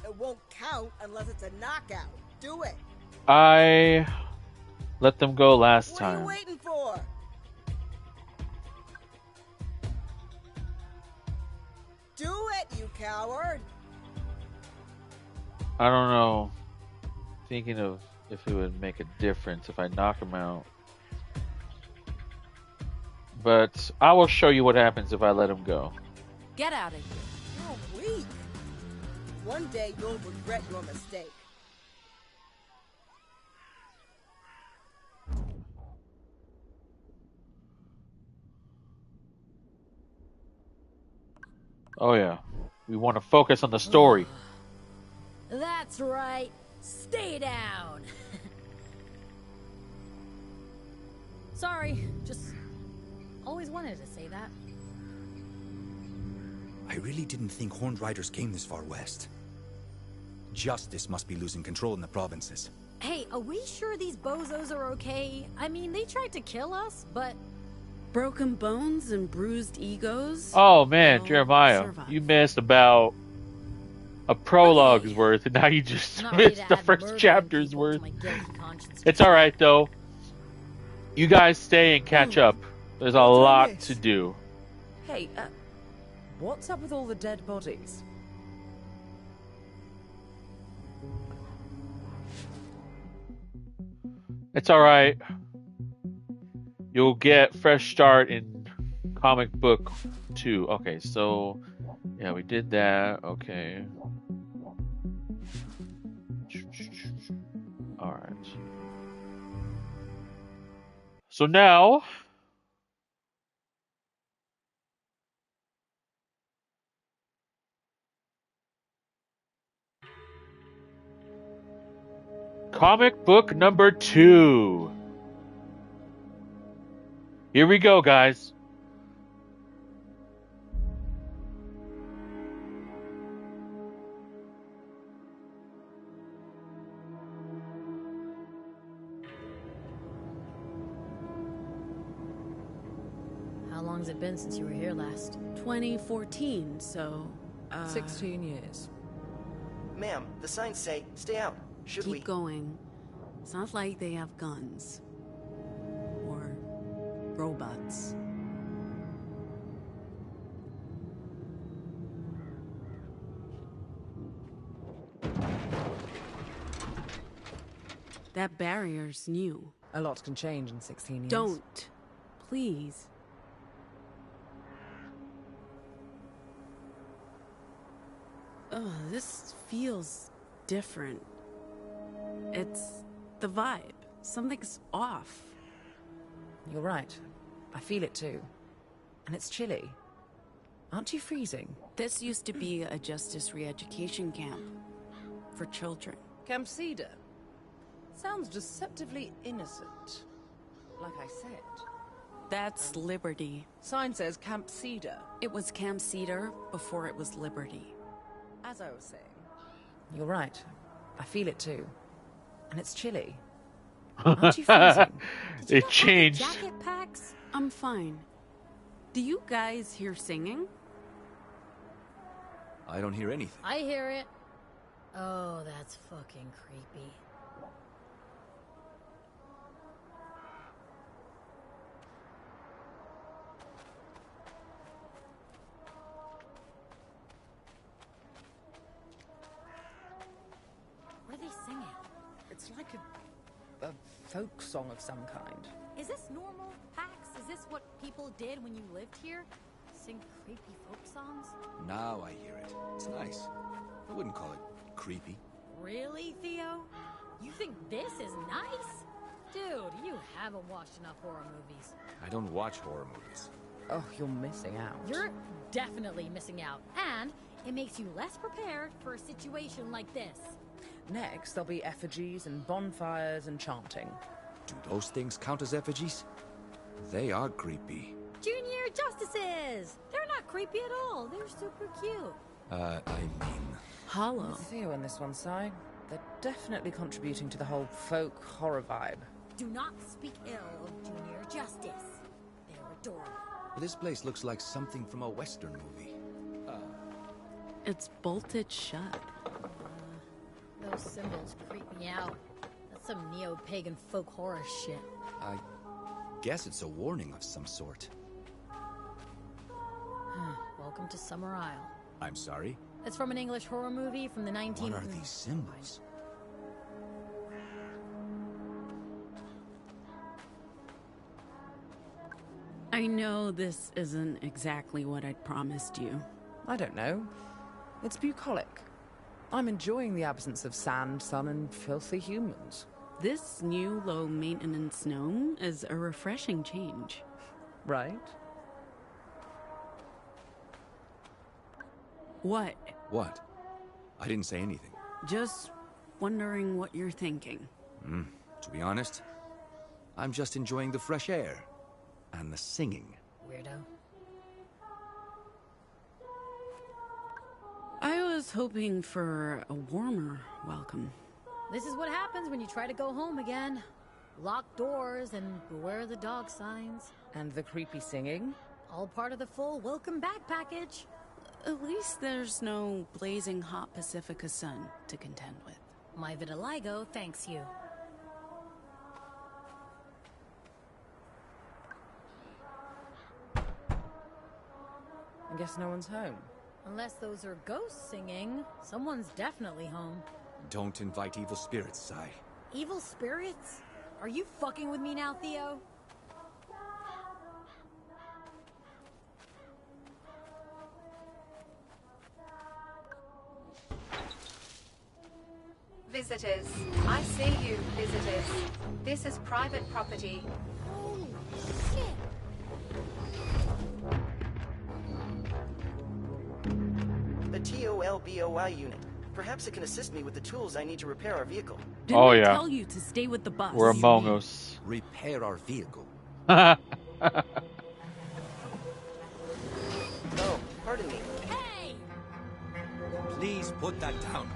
Speaker 16: It won't count unless it's a knockout. Do it.
Speaker 1: I let them go last
Speaker 16: What are you
Speaker 1: time.
Speaker 16: waiting for? Do it, you coward.
Speaker 1: I don't know. Thinking of if it would make a difference if I knock him out. But I will show you what happens if I let him go.
Speaker 5: Get out of here.
Speaker 16: You're weak. One day you'll regret your mistake.
Speaker 1: Oh yeah. We want to focus on the story.
Speaker 15: That's right. Stay down. Sorry, just always wanted to say that.
Speaker 3: I really didn't think Horned Riders came this far west. Justice must be losing control in the provinces.
Speaker 15: Hey, are we sure these bozos are okay? I mean, they tried to kill us, but...
Speaker 5: Broken bones and bruised egos?
Speaker 1: Oh man,
Speaker 5: I'll
Speaker 1: Jeremiah,
Speaker 5: survive.
Speaker 1: you missed about a prologue's worth, and now you just
Speaker 15: Not ready
Speaker 1: missed
Speaker 15: to
Speaker 1: the
Speaker 15: add
Speaker 1: first
Speaker 15: murdering
Speaker 1: chapter's
Speaker 15: people
Speaker 1: worth.
Speaker 15: to my guilty conscience.
Speaker 1: It's alright though. You guys stay and catch up. There's a lot to do.
Speaker 4: Hey, what's up with all the dead bodies?
Speaker 1: It's alright. You'll get fresh start in comic book 2. Okay, so yeah, we did that. Okay. Alright. So now comic book number 2. Here we go, guys.
Speaker 15: How long's it been since you were here last?
Speaker 5: 2014, so...
Speaker 4: 16 years.
Speaker 11: Ma'am, the signs say, stay out. Should we?
Speaker 5: Keep going. It's not like they have guns. Or robots. That barrier's new.
Speaker 4: A lot can change in 16 years.
Speaker 5: Don't. Please. Oh, this feels different. It's the vibe. Something's off.
Speaker 4: You're right. I feel it too. And it's chilly. Aren't you freezing?
Speaker 5: This used to be a justice re-education camp. For children.
Speaker 4: Camp Cedar. Sounds deceptively innocent. Like I said.
Speaker 5: That's Liberty.
Speaker 4: Sign says Camp Cedar.
Speaker 5: It was Camp Cedar before it was Liberty.
Speaker 4: As I was saying. You're right. I feel it too. And it's chilly. Aren't you freezing?
Speaker 1: It changed.
Speaker 5: Jacket packs? I'm fine. Do you guys hear singing?
Speaker 3: I don't hear anything.
Speaker 15: I hear it. Oh, that's fucking creepy. What are they singing?
Speaker 4: It's like a folk song of some kind.
Speaker 15: Is this normal, Pax? Is this what people did when you lived here? Sing creepy folk songs?
Speaker 3: Now I hear it. It's nice. I wouldn't call it creepy.
Speaker 15: Really, Theo? You think this is nice? Dude, you haven't watched enough horror movies.
Speaker 3: I don't watch horror movies.
Speaker 4: Oh, you're missing out.
Speaker 15: You're definitely missing out. And it makes you less prepared for a situation like this.
Speaker 4: Next, there'll be effigies and bonfires and chanting.
Speaker 3: Do those things count as effigies? They are creepy.
Speaker 15: Junior Justices! They're not creepy at all. They're super cute.
Speaker 3: I mean...
Speaker 5: Hollow.
Speaker 4: Theo and this one, Si. They're definitely contributing to the whole folk horror vibe.
Speaker 15: Do not speak ill of Junior Justice. They're adorable.
Speaker 3: This place looks like something from a Western movie.
Speaker 5: It's bolted shut.
Speaker 15: Those symbols creep me out. That's some neo-pagan folk horror shit.
Speaker 3: I guess it's a warning of some sort.
Speaker 15: Welcome to Summer Isle.
Speaker 3: I'm sorry?
Speaker 15: It's from an English horror movie from the 19...
Speaker 3: What are these symbols?
Speaker 5: I know this isn't exactly what I'd promised you.
Speaker 4: I don't know. It's bucolic. I'm enjoying the absence of sand, sun, and filthy humans.
Speaker 5: This new low-maintenance gnome is a refreshing change.
Speaker 4: Right?
Speaker 5: What?
Speaker 3: What? I didn't say anything.
Speaker 5: Just wondering what you're thinking.
Speaker 3: To be honest, I'm just enjoying the fresh air. And the singing.
Speaker 15: Weirdo.
Speaker 5: I was hoping for a warmer welcome.
Speaker 15: This is what happens when you try to go home again. Locked doors and beware the dog signs.
Speaker 4: And the creepy singing?
Speaker 15: All part of the full welcome back package.
Speaker 5: At least there's no blazing hot Pacifica sun to contend with.
Speaker 15: My vitiligo thanks you.
Speaker 4: I guess no one's home.
Speaker 15: Unless those are ghosts singing, someone's definitely home.
Speaker 3: Don't invite evil spirits, Si.
Speaker 15: Evil spirits? Are you fucking with me now, Theo?
Speaker 18: Visitors. I see you, visitors. This is private property.
Speaker 15: Holy shit!
Speaker 11: The TOLBOI unit. Perhaps it can assist me with the tools I need to repair our vehicle.
Speaker 5: Didn't I tell you to stay with the bus?
Speaker 1: We're Among Us.
Speaker 3: Repair our vehicle.
Speaker 11: Oh, pardon me.
Speaker 15: Hey!
Speaker 3: Please put that down.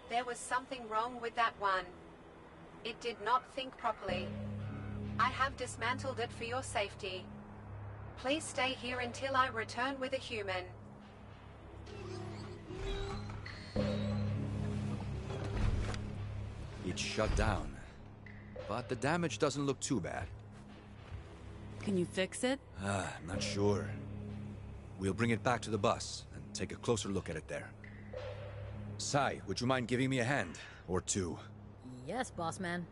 Speaker 18: There was something wrong with that one. It did not think properly. I have dismantled it for your safety. Please stay here until I return with a human.
Speaker 3: It's shut down. But the damage doesn't look too bad.
Speaker 5: Can you fix it?
Speaker 3: I'm not sure. We'll bring it back to the bus and take a closer look at it there. Sai, would you mind giving me a hand? Or two?
Speaker 15: Yes, boss man.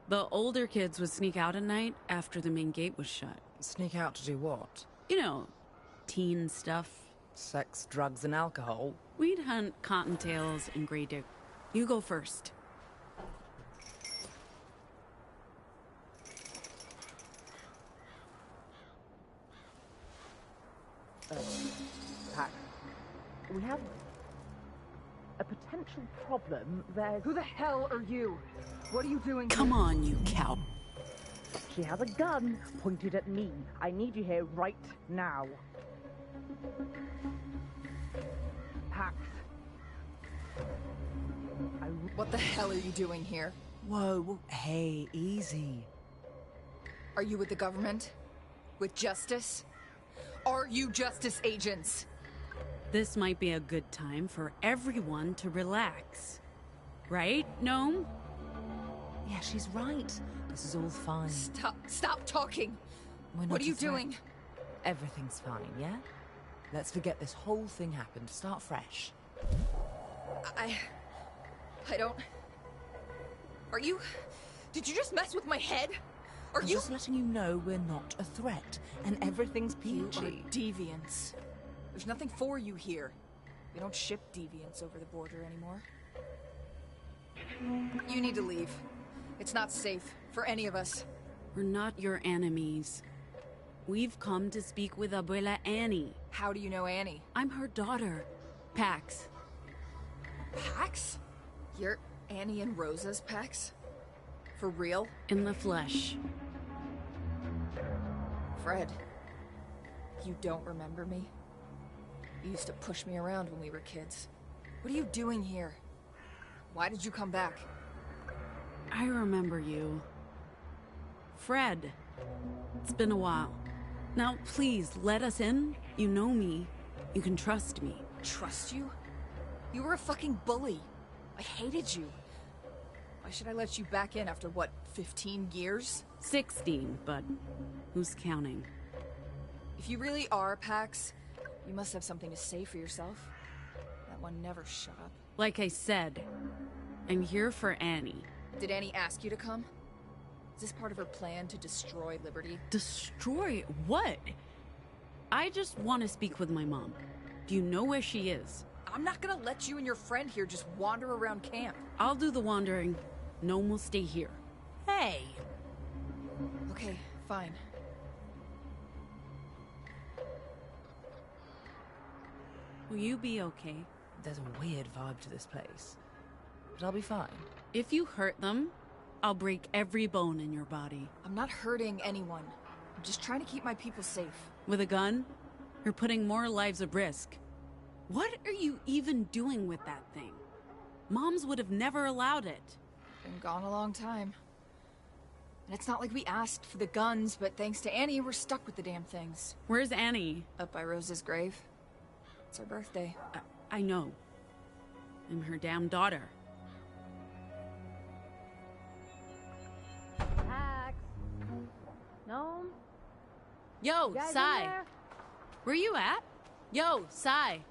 Speaker 5: The older kids would sneak out at night after the main gate was shut.
Speaker 4: Sneak out to do what?
Speaker 5: You know, teen stuff.
Speaker 4: Sex, drugs, and alcohol.
Speaker 5: We'd hunt cottontails and gray dick. You go first.
Speaker 9: Pack. We have a potential problem. Who the hell are you? What are you doing?
Speaker 5: Come on, you cow.
Speaker 9: She has a gun pointed at me. I need you here right now. Pax.
Speaker 19: What the hell are you doing here?
Speaker 4: Whoa, hey, easy.
Speaker 19: Are you with the government? With justice? Are you justice agents?
Speaker 5: This might be a good time for everyone to relax. Right, Gnome?
Speaker 4: Yeah, she's right. This is all fine.
Speaker 19: Stop talking! What are you doing?
Speaker 4: Everything's fine, yeah? Let's forget this whole thing happened. Start fresh.
Speaker 19: I don't... Are you... Did you just mess with my head?
Speaker 4: I'm just letting you know we're not a threat, and everything's peachy.
Speaker 19: You are deviants. There's nothing for you here. We don't ship deviants over the border anymore. You need to leave. It's not safe for any of us.
Speaker 5: We're not your enemies. We've come to speak with Abuela Annie.
Speaker 19: How do you know Annie?
Speaker 5: I'm her daughter, Pax.
Speaker 19: Pax? You're Annie and Rosa's Pax? For real?
Speaker 5: In the flesh.
Speaker 19: Fred, you don't remember me? You used to push me around when we were kids. What are you doing here? Why did you come back?
Speaker 5: I remember you. Fred. It's been a while. Now, please, let us in. You know me. You can trust me.
Speaker 19: Trust you? You were a fucking bully. I hated you. Why should I let you back in after, what, 15 years?
Speaker 5: 16, but who's counting?
Speaker 19: If you really are Pax, you must have something to say for yourself. That one never shut up.
Speaker 5: Like I said, I'm here for Annie.
Speaker 19: Did Annie ask you to come? Is this part of her plan to destroy Liberty?
Speaker 5: Destroy what? I just want to speak with my mom. Do you know where she is?
Speaker 19: I'm not gonna let you and your friend here just wander around camp.
Speaker 5: I'll do the wandering. Gnome will stay here.
Speaker 19: Hey! Okay, fine.
Speaker 5: Will you be okay?
Speaker 4: There's a weird vibe to this place. But I'll be fine.
Speaker 5: If you hurt them, I'll break every bone in your body.
Speaker 19: I'm not hurting anyone. I'm just trying to keep my people safe.
Speaker 5: With a gun? You're putting more lives at risk. What are you even doing with that thing? Moms would have never allowed it.
Speaker 19: Been gone a long time. And it's not like we asked for the guns, but thanks to Annie, we're stuck with the damn things.
Speaker 5: Where's Annie?
Speaker 19: Up by Rosa's grave. It's her birthday.
Speaker 5: I know. I'm her damn daughter.
Speaker 7: Pax. Gnome?
Speaker 5: Yo,
Speaker 7: You guys in
Speaker 5: Sai.
Speaker 7: there?
Speaker 5: Where you at? Yo, Sai.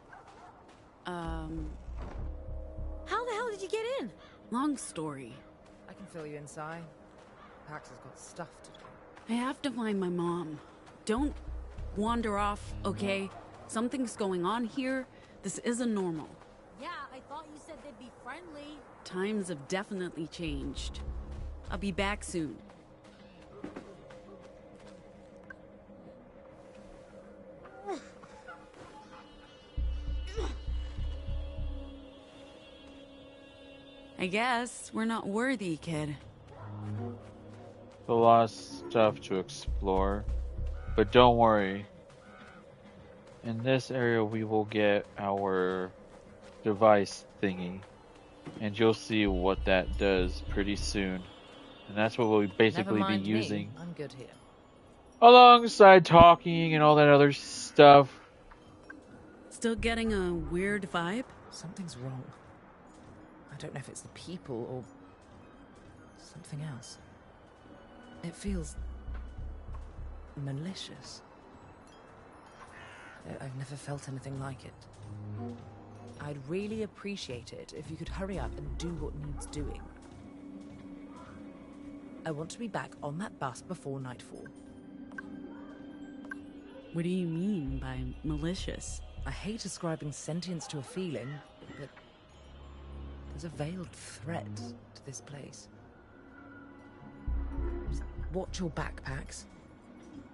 Speaker 15: How the hell did you get in?
Speaker 5: Long story.
Speaker 4: I can fill you inside. Pax has got stuff to do.
Speaker 5: I have to find my mom. Don't wander off, okay? Something's going on here. This isn't normal.
Speaker 15: Yeah, I thought you said they'd be friendly.
Speaker 5: Times have definitely changed. I'll be back soon. I guess we're not worthy, kid.
Speaker 1: A lot of stuff to explore, but don't worry. In this area, we will get our device thingy. and you'll see what that does pretty soon. And that's what we'll basically be using.
Speaker 4: I'm good here.
Speaker 1: Alongside talking and all that other stuff.
Speaker 5: Still getting a weird vibe?
Speaker 4: Something's wrong. I don't know if it's the people or something else. It feels malicious. I've never felt anything like it. I'd really appreciate it if you could hurry up and do what needs doing. I want to be back on that bus before nightfall.
Speaker 5: What do you mean by malicious?
Speaker 4: I hate ascribing sentience to a feeling, but there's a veiled threat to this place. Just watch your backpacks.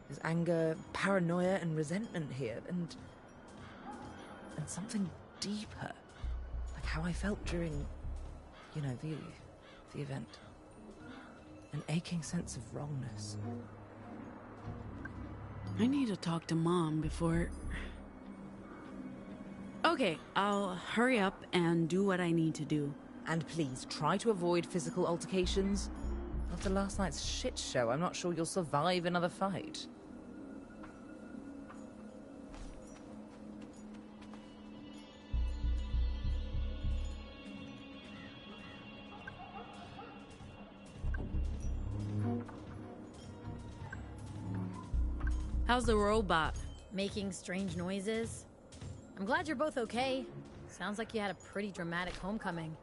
Speaker 4: There's anger, paranoia, and resentment here, and something deeper, like how I felt during, you know, the event. An aching sense of wrongness.
Speaker 5: I need to talk to Mom before... Okay, I'll hurry up and do what I need to do.
Speaker 4: And please, try to avoid physical altercations. After last night's shit show, I'm not sure you'll survive another fight.
Speaker 5: How's the robot?
Speaker 15: Making strange noises. I'm glad you're both okay. Sounds like you had a pretty dramatic homecoming.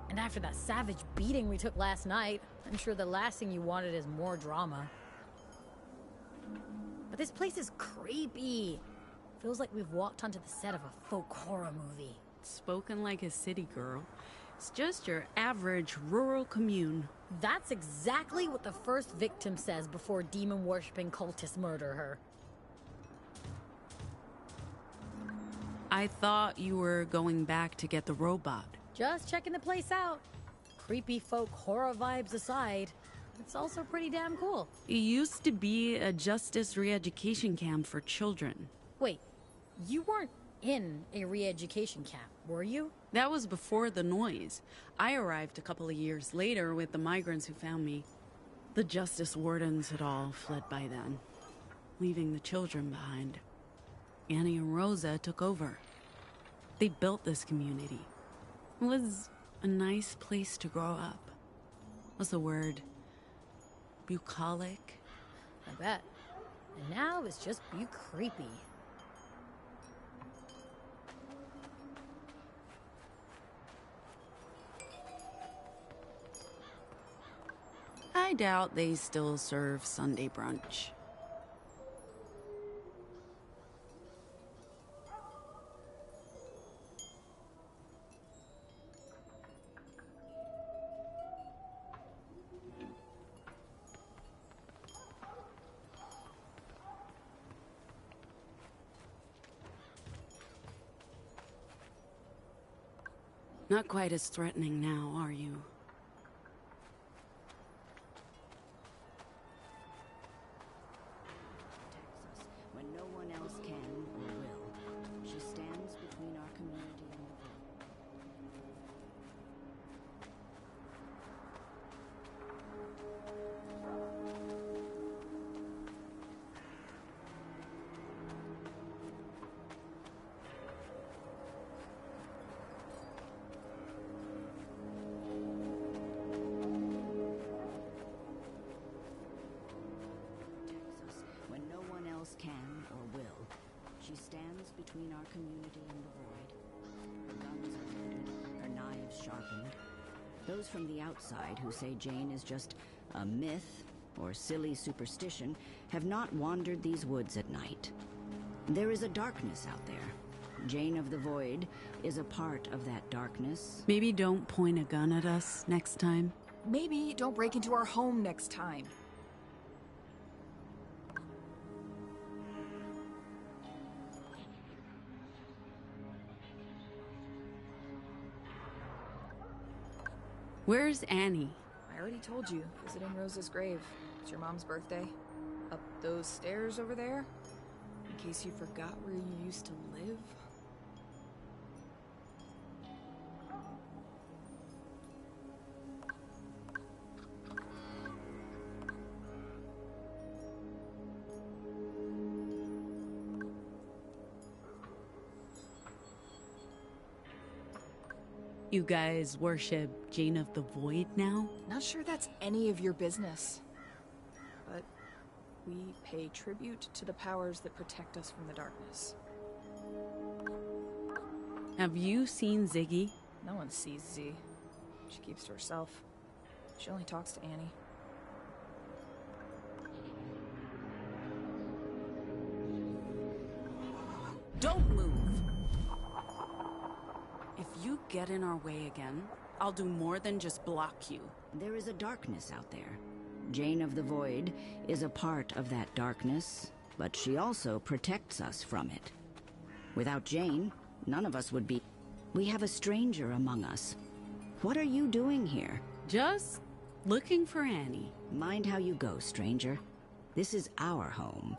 Speaker 15: And after that savage beating we took last night, I'm sure the last thing you wanted is more drama. But this place is creepy. Feels like we've walked onto the set of a folk horror movie.
Speaker 5: Spoken like a city girl. It's just your average rural commune.
Speaker 15: That's exactly what the first victim says before demon-worshipping cultists murder her.
Speaker 5: I thought you were going back to get the robot.
Speaker 15: Just checking the place out. Creepy folk horror vibes aside, it's also pretty damn cool.
Speaker 5: It used to be a justice re-education camp for children.
Speaker 15: Wait, you weren't in a re-education camp, were you?
Speaker 5: That was before the noise. I arrived a couple of years later with the migrants who found me. The justice wardens had all fled by then, leaving the children behind. Annie and Rosa took over. They built this community. It was a nice place to grow up. What's the word? Bucolic?
Speaker 15: I bet. And now it's just creepy.
Speaker 5: I doubt they still serve Sunday brunch. Not quite as threatening now, are you?
Speaker 20: When no one else can or will, she stands between our community and the void. When no one else can or will, she stands between our community and the void. Her guns are loaded, her knives sharpened. Those from the outside who say Jane is just a myth or silly superstition have not wandered these woods at night. There is a darkness out there. Jane of the Void is a part of that darkness.
Speaker 5: Maybe don't point a gun at us next time.
Speaker 19: Maybe don't break into our home next time.
Speaker 5: Where's Annie?
Speaker 19: I already told you, visiting Rosa's grave. It's your mom's birthday. Up those stairs over there? In case you forgot where you used to live.
Speaker 5: You guys worship Jane of the Void now?
Speaker 19: Not sure that's any of your business. But we pay tribute to the powers that protect us from the darkness.
Speaker 5: Have you seen Ziggy?
Speaker 19: No one sees Z. She keeps to herself. She only talks to Annie.
Speaker 5: Don't move! If you get in our way again, I'll do more than just block you.
Speaker 20: There is a darkness out there. Jane of the Void is a part of that darkness, but she also protects us from it. Without Jane, none of us would be... We have a stranger among us. What are you doing here?
Speaker 5: Just looking for Annie.
Speaker 20: Mind how you go, stranger. This is our home.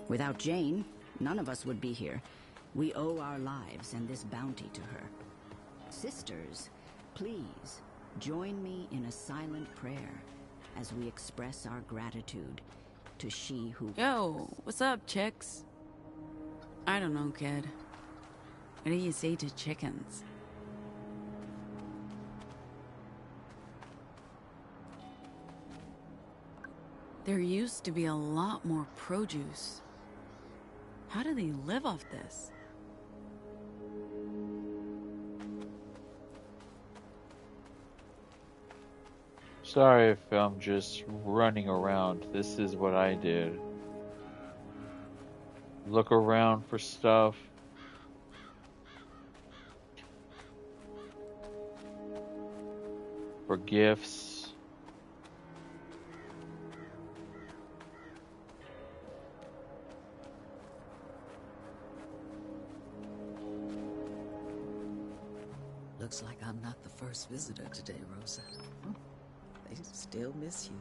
Speaker 20: Without Jane, none of us would be here. We owe our lives and this bounty to her. Sisters, please, join me in a silent prayer as we express our gratitude to she who...
Speaker 5: Yo, what's up, chicks? I don't know, kid. What do you say to chickens? There used to be a lot more produce. How do they live off this?
Speaker 1: Sorry if I'm just running around. This is what I did. Look around for stuff. For gifts.
Speaker 21: Looks like I'm not the first visitor today, Rosa. They still miss you.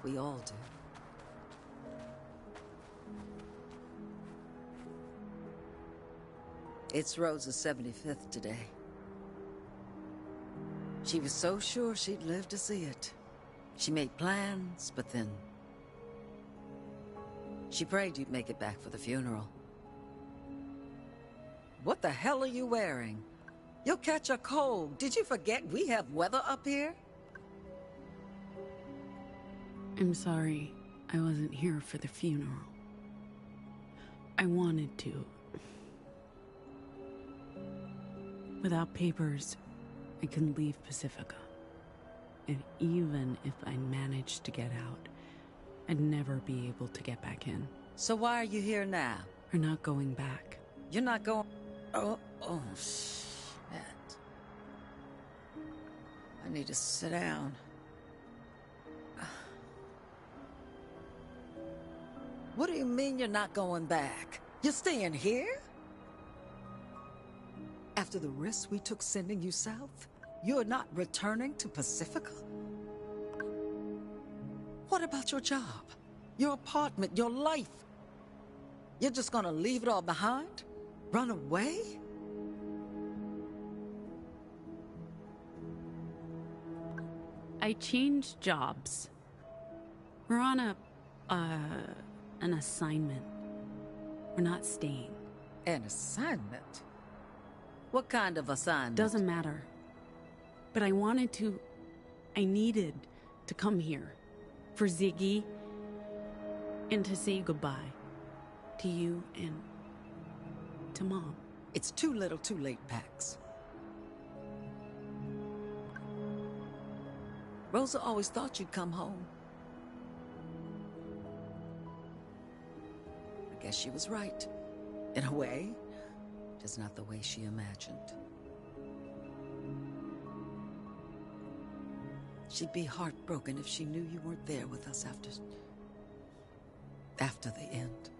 Speaker 21: We all do. It's Rosa's 75th today. She was so sure she'd live to see it. She made plans, but then... she prayed you'd make it back for the funeral. What the hell are you wearing? You'll catch a cold. Did you forget we have weather up here?
Speaker 5: I'm sorry, I wasn't here for the funeral. I wanted to. Without papers, I couldn't leave Pacifica. And even if I managed to get out, I'd never be able to get back in.
Speaker 21: So why are you here now?
Speaker 5: We're not going back.
Speaker 21: You're not going... Oh, shit. I need to sit down. What do you mean you're not going back? You're staying here? After the risk we took sending you south, you're not returning to Pacifica? What about your job? Your apartment, your life? You're just gonna leave it all behind? Run away?
Speaker 5: I changed jobs. We're on an assignment. We're not staying.
Speaker 21: An assignment? What kind of assignment?
Speaker 5: Doesn't matter. But I needed to come here. For Ziggy. And to say goodbye. To you and to Mom.
Speaker 21: It's too little too late, Pax. Rosa always thought you'd come home. I guess she was right. In a way, just not the way she imagined. She'd be heartbroken if she knew you weren't there with us after the end.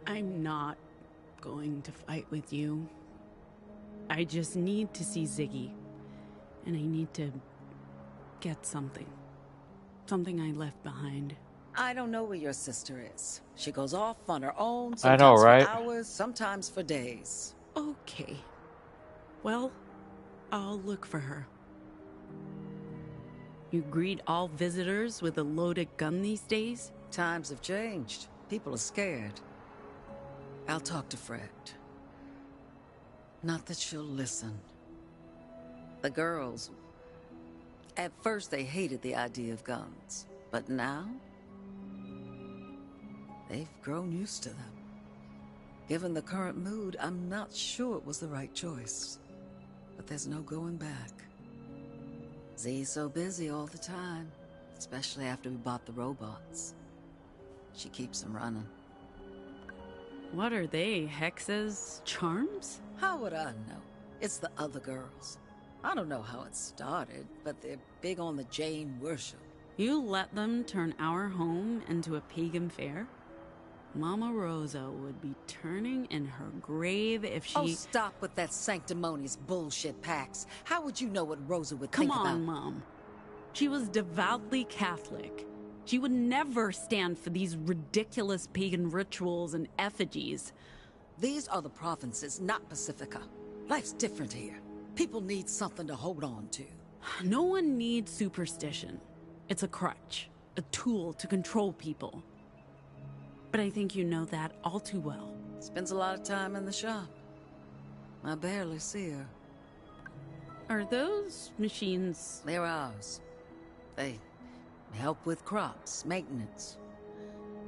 Speaker 5: I'm not going to fight with you. I just need to see Ziggy. And I need to get something. Something I left behind.
Speaker 21: I don't know where your sister is. She goes off on her own,
Speaker 1: I know,
Speaker 21: sometimes
Speaker 1: right?
Speaker 21: for hours, sometimes for days.
Speaker 5: Okay. Well, I'll look for her. You greet all visitors with a loaded gun these days?
Speaker 21: Times have changed. People are scared. I'll talk to Fred. Not that she'll listen. The girls... At first they hated the idea of guns, but now... they've grown used to them. Given the current mood, I'm not sure it was the right choice. But there's no going back. Z's so busy all the time, especially after we bought the robots. She keeps them running.
Speaker 5: What are they, hexes? Charms?
Speaker 21: How would I know? It's the other girls. I don't know how it started, but they're big on the Jane worship.
Speaker 5: You let them turn our home into a pagan fair? Mama Rosa would be turning in her grave if she...
Speaker 21: Oh, stop with that sanctimonious bullshit, Pax. How would you know what Rosa would
Speaker 5: Come
Speaker 21: think about?
Speaker 5: on, Mom. She was devoutly Catholic. She would never stand for these ridiculous pagan rituals and effigies.
Speaker 21: These are the provinces, not Pacifica. Life's different here. People need something to hold on to.
Speaker 5: No one needs superstition. It's a crutch, a tool to control people. But I think you know that all too well.
Speaker 21: Spends a lot of time in the shop. I barely see her.
Speaker 5: Are those machines...
Speaker 21: They're ours. They help with crops, maintenance.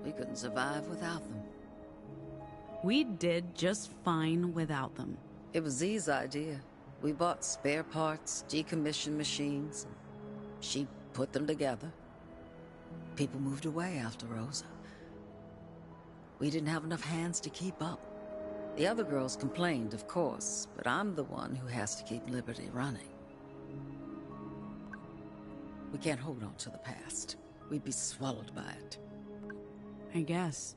Speaker 21: We couldn't survive without them.
Speaker 5: We did just fine without them.
Speaker 21: It was Z's idea. We bought spare parts, decommissioned machines. She put them together. People moved away after Rosa. We didn't have enough hands to keep up. The other girls complained, of course, but I'm the one who has to keep Liberty running. We can't hold on to the past. We'd be swallowed by it.
Speaker 5: I guess.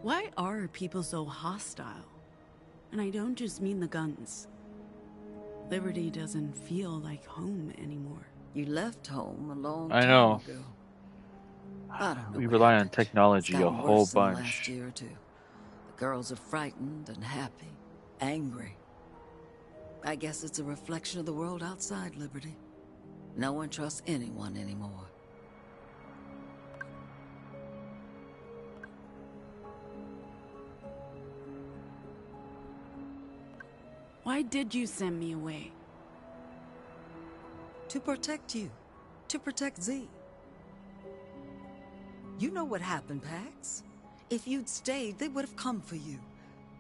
Speaker 5: Why are people so hostile? And I don't just mean the guns. Liberty doesn't feel like home anymore.
Speaker 21: You left home a long
Speaker 1: I
Speaker 21: time
Speaker 1: know.
Speaker 21: ago. I don't know
Speaker 1: We
Speaker 21: what
Speaker 1: rely on
Speaker 21: happened.
Speaker 1: technology
Speaker 21: It's
Speaker 1: a
Speaker 21: gotten
Speaker 1: whole
Speaker 21: worse in the
Speaker 1: bunch.
Speaker 21: last year or two. The girls are frightened and happy, angry. I guess it's a reflection of the world outside Liberty. No one trusts anyone anymore.
Speaker 5: Why did you send me away?
Speaker 21: To protect you. To protect Z. You know what happened, Pax. If you'd stayed, they would have come for you.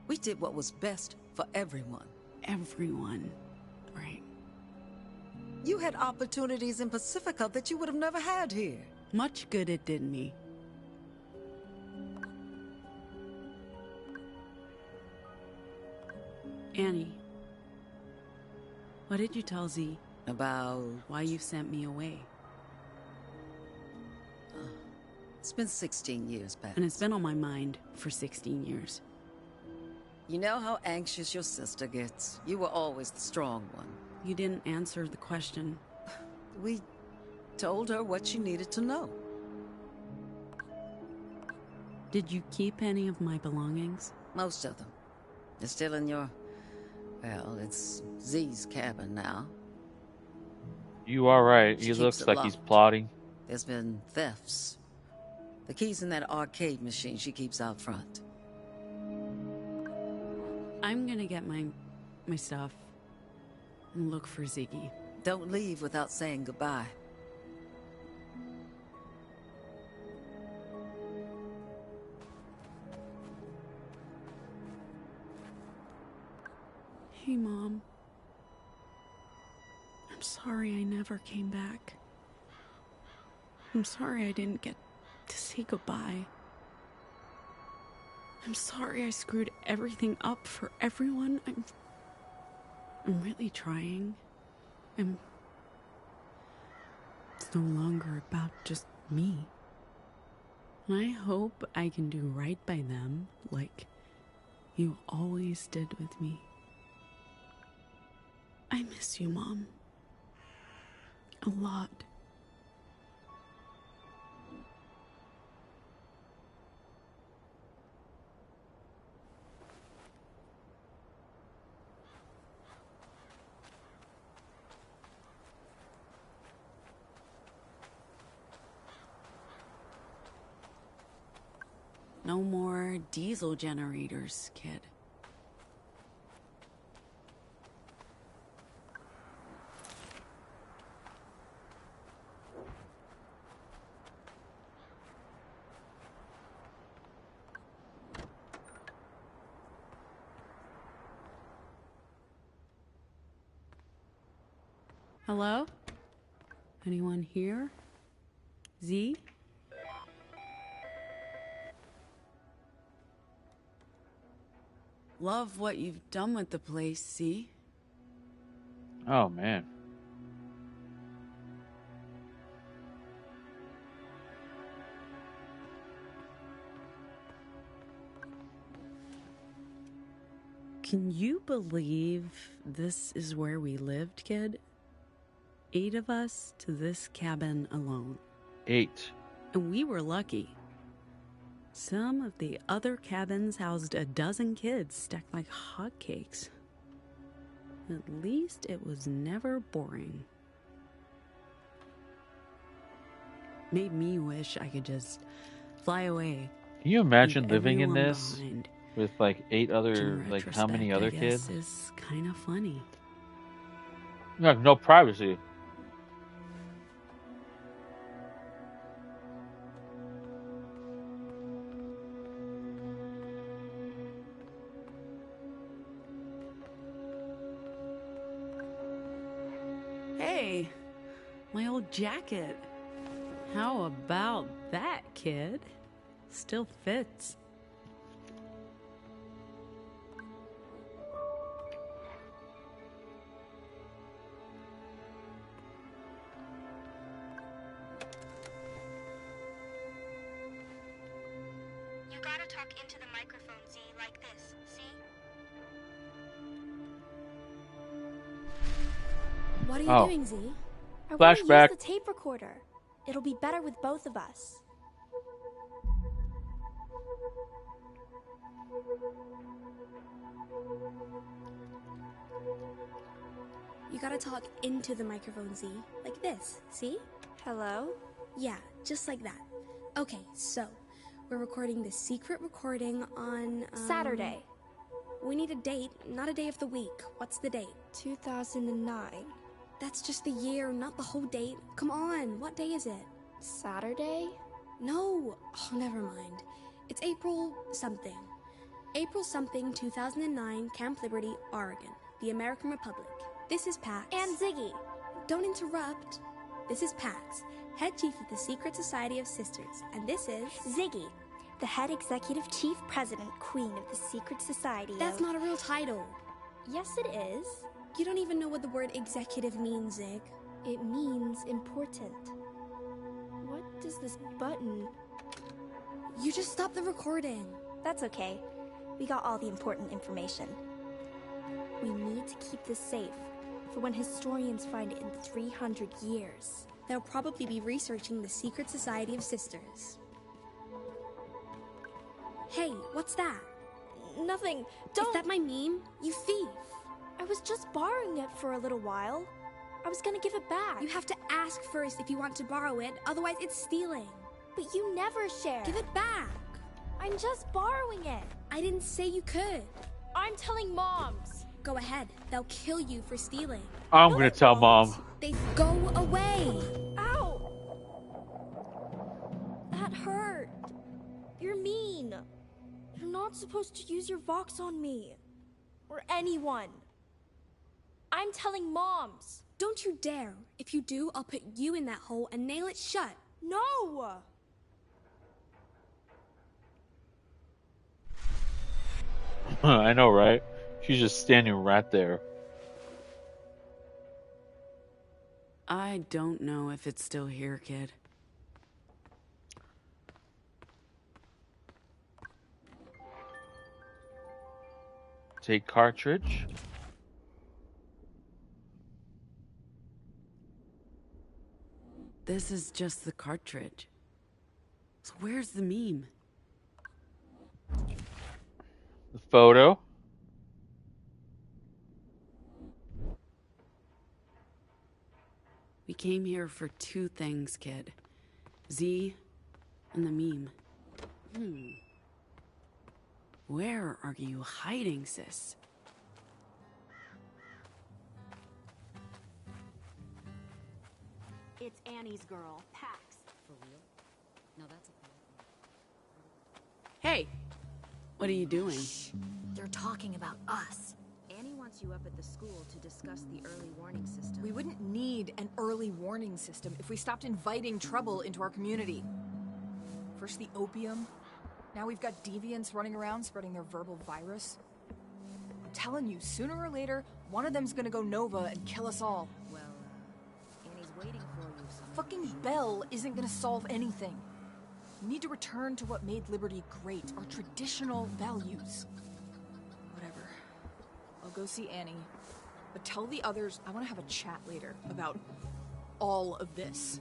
Speaker 21: We did what was best for everyone.
Speaker 5: Everyone, right?
Speaker 21: You had opportunities in Pacifica that you would have never had here.
Speaker 5: Much good it did me. Annie, what did you tell Z?
Speaker 21: About...
Speaker 5: why you sent me away?
Speaker 21: It's been 16 years, Pax.
Speaker 5: And it's been on my mind for 16 years.
Speaker 21: You know how anxious your sister gets. You were always the strong one.
Speaker 5: You didn't answer the question.
Speaker 21: We told her what she needed to know.
Speaker 5: Did you keep any of my belongings?
Speaker 21: Most of them. They're still in your... well, it's Z's cabin now.
Speaker 1: You are right.
Speaker 21: She
Speaker 1: He
Speaker 21: keeps
Speaker 1: looks
Speaker 21: it
Speaker 1: like he's
Speaker 21: locked.
Speaker 1: plotting.
Speaker 21: There's been thefts. The key's in that arcade machine she keeps out front.
Speaker 5: I'm gonna get my stuff and look for Ziggy.
Speaker 21: Don't leave without saying goodbye.
Speaker 5: Hey, Mom. I'm sorry I never came back. I'm sorry I didn't get to say goodbye. I'm sorry I screwed everything up for everyone. I'm really trying. It's no longer about just me. And I hope I can do right by them like you always did with me. I miss you, Mom. A lot. No more diesel generators, kid. Hello? Anyone here? Z? Love what you've done with the place, Z.
Speaker 1: Oh, man.
Speaker 5: Can you believe this is where we lived, kid? 8 of us to this cabin alone.
Speaker 1: 8.
Speaker 5: And we were lucky. Some of the other cabins housed a dozen kids stacked like hotcakes. At least it was never boring. Made me wish I could just fly away.
Speaker 1: Can you imagine
Speaker 5: leave
Speaker 1: living in
Speaker 5: everyone
Speaker 1: this
Speaker 5: behind.
Speaker 1: with like 8 other,
Speaker 5: In
Speaker 1: like how many
Speaker 5: retrospect,
Speaker 1: other
Speaker 5: I guess,
Speaker 1: kids?
Speaker 5: is kind of funny.
Speaker 1: You have no privacy.
Speaker 5: Hey, my old jacket. How about that, kid? Still fits.
Speaker 8: You gotta talk into the microphone, Z, like this, see?
Speaker 22: What are you
Speaker 1: Oh.
Speaker 22: doing, Z? I want to use
Speaker 1: Flashback.
Speaker 22: the tape recorder. It'll be better with both of us. You gotta talk into the microphone, Z. Like this, see? Hello? Yeah, just like that. Okay, so we're recording the secret recording on
Speaker 8: Saturday.
Speaker 22: We need a date, not a day of the week. What's the date? 2009. That's just the year, not the whole date. Come on, what day is it? Saturday? No. Oh, never mind. It's April something. April something 2009, Camp Liberty, Oregon, the American Republic. This is Pax.
Speaker 8: And Ziggy.
Speaker 22: Don't interrupt. This is Pax, head chief of the Secret Society of Sisters, and this is
Speaker 8: Ziggy, the head executive chief president queen of the Secret Society
Speaker 22: That's
Speaker 8: of...
Speaker 22: not a real title.
Speaker 8: Yes, it is.
Speaker 22: You don't even know what the word executive means, Zig.
Speaker 8: It means important. What does this button...
Speaker 22: You just stopped the recording.
Speaker 8: That's okay. We got all the important information. We need to keep this safe for when historians find it in 300 years.
Speaker 22: They'll probably be researching the Secret Society of Sisters. Hey, what's that?
Speaker 8: Nothing. Don't...
Speaker 22: Is that my meme? You thief!
Speaker 8: I was just borrowing it for a little while. I was gonna give it back.
Speaker 22: You have to ask first if you want to borrow it, otherwise it's stealing.
Speaker 8: But you never share.
Speaker 22: Give it back!
Speaker 8: I'm just borrowing it.
Speaker 22: I didn't say you could.
Speaker 8: I'm telling moms.
Speaker 22: Go ahead. They'll kill you for stealing.
Speaker 1: I'm gonna tell Mom.
Speaker 22: They go away.
Speaker 8: Ow! That hurt. You're mean. You're not supposed to use your Vox on me. Or anyone. I'm telling moms.
Speaker 22: Don't you dare. If you do, I'll put you in that hole and nail it shut.
Speaker 8: No!
Speaker 1: I know, right? She's just standing right there.
Speaker 5: I don't know if it's still here, kid.
Speaker 1: Take cartridge.
Speaker 5: This is just the cartridge. So where's the meme?
Speaker 1: The photo.
Speaker 5: We came here for 2 things, kid. Z and the meme. Where are you hiding, sis?
Speaker 12: It's Annie's girl, Pax.
Speaker 21: For real? No, that's a
Speaker 5: Hey, what are you doing?
Speaker 15: They're talking about us.
Speaker 12: Annie wants you up at the school to discuss the early warning system.
Speaker 19: We wouldn't need an early warning system if we stopped inviting trouble into our community. First the opium, now we've got deviants running around spreading their verbal virus. I'm telling you, sooner or later, one of them's gonna go Nova and kill us all.
Speaker 12: Well, Annie's waiting for you somewhere.
Speaker 19: Fucking Belle isn't gonna solve anything. We need to return to what made Liberty great, our traditional values. Whatever. I'll go see Annie. But tell the others I want to have a chat later about all of this.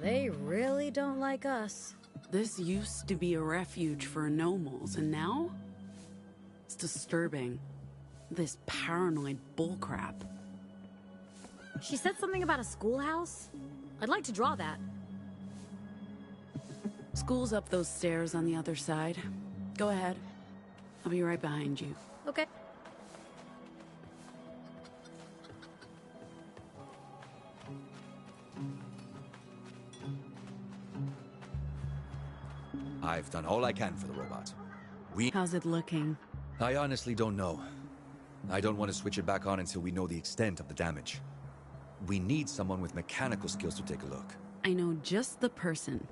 Speaker 15: They really don't like us.
Speaker 5: This used to be a refuge for anomals, and now? It's disturbing. This paranoid bullcrap.
Speaker 15: She said something about a schoolhouse? I'd like to draw that.
Speaker 5: School's up those stairs on the other side. Go ahead. I'll be right behind you.
Speaker 15: Okay.
Speaker 3: I've done all I can for the robot.
Speaker 5: How's it looking?
Speaker 3: I honestly don't know. I don't want to switch it back on until we know the extent of the damage. We need someone with mechanical skills to take a look.
Speaker 5: I know just the person.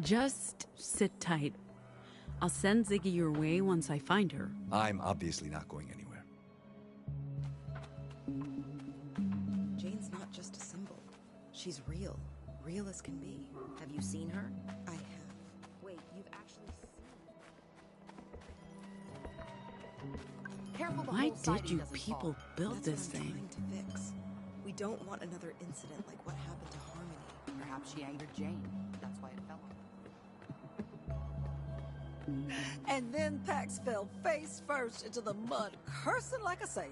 Speaker 5: Just sit tight. I'll send Ziggy your way once I find her.
Speaker 3: I'm obviously not going anywhere.
Speaker 4: Jane's not just a symbol. She's real. Real as can be.
Speaker 12: Have you seen her?
Speaker 4: I have.
Speaker 12: Wait, you've actually seen...
Speaker 19: Careful, the
Speaker 5: Why
Speaker 19: whole siding
Speaker 5: did you
Speaker 19: doesn't
Speaker 5: people
Speaker 19: fall.
Speaker 5: build
Speaker 4: That's
Speaker 5: this
Speaker 4: what I'm
Speaker 5: thing?
Speaker 4: trying to fix. We don't want another incident like what happened to Harmony.
Speaker 9: Perhaps she angered Jane. That's why it fell on her.
Speaker 13: And then Pax fell face first into the mud, cursing like a sailor.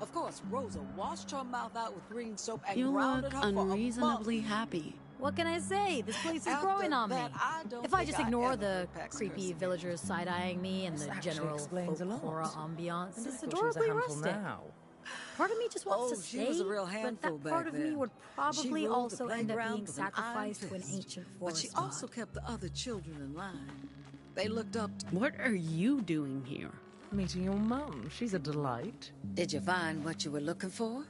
Speaker 13: Of course, Rosa washed her mouth out with green soap and
Speaker 5: You
Speaker 13: grounded
Speaker 5: look
Speaker 13: her for a
Speaker 5: unreasonably
Speaker 13: month.
Speaker 5: happy.
Speaker 15: What can I say? This place is
Speaker 13: After
Speaker 15: growing on me.
Speaker 13: that, I don't
Speaker 15: If I
Speaker 13: think
Speaker 15: just
Speaker 13: I
Speaker 15: ignore
Speaker 13: ever
Speaker 15: the
Speaker 13: heard Pax
Speaker 15: creepy
Speaker 13: cursing.
Speaker 15: villagers side-eyeing me and
Speaker 13: This
Speaker 15: the
Speaker 13: actually
Speaker 15: general
Speaker 13: explains a lot.
Speaker 15: folklore ambiance,
Speaker 13: And
Speaker 15: it's
Speaker 13: I thought she was a
Speaker 15: adorably
Speaker 13: handful
Speaker 15: rustic.
Speaker 13: now.
Speaker 15: Part of me just wants
Speaker 13: Oh,
Speaker 15: to
Speaker 13: she
Speaker 15: stay,
Speaker 13: was a real
Speaker 15: but
Speaker 13: handful
Speaker 15: that
Speaker 13: back
Speaker 15: part of me
Speaker 13: then.
Speaker 15: would
Speaker 13: She
Speaker 15: probably
Speaker 13: ruled
Speaker 15: also
Speaker 13: the
Speaker 15: end up
Speaker 13: playground
Speaker 15: being
Speaker 13: with an iron
Speaker 15: sacrificed to an
Speaker 13: fist.
Speaker 15: ancient
Speaker 13: But
Speaker 15: forest
Speaker 13: she
Speaker 15: god.
Speaker 13: also kept the other children in line. They looked up to
Speaker 5: What are you doing here?
Speaker 13: meeting your mum. She's a delight.
Speaker 21: Did you find what you were looking for?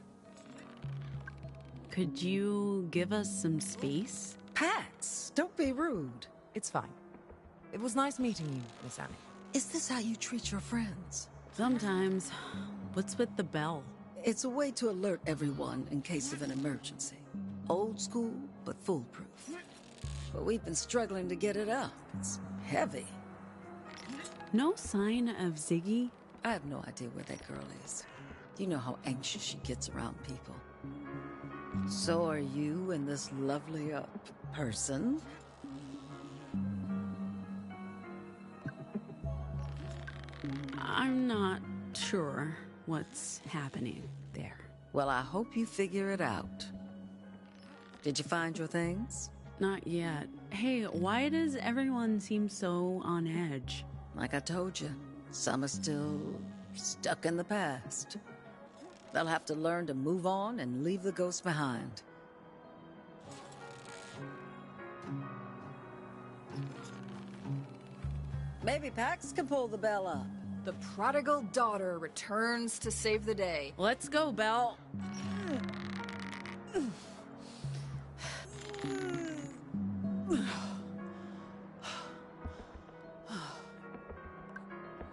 Speaker 5: Could you give us some space?
Speaker 13: Pax, don't be rude. It's fine. It was nice meeting you, Miss Annie.
Speaker 21: Is this how you treat your friends?
Speaker 5: Sometimes. What's with the bell?
Speaker 21: It's a way to alert everyone in case of an emergency. Old school, but foolproof. But we've been struggling to get it up. It's heavy.
Speaker 5: No sign of Ziggy?
Speaker 21: I have no idea where that girl is. You know how anxious she gets around people. So are you and this lovely, person?
Speaker 5: I'm not sure what's happening there.
Speaker 21: Well, I hope you figure it out. Did you find your things?
Speaker 5: Not yet. Hey, why does everyone seem so on edge?
Speaker 21: Like I told you, some are still stuck in the past. They'll have to learn to move on and leave the ghosts behind. Maybe Pax can pull the bell up.
Speaker 19: The prodigal daughter returns to save the day.
Speaker 5: Let's go, Belle.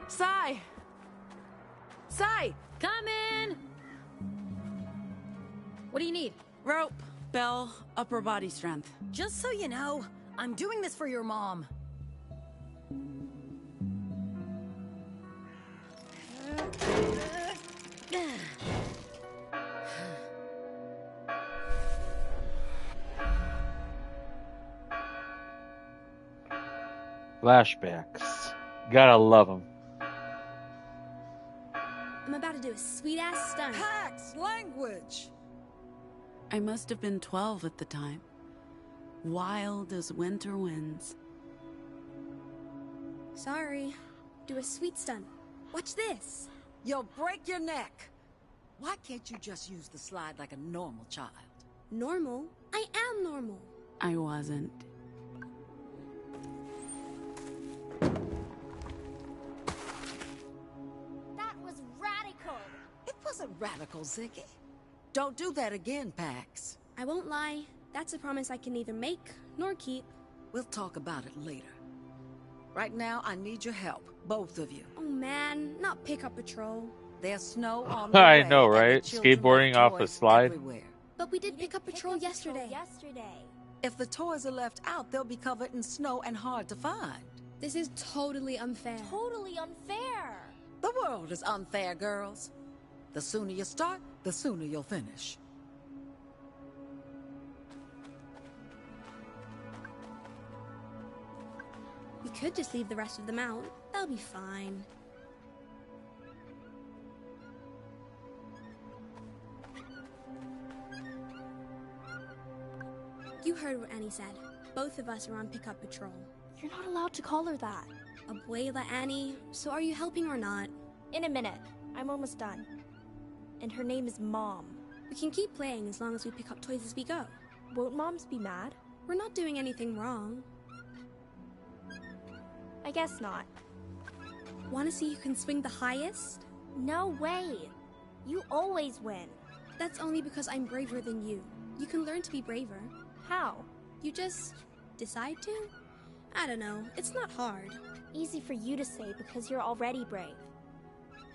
Speaker 19: Sai! Sai!
Speaker 15: Come in! What do you need?
Speaker 5: Rope, Belle, upper body strength.
Speaker 15: Just so you know, I'm doing this for your mom.
Speaker 1: Flashbacks. Gotta love them.
Speaker 22: I'm about to do a sweet-ass stunt.
Speaker 13: Pax, language!
Speaker 5: I must have been 12 at the time. Wild as winter winds.
Speaker 22: Sorry. Do a sweet stun. Watch this.
Speaker 13: You'll break your neck. Why can't you just use the slide like a normal child?
Speaker 22: Normal? I am normal.
Speaker 5: I wasn't.
Speaker 8: That was radical.
Speaker 13: It wasn't radical, Ziggy. Don't do that again, Pax.
Speaker 22: I won't lie. That's a promise I can neither make nor keep.
Speaker 13: We'll talk about it later. Right now, I need your help, both of you.
Speaker 22: Oh man, not pickup patrol.
Speaker 13: There's snow on the
Speaker 1: I
Speaker 13: way,
Speaker 1: know,
Speaker 13: and the
Speaker 1: right?
Speaker 13: children
Speaker 1: Skateboarding
Speaker 13: have
Speaker 1: off a
Speaker 13: toys
Speaker 1: slide.
Speaker 13: everywhere.
Speaker 22: But we did pick up patrol yesterday.
Speaker 13: If the toys are left out, they'll be covered in snow and hard to find.
Speaker 22: This is totally unfair.
Speaker 8: Totally unfair.
Speaker 13: The world is unfair, girls. The sooner you start, the sooner you'll finish.
Speaker 22: We could just leave the rest of them out. They'll be fine. You heard what Annie said. Both of us are on pickup patrol.
Speaker 8: You're not allowed to call her that.
Speaker 22: Abuela Annie, so are you helping or not?
Speaker 8: In a minute. I'm almost done. And her name is Mom.
Speaker 22: We can keep playing as long as we pick up toys as we go.
Speaker 8: Won't Moms be mad?
Speaker 22: We're not doing anything wrong.
Speaker 8: I guess not.
Speaker 22: Want to see who can swing the highest?
Speaker 8: No way. You always win.
Speaker 22: That's only because I'm braver than you. You can learn to be braver.
Speaker 8: How?
Speaker 22: You just decide to? I don't know. It's not hard.
Speaker 8: Easy for you to say because you're already brave.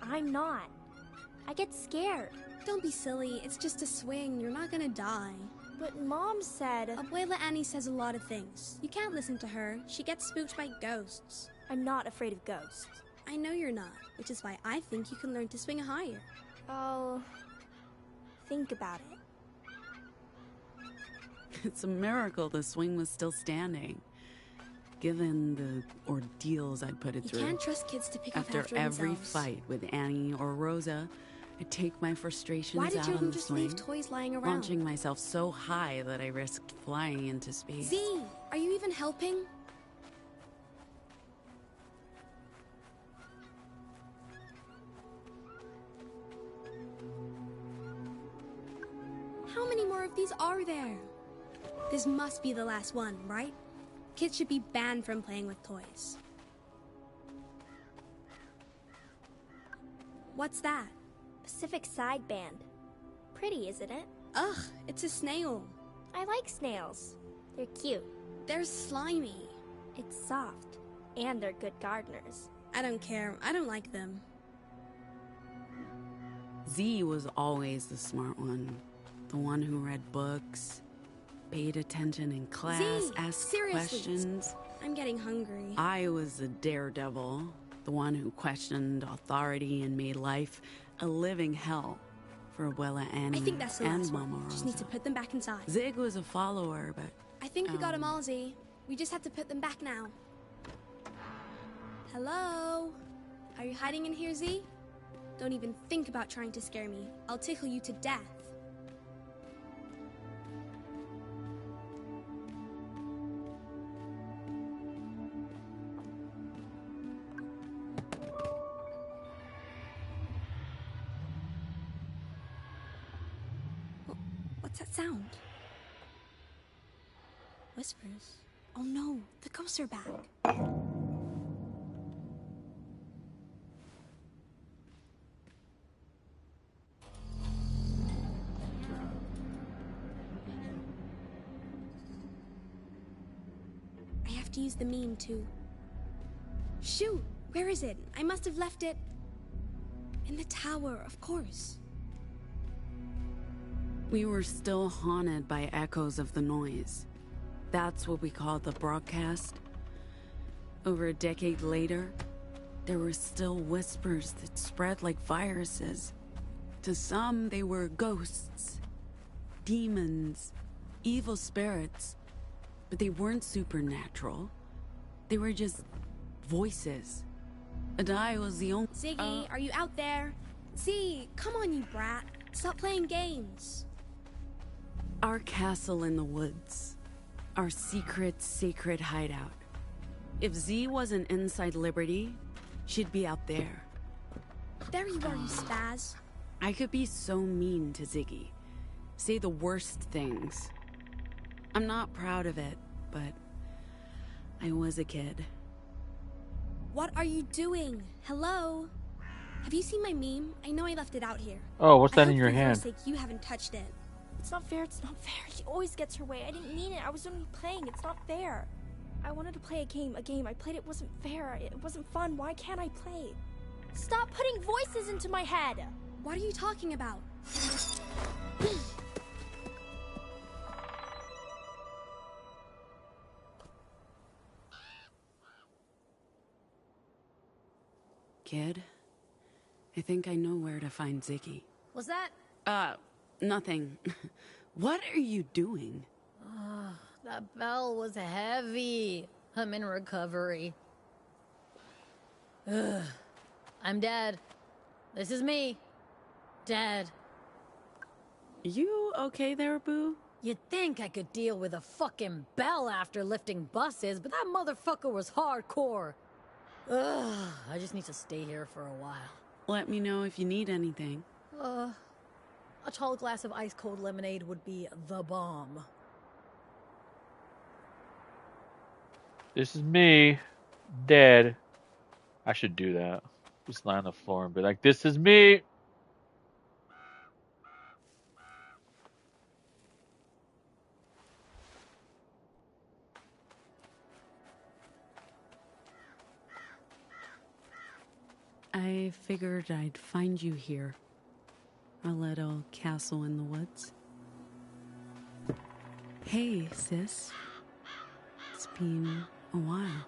Speaker 8: I'm not. I get scared.
Speaker 22: Don't be silly. It's just a swing. You're not gonna die.
Speaker 8: But Mom said...
Speaker 22: Abuela Annie says a lot of things. You can't listen to her. She gets spooked by ghosts.
Speaker 8: I'm not afraid of ghosts.
Speaker 22: I know you're not, which is why I think you can learn to swing higher.
Speaker 8: I'll think about it.
Speaker 5: It's a miracle the swing was still standing, given the ordeals I'd put it through.
Speaker 22: You can't trust kids to pick up
Speaker 5: after
Speaker 22: after
Speaker 5: every
Speaker 22: themselves.
Speaker 5: fight with Annie or Rosa. I'd take my frustrations
Speaker 22: Why did
Speaker 5: out
Speaker 22: you
Speaker 5: on the
Speaker 22: just
Speaker 5: swing,
Speaker 22: leave toys lying around?
Speaker 5: launching myself so high that I risked flying into space.
Speaker 22: Z, are you even helping? How many more of these are there? This must be the last one, right? Kids should be banned from playing with toys. What's that?
Speaker 8: Pacific Sideband. Pretty, isn't it?
Speaker 22: Ugh, it's a snail.
Speaker 8: I like snails. They're cute.
Speaker 22: They're slimy.
Speaker 8: It's soft. And they're good gardeners.
Speaker 22: I don't care. I don't like them.
Speaker 5: Z was always the smart one. The one who read books, paid attention in class,
Speaker 22: Z,
Speaker 5: asked
Speaker 22: seriously.
Speaker 5: questions.
Speaker 22: I'm getting hungry.
Speaker 5: I was the daredevil, the one who questioned authority and made life a living hell for Abuela Annie
Speaker 22: I think that's the
Speaker 5: and
Speaker 22: last
Speaker 5: Mama
Speaker 22: one.
Speaker 5: Rosa.
Speaker 22: Just need to put them back inside.
Speaker 5: Zig was a follower, but
Speaker 22: I think we got them all, Z. We just have to put them back now. Hello? Are you hiding in here, Z? Don't even think about trying to scare me. I'll tickle you to death. What's that sound? Whispers. Oh no, the ghosts are back. I have to use the meme too. Shoot! Where is it? I must have left it... in the tower, of course.
Speaker 5: we were still haunted by echoes of the noise. That's what we called the broadcast. Over a decade later, there were still whispers that spread like viruses. To some, they were ghosts, demons, evil spirits, but they weren't supernatural. They were just voices. And I was the only—
Speaker 22: Ziggy, are you out there? Z, come on, you brat. Stop playing games.
Speaker 5: Our castle in the woods. Our secret, sacred hideout. If Z wasn't inside Liberty, she'd be out there.
Speaker 8: There you are, you spaz.
Speaker 5: I could be so mean to Ziggy. Say the worst things. I'm not proud of it, but I was a kid.
Speaker 8: What are you doing? Hello? Have you seen my meme? I know I left it out here.
Speaker 1: Oh, what's that
Speaker 8: I
Speaker 1: in your
Speaker 8: hope for your
Speaker 1: hand?
Speaker 8: sake you haven't touched it. It's not fair, it's not fair. She always gets her way. I didn't mean it. I was only playing. It's not fair. I wanted to play a game. I played it wasn't fair. It wasn't fun. Why can't I play? Stop putting voices into my head. What are you talking about?
Speaker 5: Kid, I think I know where to find Ziggy.
Speaker 15: Was that?
Speaker 5: Nothing. What are you doing?
Speaker 15: That bell was heavy. I'm in recovery. Ugh. I'm dead. This is me. Dead.
Speaker 5: You okay there, boo?
Speaker 15: You'd think I could deal with a fucking bell after lifting buses, but that motherfucker was hardcore. Ugh. I just need to stay here for a while.
Speaker 5: Let me know if you need anything.
Speaker 15: A tall glass of ice-cold lemonade would be the bomb.
Speaker 1: This is me, dead. I should do that. Just lie on the floor and be like, "This is me."
Speaker 5: I figured I'd find you here. A little castle in the woods. Hey, sis. It's been a while.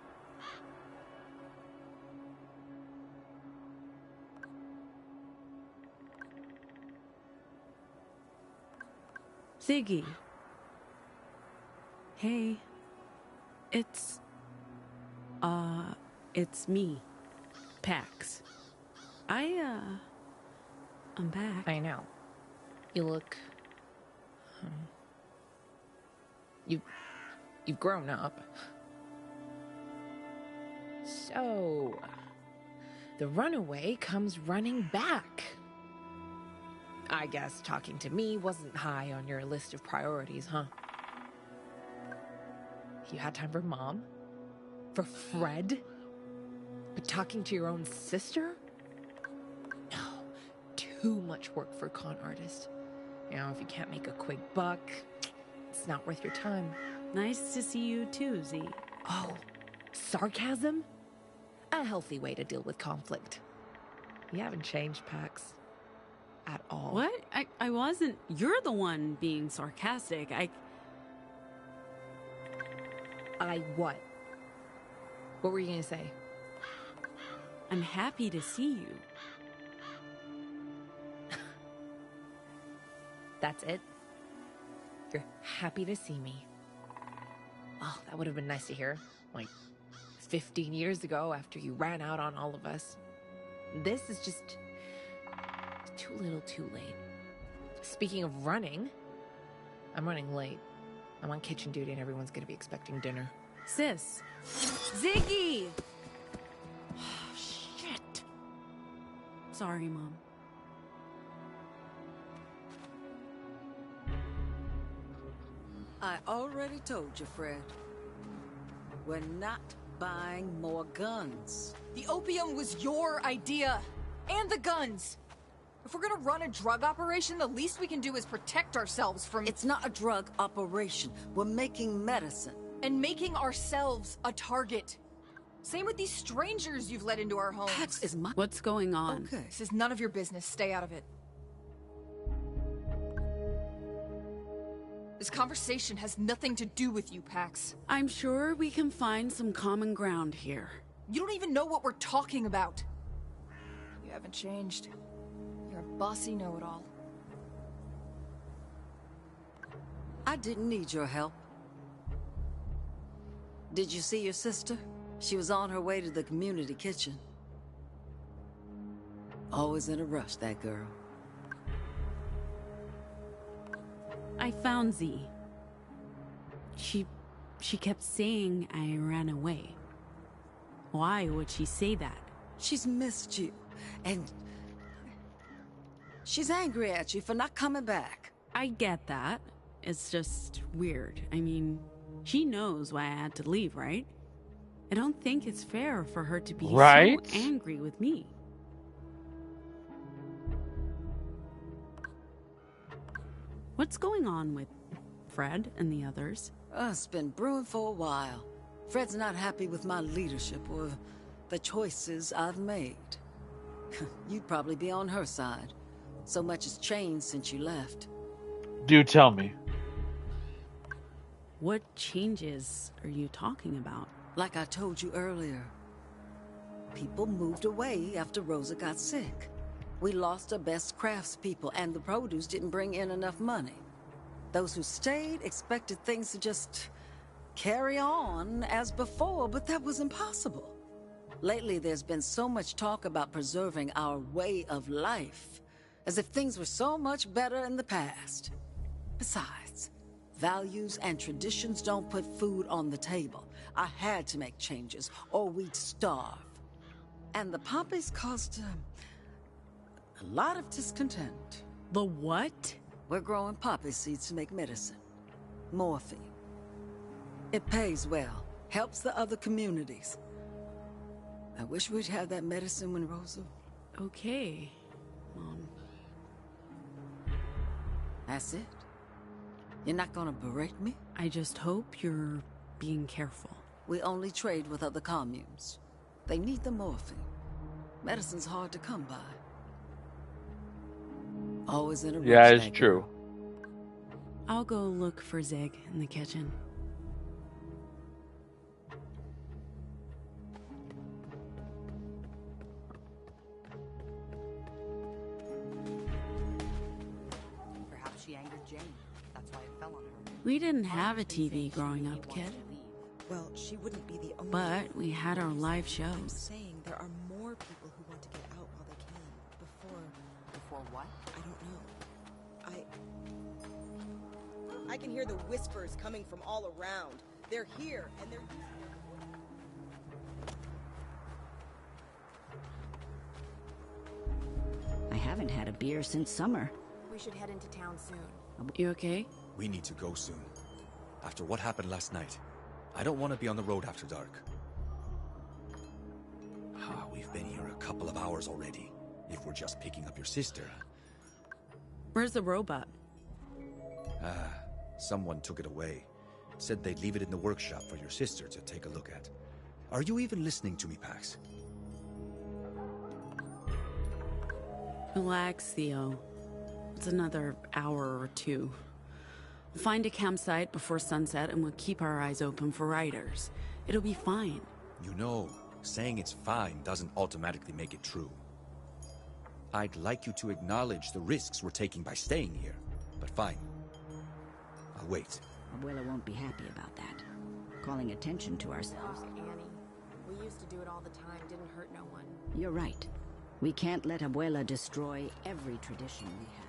Speaker 5: Ziggy. Hey. It's me. Pax. I'm back.
Speaker 6: I know. You look... You've grown up. So... the runaway comes running back. I guess talking to me wasn't high on your list of priorities, huh? You had time for Mom? For Fred? But talking to your own sister? No. Too much work for a con artist. You know, if you can't make a quick buck, it's not worth your time.
Speaker 5: Nice to see you too, Z.
Speaker 6: Oh, sarcasm? A healthy way to deal with conflict. You haven't changed, Pax. At all.
Speaker 5: What? I wasn't. You're the one being sarcastic.
Speaker 6: I what? What were you gonna say?
Speaker 5: I'm happy to see you.
Speaker 6: That's it? You're happy to see me. Oh, that would have been nice to hear. Like, 15 years ago after you ran out on all of us. This is just... too little too late. Speaking of running, I'm running late. I'm on kitchen duty and everyone's gonna be expecting dinner.
Speaker 5: Sis! Ziggy! Shit! Sorry, Mom.
Speaker 13: I already told you, Fred. We're not buying more guns.
Speaker 19: The opium was your idea. And the guns. If we're gonna run a drug operation, the least we can do is protect ourselves from...
Speaker 13: It's not a drug operation. We're making medicine.
Speaker 19: And making ourselves a target. Same with these strangers you've let into our homes.
Speaker 13: Pax is my...
Speaker 5: What's going on?
Speaker 13: Okay.
Speaker 19: This is none of your business. Stay out of it. This conversation has nothing to do with you, Pax.
Speaker 5: I'm sure we can find some common ground here.
Speaker 19: You don't even know what we're talking about. You haven't changed. You're a bossy know-it-all.
Speaker 13: I didn't need your help. Did you see your sister? She was on her way to the community kitchen. Always in a rush, that girl.
Speaker 5: I found Z. She She kept saying I ran away. Why would she say that?
Speaker 13: She's missed you, and she's angry at you for not coming back.
Speaker 5: I get that. It's just weird. I mean, she knows why I had to leave, right? I don't think it's fair for her to be so angry with me. What's going on with Fred and the others?
Speaker 13: It's been brewing for a while. Fred's not happy with my leadership or the choices I've made. You'd probably be on her side. So much has changed since you left.
Speaker 1: Do tell me.
Speaker 5: What changes are you talking about?
Speaker 13: Like I told you earlier. People moved away after Rosa got sick. We lost our best craftspeople, and the produce didn't bring in enough money. Those who stayed expected things to just carry on as before, but that was impossible. Lately, there's been so much talk about preserving our way of life, as if things were so much better in the past. Besides, values and traditions don't put food on the table. I had to make changes, or we'd starve. And the poppies caused a lot of discontent.
Speaker 5: The what?
Speaker 13: We're growing poppy seeds to make medicine. Morphine. It pays well. Helps the other communities. I wish we'd had that medicine when Rosa...
Speaker 5: Okay, Mom.
Speaker 13: That's it? You're not gonna berate me?
Speaker 5: I just hope you're being careful.
Speaker 13: We only trade with other communes. They need the morphine. Medicine's hard to come by. Always in a rush.
Speaker 1: Yeah, it's true.
Speaker 5: I'll go look for Zig in the kitchen.
Speaker 2: Perhaps she angered Jane. That's why it fell on her.
Speaker 5: We didn't have a TV growing up, kid.
Speaker 2: Well, she wouldn't be the only.
Speaker 5: But we had our live
Speaker 2: I'm
Speaker 5: shows.
Speaker 2: saying there are more people who want to get out while they can. Before what? I don't know. I can hear the whispers coming from all around. They're here, and they're...
Speaker 20: I haven't had a beer since summer.
Speaker 19: We should head into town soon.
Speaker 5: You okay?
Speaker 3: We need to go soon. After what happened last night, I don't want to be on the road after dark. We've been here a couple of hours already. If we're just picking up your sister.
Speaker 5: Where's the robot?
Speaker 3: Someone took it away. Said they'd leave it in the workshop for your sister to take a look at. Are you even listening to me, Pax?
Speaker 5: Relax, Theo. It's another hour or two. We'll find a campsite before sunset and we'll keep our eyes open for riders. It'll be fine.
Speaker 3: You know, saying it's fine doesn't automatically make it true. I'd like you to acknowledge the risks we're taking by staying here, but fine. I'll wait.
Speaker 20: Abuela won't be happy about that. Calling attention to ourselves.
Speaker 19: Annie, we used to do it all the time. Didn't hurt no one.
Speaker 20: You're right. We can't let Abuela destroy every tradition we have.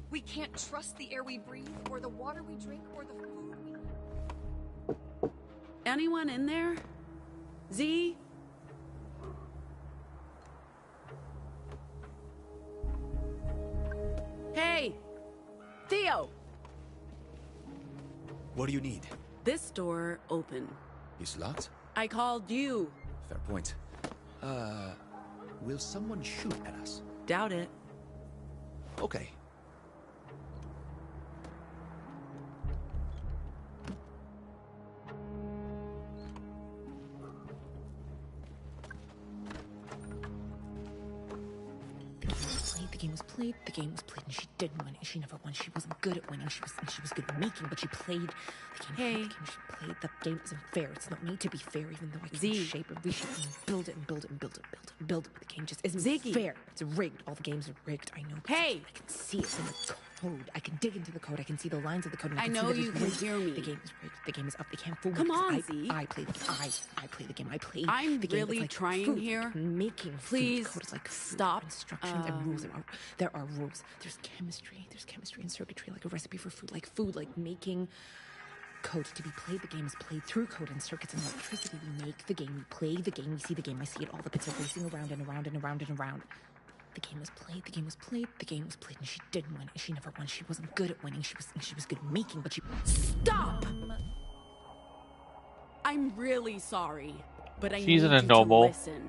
Speaker 19: We can't trust the air we breathe, or the water we drink, or the food we eat.
Speaker 5: Anyone in there? Z? Hey! Theo!
Speaker 3: What do you need?
Speaker 5: This door open.
Speaker 3: It's locked?
Speaker 5: I called you.
Speaker 3: Fair point. Will someone shoot at us?
Speaker 5: Doubt it.
Speaker 3: Okay.
Speaker 6: The game was played, and she did win, and she never won. She wasn't good at winning, she was good at making, but she played the game. She played the game isn't fair. It's not made to be fair, even though I can shape and reshape and build it and build it and build it and build it and build it. But the game just isn't fair. It's rigged. All the games are rigged. I know. Hey, I can see it in the corner. code. I can dig into the code. I can see the lines of the code. And
Speaker 5: I
Speaker 6: can
Speaker 5: know
Speaker 6: see that
Speaker 5: you
Speaker 6: it's
Speaker 5: can
Speaker 6: rigged.
Speaker 5: hear me.
Speaker 6: The game is rigged. The game is up. They can't fool me.
Speaker 5: Come
Speaker 6: because
Speaker 5: on,
Speaker 6: I
Speaker 5: Z.
Speaker 6: play the game. I play the game. I play
Speaker 5: I'm
Speaker 6: the game.
Speaker 5: really
Speaker 6: It's like
Speaker 5: trying
Speaker 6: food,
Speaker 5: here.
Speaker 6: like making
Speaker 5: Please
Speaker 6: food. Code is like food.
Speaker 5: stop.
Speaker 6: Instructions and rules. There are rules. There's chemistry. There's chemistry and circuitry, like a recipe for food, like making code to be played. The game is played through code and circuits and electricity. We make the game. We play the game. We see the game. I see it. All the bits are racing around and around and around and around. The game was played. The game was played. The game was played, and she didn't win. She never won. She wasn't good at winning. She was good at making, but she.
Speaker 5: Stop! I'm really sorry, but I
Speaker 1: She's
Speaker 5: need
Speaker 1: an
Speaker 5: you
Speaker 1: noble.
Speaker 5: to listen.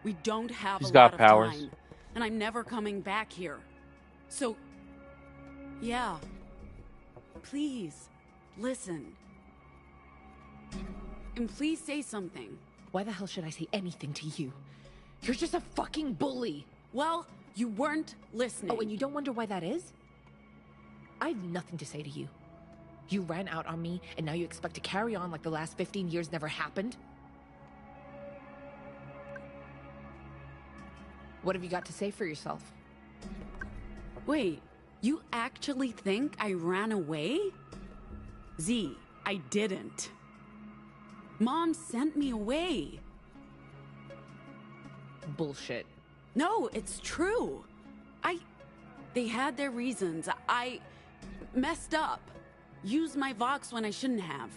Speaker 5: We don't have
Speaker 1: She's
Speaker 5: a
Speaker 1: got
Speaker 5: lot
Speaker 1: powers.
Speaker 5: of time, and I'm never coming back here. So, yeah. Please, listen. And please say something.
Speaker 6: Why the hell should I say anything to you? You're just a fucking bully.
Speaker 5: Well, you weren't listening.
Speaker 6: Oh, and you don't wonder why that is? I have nothing to say to you. You ran out on me, and now you expect to carry on like the last 15 years never happened? What have you got to say for yourself?
Speaker 5: Wait, you actually think I ran away? Z, I didn't. Mom sent me away.
Speaker 6: Bullshit.
Speaker 5: No, it's true. They had their reasons. I messed up. Used my Vox when I shouldn't have.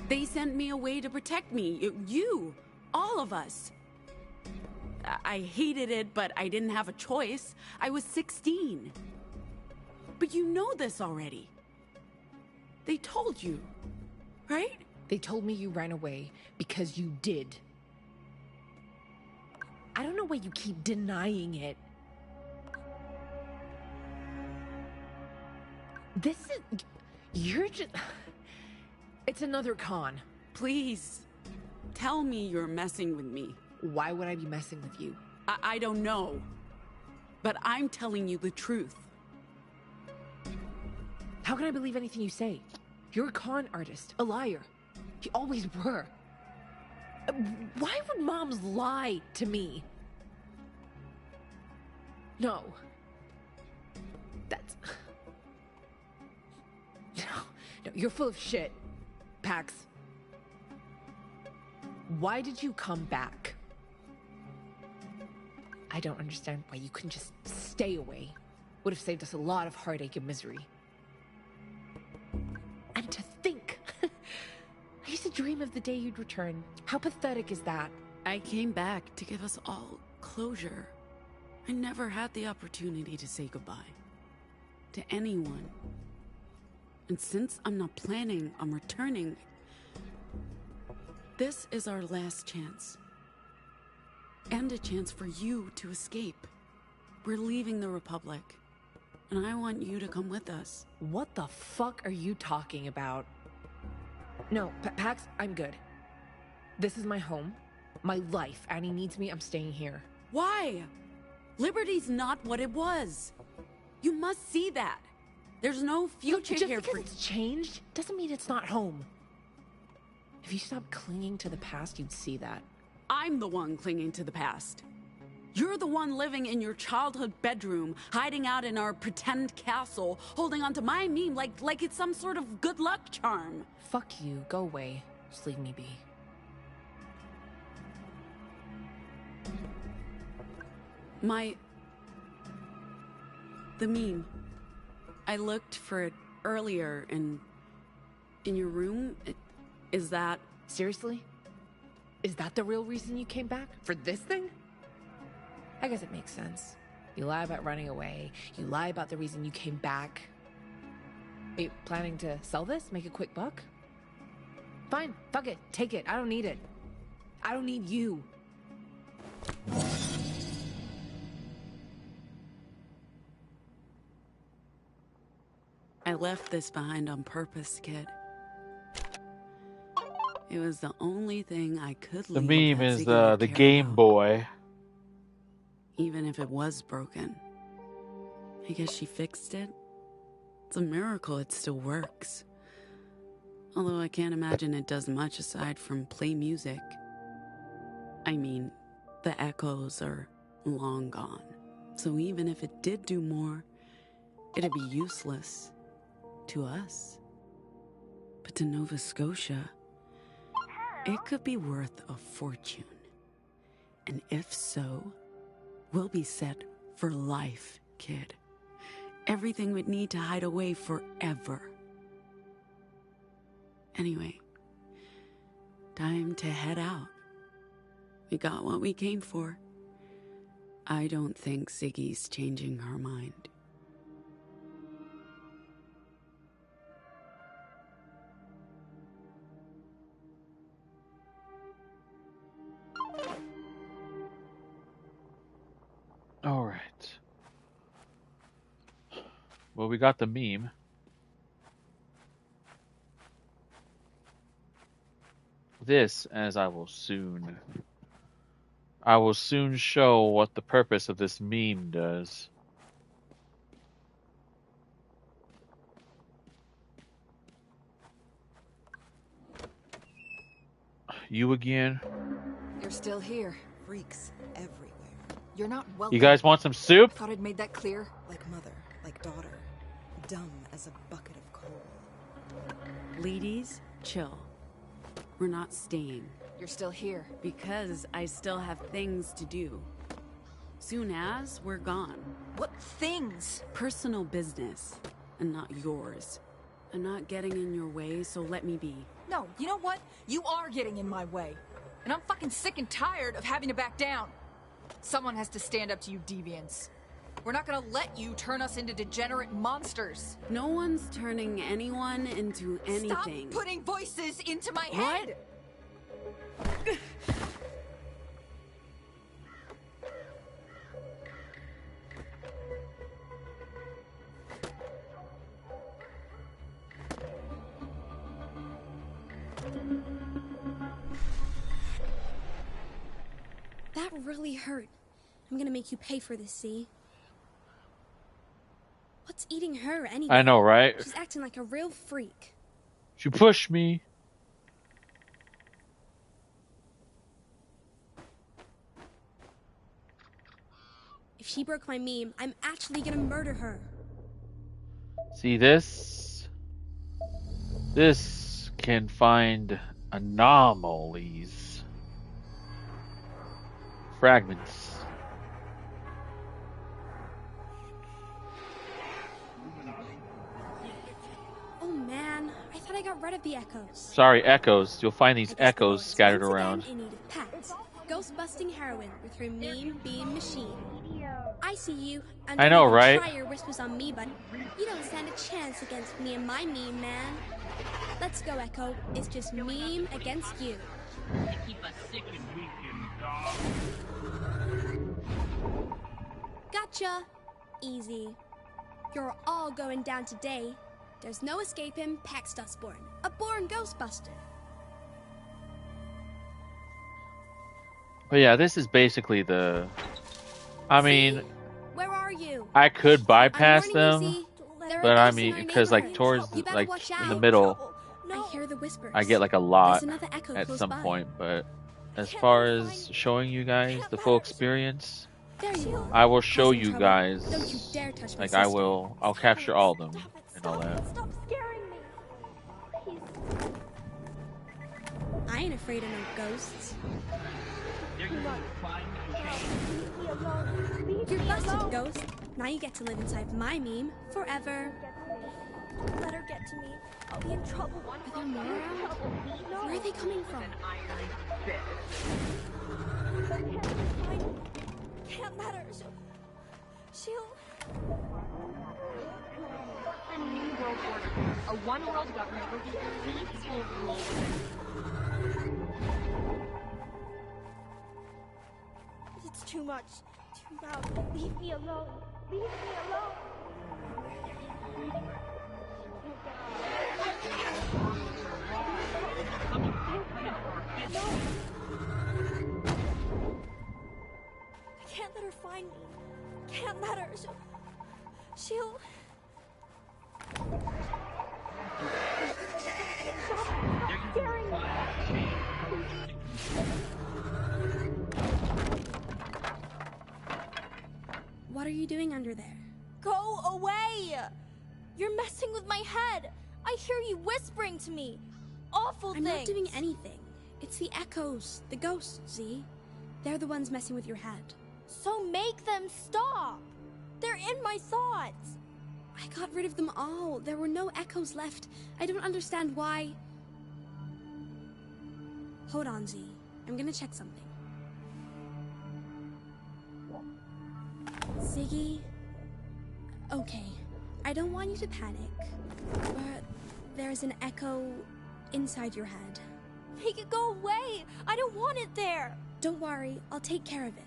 Speaker 5: They sent me away to protect me. You. All of us. I hated it, but I didn't have a choice. I was 16. But you know this already. They told you, right?
Speaker 6: They told me you ran away because you did. I don't know why you keep denying it. You're just... It's another con.
Speaker 5: Please, tell me you're messing with me.
Speaker 6: Why would I be messing with you?
Speaker 5: I don't know. But I'm telling you the truth.
Speaker 6: How can I believe anything you say? You're a con artist, a liar. You always were. Why would moms lie to me? No. That's... No, you're full of shit, Pax. Why did you come back? I don't understand why you couldn't just stay away. Would have saved us a lot of heartache and misery. And to think, I used to dream of the day you'd return. How pathetic is that?
Speaker 5: I came back to give us all closure. I never had the opportunity to say goodbye to anyone. And since I'm not planning on returning, this is our last chance. And a chance for you to escape. We're leaving the Republic, and I want you to come with us.
Speaker 6: What the fuck are you talking about? No, Pax, I'm good. This is my home, my life. Annie needs me, I'm staying here.
Speaker 5: Why? Liberty's not what it was. You must see that. There's no future
Speaker 6: Look,
Speaker 5: here
Speaker 6: just
Speaker 5: for
Speaker 6: because it's changed doesn't mean it's not home. If you stopped clinging to the past, you'd see that.
Speaker 5: I'm the one clinging to the past. You're the one living in your childhood bedroom, hiding out in our pretend castle, holding onto my meme like it's some sort of good luck charm.
Speaker 6: Fuck you. Go away. Just leave me be.
Speaker 5: The meme. I looked for it earlier in your room. Is that...
Speaker 6: Seriously? Is that the real reason you came back? For this thing? I guess it makes sense. You lie about running away. You lie about the reason you came back. Are you planning to sell this? Make a quick buck? Fine. Fuck it. Take it. I don't need it. I don't need you.
Speaker 5: I left this behind on purpose, kid. It was the only thing I could
Speaker 1: The
Speaker 5: leave.
Speaker 1: meme is the Game Boy.
Speaker 5: Even if it was broken. I guess she fixed it. It's a miracle it still works. Although I can't imagine it does much aside from play music. I mean, the echoes are long gone. So even if it did do more, It'd be useless to us. But to Nova Scotia, it could be worth a fortune. And if so, we'll be set for life, kid. Everything would need to hide away forever. Anyway, time to head out. We got what we came for. I don't think Ziggy's changing her mind.
Speaker 1: All right. Well, we got the meme. This, as I will soon show what the purpose of this meme does. You again?
Speaker 19: You're still here.
Speaker 2: Freaks everywhere.
Speaker 19: You're not welcome.
Speaker 1: You guys want some soup?
Speaker 19: Thought I'd made that clear.
Speaker 2: Like mother, like daughter. Dumb as a bucket of coal.
Speaker 5: Ladies, chill. We're not staying.
Speaker 19: You're still here.
Speaker 5: Because I still have things to do. Soon as we're gone.
Speaker 19: What things?
Speaker 5: Personal business, and not yours. I'm not getting in your way, so let me be.
Speaker 19: No, you know what? You are getting in my way. And I'm fucking sick and tired of having to back down. Someone has to stand up to you deviants. We're not gonna let you turn us into degenerate monsters.
Speaker 5: No one's turning anyone into anything.
Speaker 19: Stop putting voices into my head!
Speaker 22: That really hurt. I'm gonna make you pay for this, see? What's eating her anyway?
Speaker 1: I know, right?
Speaker 22: She's acting like a real freak.
Speaker 1: She pushed me.
Speaker 22: If she broke my meme, I'm actually gonna murder her.
Speaker 1: See this? This can find anomalies. Fragments.
Speaker 22: Oh man, I thought I got rid of the echoes.
Speaker 1: Sorry, echoes. You'll find these echoes scattered around.
Speaker 22: In need of packs. Ghost-busting heroine with her meme beam machine. I see you.
Speaker 1: I know, right?
Speaker 22: Try your whispers on me, buddy. You don't stand a chance against me and my meme, man. Let's go, Echo. It's just meme against you.
Speaker 9: Keep us sick and weakened, dog.
Speaker 22: Gotcha. Easy. You're all going down today. There's no escaping Pax Dustborn, a born Ghostbuster.
Speaker 1: But yeah, this is basically the... I mean...
Speaker 22: Where are you?
Speaker 1: I could bypass them,
Speaker 22: you,
Speaker 1: but I mean, because like towards the, like in the middle,
Speaker 22: I hear the whispers.
Speaker 1: I get like a lot
Speaker 22: echo
Speaker 1: at
Speaker 22: close
Speaker 1: some
Speaker 22: by.
Speaker 1: point. But as far as showing you guys the full experience, I will show you guys.
Speaker 22: Don't you dare touch my
Speaker 1: Like
Speaker 22: sister.
Speaker 1: I'll capture all of them and all that.
Speaker 8: Stop scaring me. Please.
Speaker 22: I ain't afraid of no ghosts. You're busted, ghost. Now you get to live inside my meme forever.
Speaker 8: Don't let her get to me. I'll be in trouble.
Speaker 22: Are there more around? Where are they coming from?
Speaker 8: Can't let her. She'll...
Speaker 10: A new world order. A one-world government where the elites will rule.
Speaker 8: It's too much. Too loud. Leave me alone. Leave me alone. No. I can't let her find me. Can't let her. She'll... Stop scaring me.
Speaker 22: What are you doing under there?
Speaker 8: Go away! You're messing with my head. I hear you whispering to me. Awful
Speaker 22: I'm
Speaker 8: things.
Speaker 22: not doing anything. It's the echoes, the ghosts, Z. They're the ones messing with your head.
Speaker 8: So make them stop. They're in my thoughts.
Speaker 22: I got rid of them all. There were no echoes left. I don't understand why. Hold on, Z. I'm gonna check something. Ziggy. Okay. I don't want you to panic, but there's an echo inside your head.
Speaker 8: Make it go away. I don't want it there.
Speaker 22: Don't worry. I'll take care of it.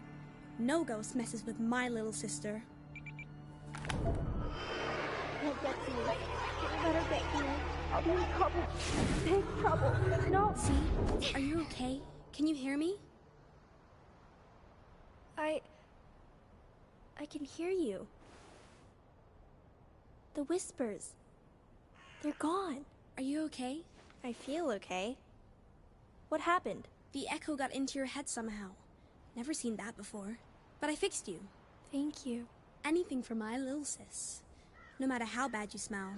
Speaker 22: No ghost messes with my little sister.
Speaker 8: Can't get to you. You better get here. I'll be in trouble. Big trouble. No.
Speaker 22: See? Are you okay? Can you hear me?
Speaker 8: I can hear you. The whispers. They're gone.
Speaker 22: Are you okay?
Speaker 8: I feel okay. What happened?
Speaker 22: The echo got into your head somehow. Never seen that before. But I fixed you.
Speaker 8: Thank you.
Speaker 22: Anything for my little sis. No matter how bad you smell.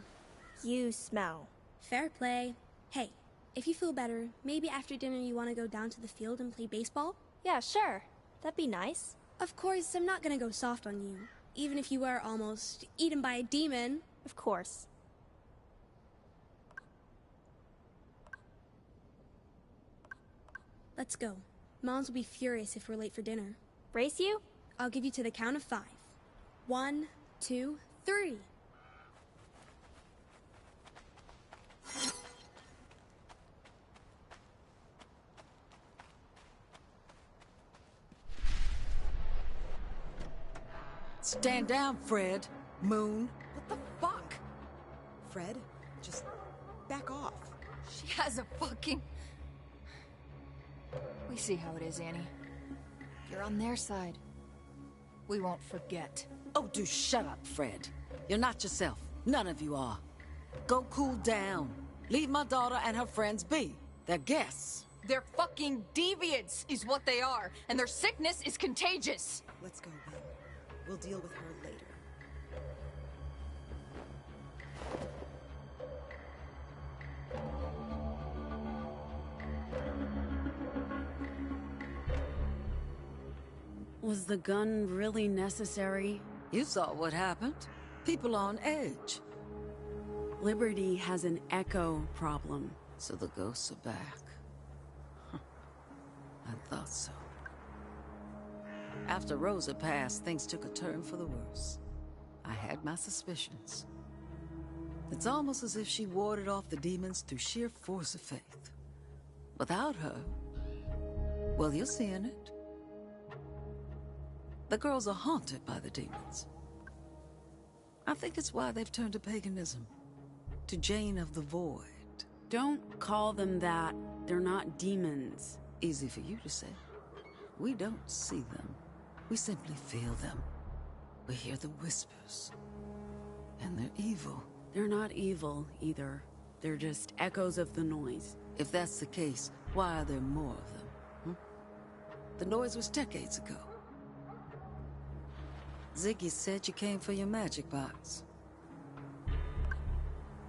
Speaker 8: You smell.
Speaker 22: Fair play. Hey, if you feel better, maybe after dinner you want to go down to the field and play baseball?
Speaker 8: Yeah, sure. That'd be nice.
Speaker 22: Of course, I'm not gonna go soft on you. Even if you were almost eaten by a demon.
Speaker 8: Of course.
Speaker 22: Let's go. Moms will be furious if we're late for dinner.
Speaker 8: Race you?
Speaker 22: I'll give you to the count of 5. 1, 2, 3.
Speaker 13: Stand down, Fred. Moon.
Speaker 19: What the fuck?
Speaker 2: Fred, just back off.
Speaker 19: She has a fucking... We see how it is, Annie. You're on their side. We won't forget.
Speaker 13: Oh, do shut up, Fred. You're not yourself. None of you are. Go cool down. Leave my daughter and her friends be. They're guests.
Speaker 19: They're fucking deviants, is what they are. And their sickness is contagious.
Speaker 2: Let's go, Ben. We'll deal with her later.
Speaker 5: Was the gun really necessary?
Speaker 13: You saw what happened. People on edge.
Speaker 5: Liberty has an echo problem.
Speaker 13: So the ghosts are back. Huh. I thought so. After Rosa passed, things took a turn for the worse. I had my suspicions. It's almost as if she warded off the demons through sheer force of faith. Without her, well, you're seeing it. The girls are haunted by the demons. I think it's why they've turned to paganism. To Jane of the Void.
Speaker 5: Don't call them that. They're not demons.
Speaker 13: Easy for you to say. We don't see them. We simply feel them. We hear the whispers. And they're evil.
Speaker 5: They're not evil, either. They're just echoes of the noise.
Speaker 13: If that's the case, why are there more of them? The noise was decades ago. Ziggy said you came for your magic box.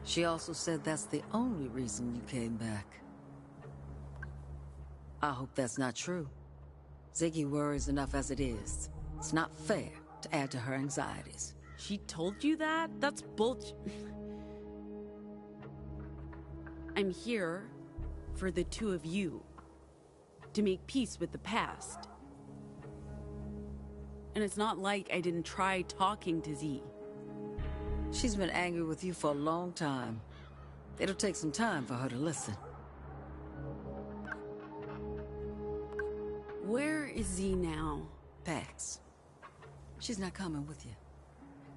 Speaker 13: She also said that's the only reason you came back. I hope that's not true. Ziggy worries enough as it is. It's not fair to add to her anxieties.
Speaker 5: She told you that? That's bullshit. I'm here for the two of you. To make peace with the past. And it's not like I didn't try talking to Z.
Speaker 13: She's been angry with you for a long time. It'll take some time for her to listen.
Speaker 5: Where is Z now?
Speaker 13: Pax. She's not coming with you.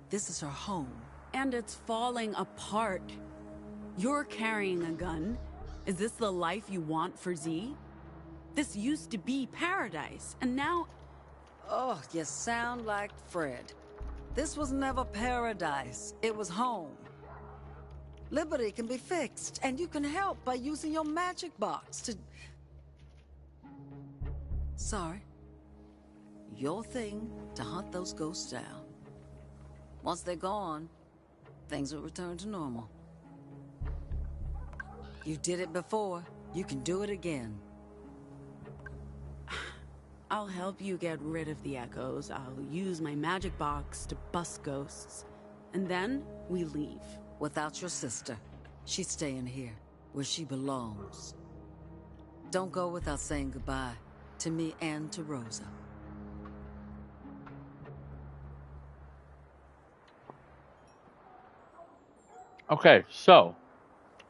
Speaker 13: This is her home.
Speaker 5: And it's falling apart. You're carrying a gun. Is this the life you want for Z? This used to be paradise, and now...
Speaker 13: Oh, you sound like Fred. This was never paradise. It was home. Liberty can be fixed, and you can help by using your magic box to... Sorry. Your thing to hunt those ghosts down.
Speaker 21: Once they're gone, things will return to normal. You did it before. You can do it again.
Speaker 5: I'll help you get rid of the echoes. I'll use my magic box to bust ghosts. And then we leave.
Speaker 21: Without your sister, she's staying here, where she belongs. Don't go without saying goodbye to me and to Rosa.
Speaker 1: Okay, so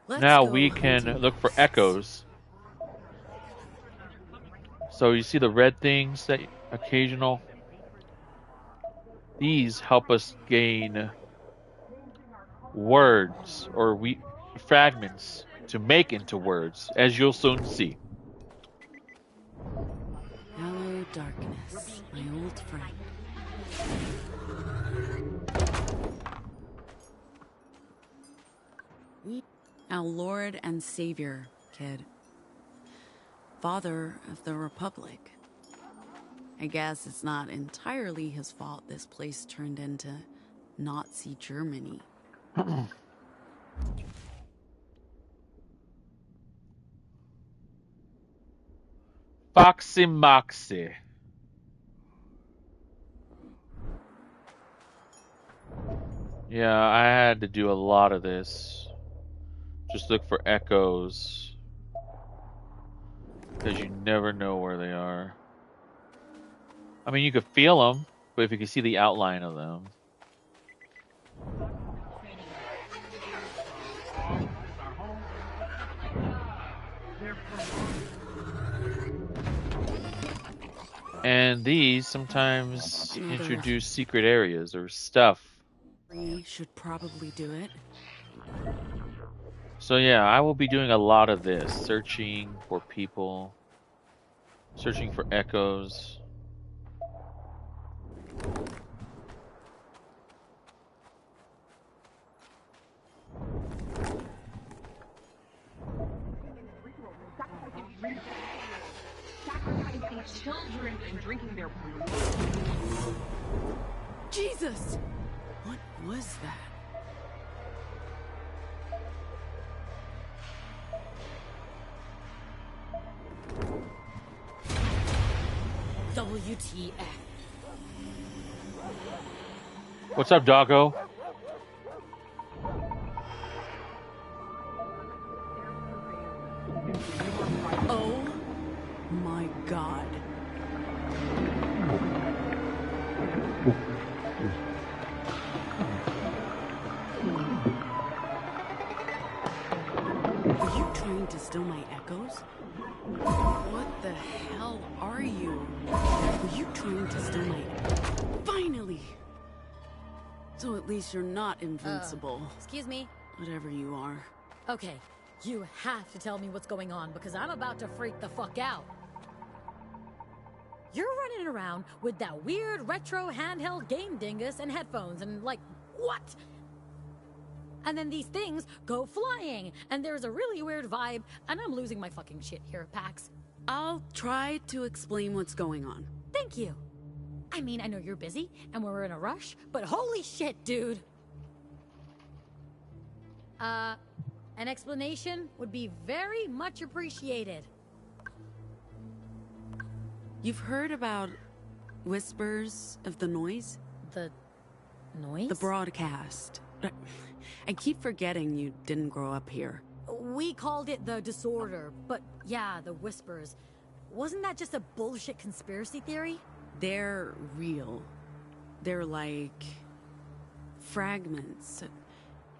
Speaker 5: Let's
Speaker 1: now
Speaker 5: go
Speaker 1: we can
Speaker 5: hunting
Speaker 1: look for
Speaker 5: ghosts.
Speaker 1: echoes. So you see the red things, that occasional. These help us gain words or fragments to make into words, as you'll soon see.
Speaker 5: Hello, darkness, my old friend. Our Lord and Savior, kid. Father of the Republic. I guess it's not entirely his fault this place turned into Nazi Germany.
Speaker 1: Foxy Moxie. Yeah, I had to do a lot of this. Just look for echoes. Because you never know where they are. I mean, you could feel them, but if you can see the outline of them. And these sometimes introduce secret areas or stuff.
Speaker 5: We should probably do it.
Speaker 1: So yeah, I will be doing a lot of this. Searching for people. Searching for echoes.
Speaker 10: Sacrificing children and drinking their blood.
Speaker 5: Jesus! What was that?
Speaker 15: WTF.
Speaker 1: What's up, doggo?
Speaker 5: Oh my God. Are you trying to steal my echoes? What the hell are you? Are you trying to steal my... Finally! So at least you're not invincible.
Speaker 15: Excuse me?
Speaker 5: Whatever you are.
Speaker 15: Okay, you have to tell me what's going on because I'm about to freak the fuck out. You're running around with that weird retro handheld game dingus and headphones and like, what? And then these things go flying and there's a really weird vibe and I'm losing my fucking shit here, Pax.
Speaker 5: I'll try to explain what's going on.
Speaker 15: Thank you. I mean, I know you're busy and we're in a rush, but holy shit, dude. An explanation would be very much appreciated.
Speaker 5: You've heard about Whispers of the Noise?
Speaker 15: The noise?
Speaker 5: The broadcast. I keep forgetting you didn't grow up here.
Speaker 15: We called it the disorder, but yeah, the Whispers. Wasn't that just a bullshit conspiracy theory?
Speaker 5: They're real. They're like fragments.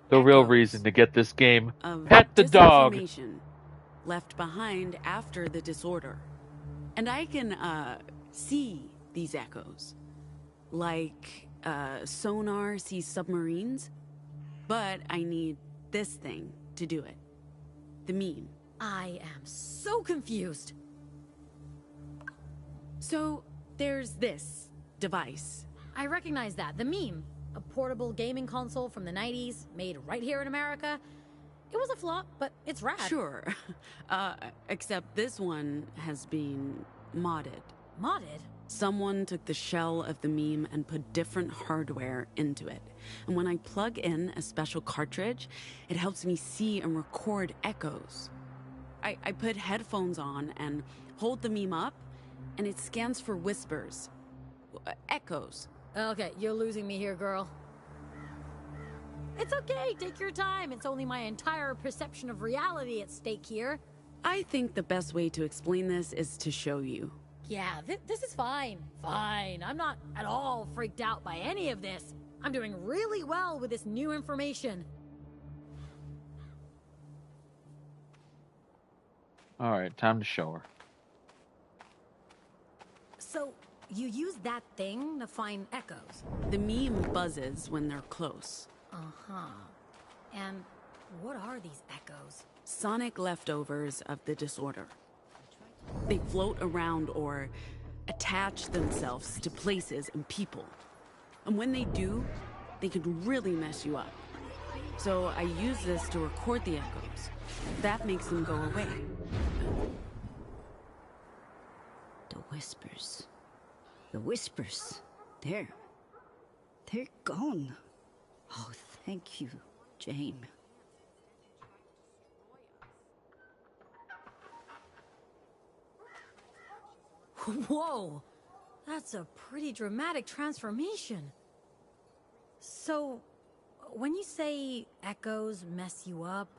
Speaker 1: The real reason to get this game.
Speaker 5: Of
Speaker 1: Pet the dog.
Speaker 5: Disinformation left behind after the disorder. And I can see these echoes. Like sonar sees submarines. But I need this thing to do it. The meme.
Speaker 15: I am so confused.
Speaker 5: So there's this device.
Speaker 15: I recognize that. The meme. A portable gaming console from the 90s, made right here in America. It was a flop, but it's rad.
Speaker 5: Sure. Except this one has been modded.
Speaker 15: Modded?
Speaker 5: Someone took the shell of the meme and put different hardware into it. And when I plug in a special cartridge, it helps me see and record echoes. I put headphones on and hold the meme up, and it scans for whispers. Echoes.
Speaker 15: Okay, you're losing me here, girl. It's okay, take your time. It's only my entire perception of reality at stake here.
Speaker 5: I think the best way to explain this is to show you.
Speaker 15: Yeah, this is fine. Fine. I'm not at all freaked out by any of this. I'm doing really well with this new information.
Speaker 1: Alright, time to show her.
Speaker 15: So, you use that thing to find echoes?
Speaker 5: The meme buzzes when they're close.
Speaker 15: Uh-huh. And what are these echoes?
Speaker 5: Sonic leftovers of the disorder. They float around or attach themselves to places and people. And when they do, they can really mess you up. So I use this to record the echoes. That makes them go away.
Speaker 20: The whispers. The whispers. They're gone. Oh, thank you, Jane.
Speaker 15: Whoa! That's a pretty dramatic transformation. So, when you say echoes mess you up...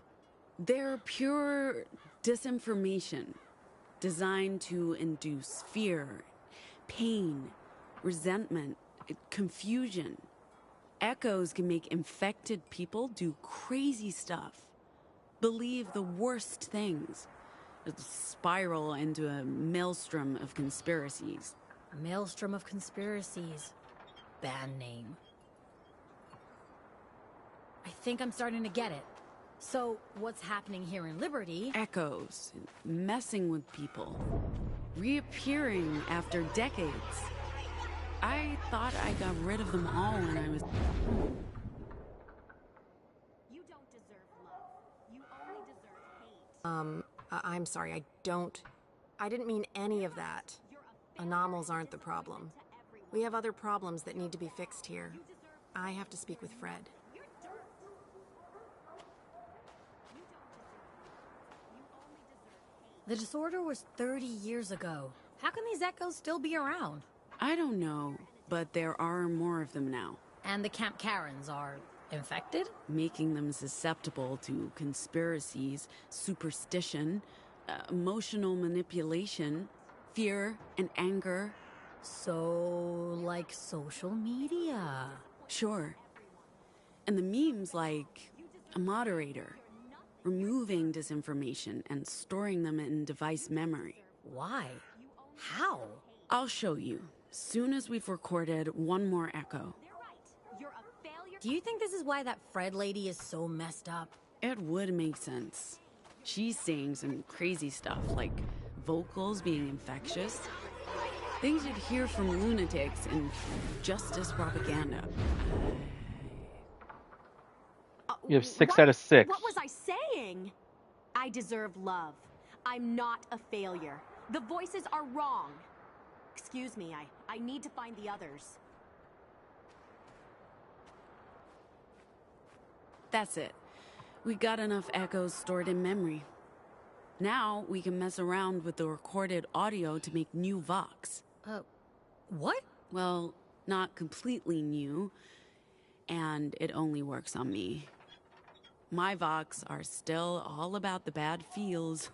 Speaker 5: They're pure disinformation, designed to induce fear, pain, resentment, confusion. Echoes can make infected people do crazy stuff, believe the worst things, spiral into a maelstrom of conspiracies.
Speaker 15: A maelstrom of conspiracies. Bad name. I think I'm starting to get it. So, what's happening here in Liberty...
Speaker 5: Echoes, messing with people, reappearing after decades. I thought I got rid of them all when I was...
Speaker 10: You don't deserve love. You only deserve hate.
Speaker 14: I'm sorry, I didn't mean any of that. Anomals aren't the problem. We have other problems that need to be fixed here. I have to speak with Fred.
Speaker 15: The disorder was 30 years ago. How can these echoes still be around?
Speaker 5: I don't know, but there are more of them now.
Speaker 15: And the Camp Karens are infected?
Speaker 5: Making them susceptible to conspiracies, superstition, emotional manipulation, fear and anger.
Speaker 15: So, like social media?
Speaker 5: Sure. And the memes like a moderator, removing disinformation and storing them in device memory.
Speaker 15: Why? How?
Speaker 5: I'll show you, soon as we've recorded one more echo.
Speaker 15: Do you think this is why that Fred lady is so messed up?
Speaker 5: It would make sense. She's saying some crazy stuff, like vocals being infectious. Things you'd hear from lunatics in justice propaganda.
Speaker 1: You have 6 out of 6.
Speaker 10: What was I saying? I deserve love. I'm not a failure. The voices are wrong. Excuse me, I need to find the others.
Speaker 5: That's it. We got enough echoes stored in memory. Now we can mess around with the recorded audio to make new Vox.
Speaker 15: What?
Speaker 5: Well, not completely new, and it only works on me. My Vox are still all about the bad feels,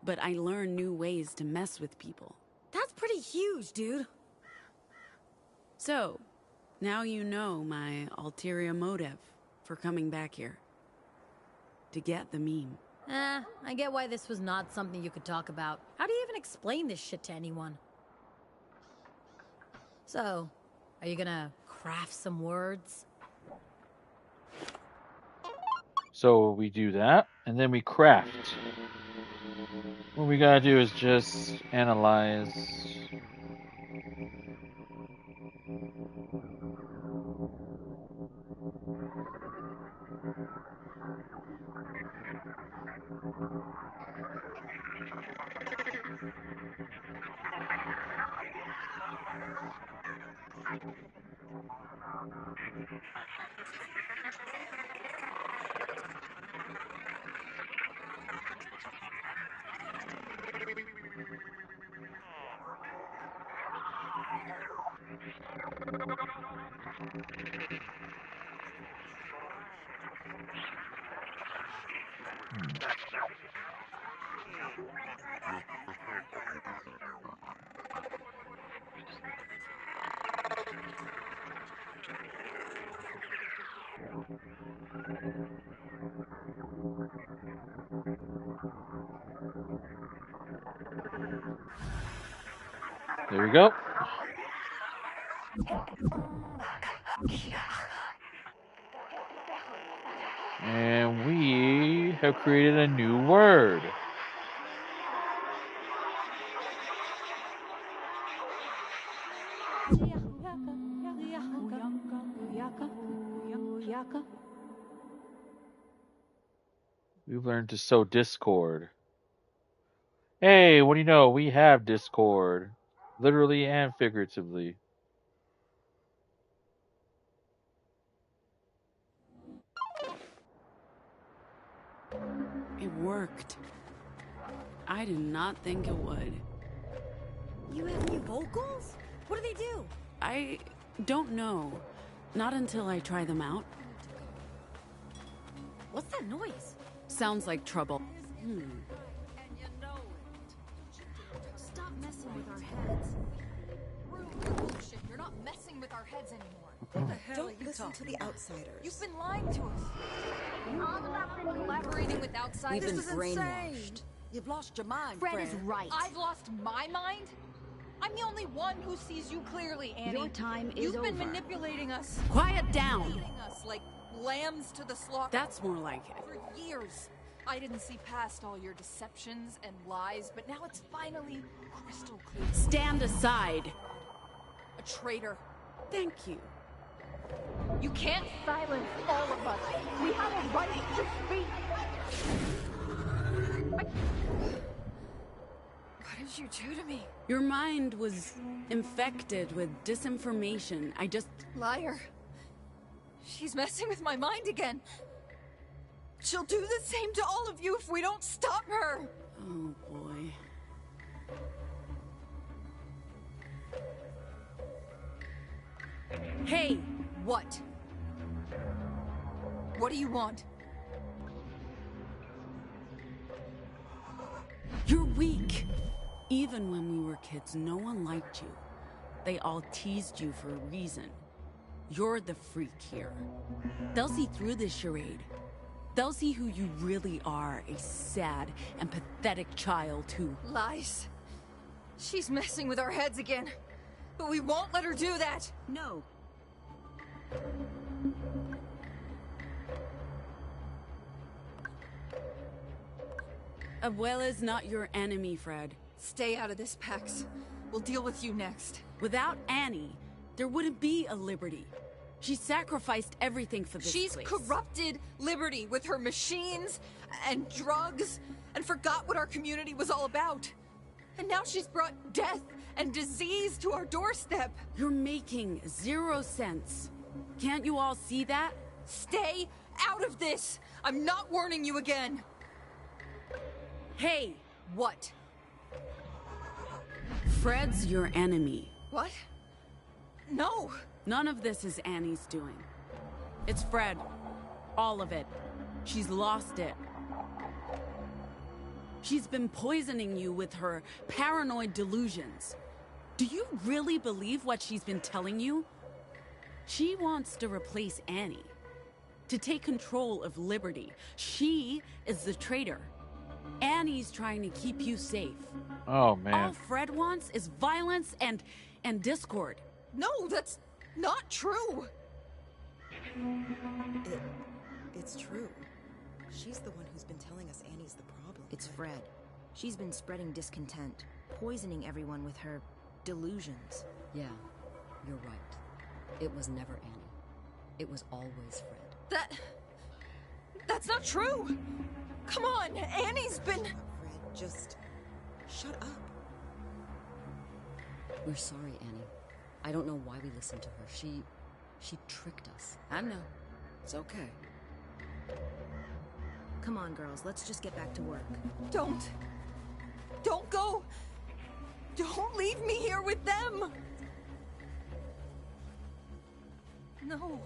Speaker 5: but I learn new ways to mess with people.
Speaker 15: That's pretty huge, dude.
Speaker 5: So, now you know my ulterior motive for coming back here. To get the meme.
Speaker 15: I get why this was not something you could talk about. How do you even explain this shit to anyone? So, are you gonna craft some words?
Speaker 1: So we do that, and then we craft. What we gotta do is just analyze. There we go. And we have created a new word. We've learned to sow discord. Hey, what do you know? We have discord. Literally and figuratively.
Speaker 5: It worked. I did not think it would.
Speaker 10: You have new vocals? What do they do?
Speaker 5: I don't know. Not until I try them out.
Speaker 10: What's that noise?
Speaker 5: Sounds like trouble.
Speaker 19: Stop messing with our heads. Bullshit, you're not messing with our heads anymore.
Speaker 2: What the hell? Don't listen to the outsiders.
Speaker 19: You've been lying to us. Collaborating with outsiders.
Speaker 13: We've been
Speaker 19: This is insane.
Speaker 13: brainwashed. You've lost your mind,
Speaker 10: Fred is right.
Speaker 19: I've lost my mind? I'm the only one who sees you clearly, Annie.
Speaker 20: Your time is
Speaker 19: You've been
Speaker 20: over.
Speaker 19: manipulating us.
Speaker 5: Quiet down.
Speaker 19: Leading us like lambs to the slaughter.
Speaker 5: That's more like it.
Speaker 19: For years, I didn't see past all your deceptions and lies, but now it's finally crystal clear.
Speaker 5: Stand aside.
Speaker 19: A traitor.
Speaker 5: Thank you.
Speaker 19: You can't silence all of us. We have a right to speak. What did you do to me?
Speaker 5: Your mind was infected with disinformation. I just...
Speaker 19: Liar. She's messing with my mind again. She'll do the same to all of you if we don't stop her.
Speaker 5: Oh, boy. Hey!
Speaker 19: What? What do you want?
Speaker 5: You're weak. Even when we were kids, no one liked you. They all teased you for a reason. You're the freak here. They'll see through this charade. They'll see who you really are, a sad and pathetic child who...
Speaker 19: Lies. She's messing with our heads again. But we won't let her do that.
Speaker 20: No.
Speaker 5: Abuela's not your enemy, Fred.
Speaker 19: Stay out of this, Pax. We'll deal with you next.
Speaker 5: Without Annie, there wouldn't be a Liberty. She sacrificed everything for this
Speaker 19: She's
Speaker 5: place.
Speaker 19: corrupted Liberty with her machines and drugs and forgot what our community was all about. And now she's brought death and disease to our doorstep.
Speaker 5: You're making 0 sense. Can't you all see that?
Speaker 19: Stay out of this! I'm not warning you again!
Speaker 5: Hey!
Speaker 19: What?
Speaker 5: Fred's your enemy.
Speaker 19: What? No!
Speaker 5: None of this is Annie's doing. It's Fred. All of it. She's lost it. She's been poisoning you with her paranoid delusions. Do you really believe what she's been telling you? She wants to replace Annie. To take control of Liberty. She is the traitor. Annie's trying to keep you safe.
Speaker 1: Oh, man.
Speaker 5: All Fred wants is violence and discord.
Speaker 19: No, that's not true.
Speaker 2: It's true. She's the one who's been telling us Annie's the problem.
Speaker 12: It's Fred. She's been spreading discontent, poisoning everyone with her delusions.
Speaker 20: Yeah, you're right. It was never Annie. It was always Fred.
Speaker 19: That's not true! Come on, Annie's been...
Speaker 2: Fred, just shut up.
Speaker 20: We're sorry, Annie. I don't know why we listened to her. She tricked us.
Speaker 13: I know. It's okay.
Speaker 12: Come on, girls, let's just get back to work.
Speaker 19: Don't go! Don't leave me here with them! No.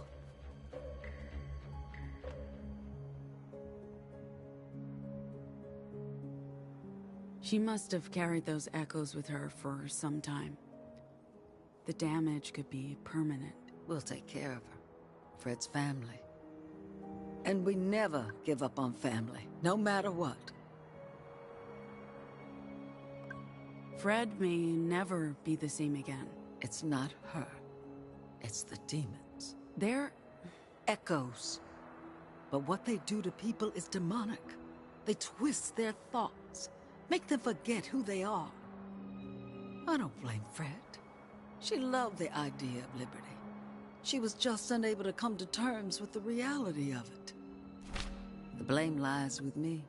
Speaker 5: She must have carried those echoes with her for some time. The damage could be permanent.
Speaker 13: We'll take care of her. Fred's family. And we never give up on family, no matter what.
Speaker 5: Fred may never be the same again.
Speaker 13: It's not her. It's the demons.
Speaker 5: They're
Speaker 13: echoes. But what they do to people is demonic. They twist their thoughts, make them forget who they are. I don't blame Fred. She loved the idea of liberty. She was just unable to come to terms with the reality of it. The blame lies with me.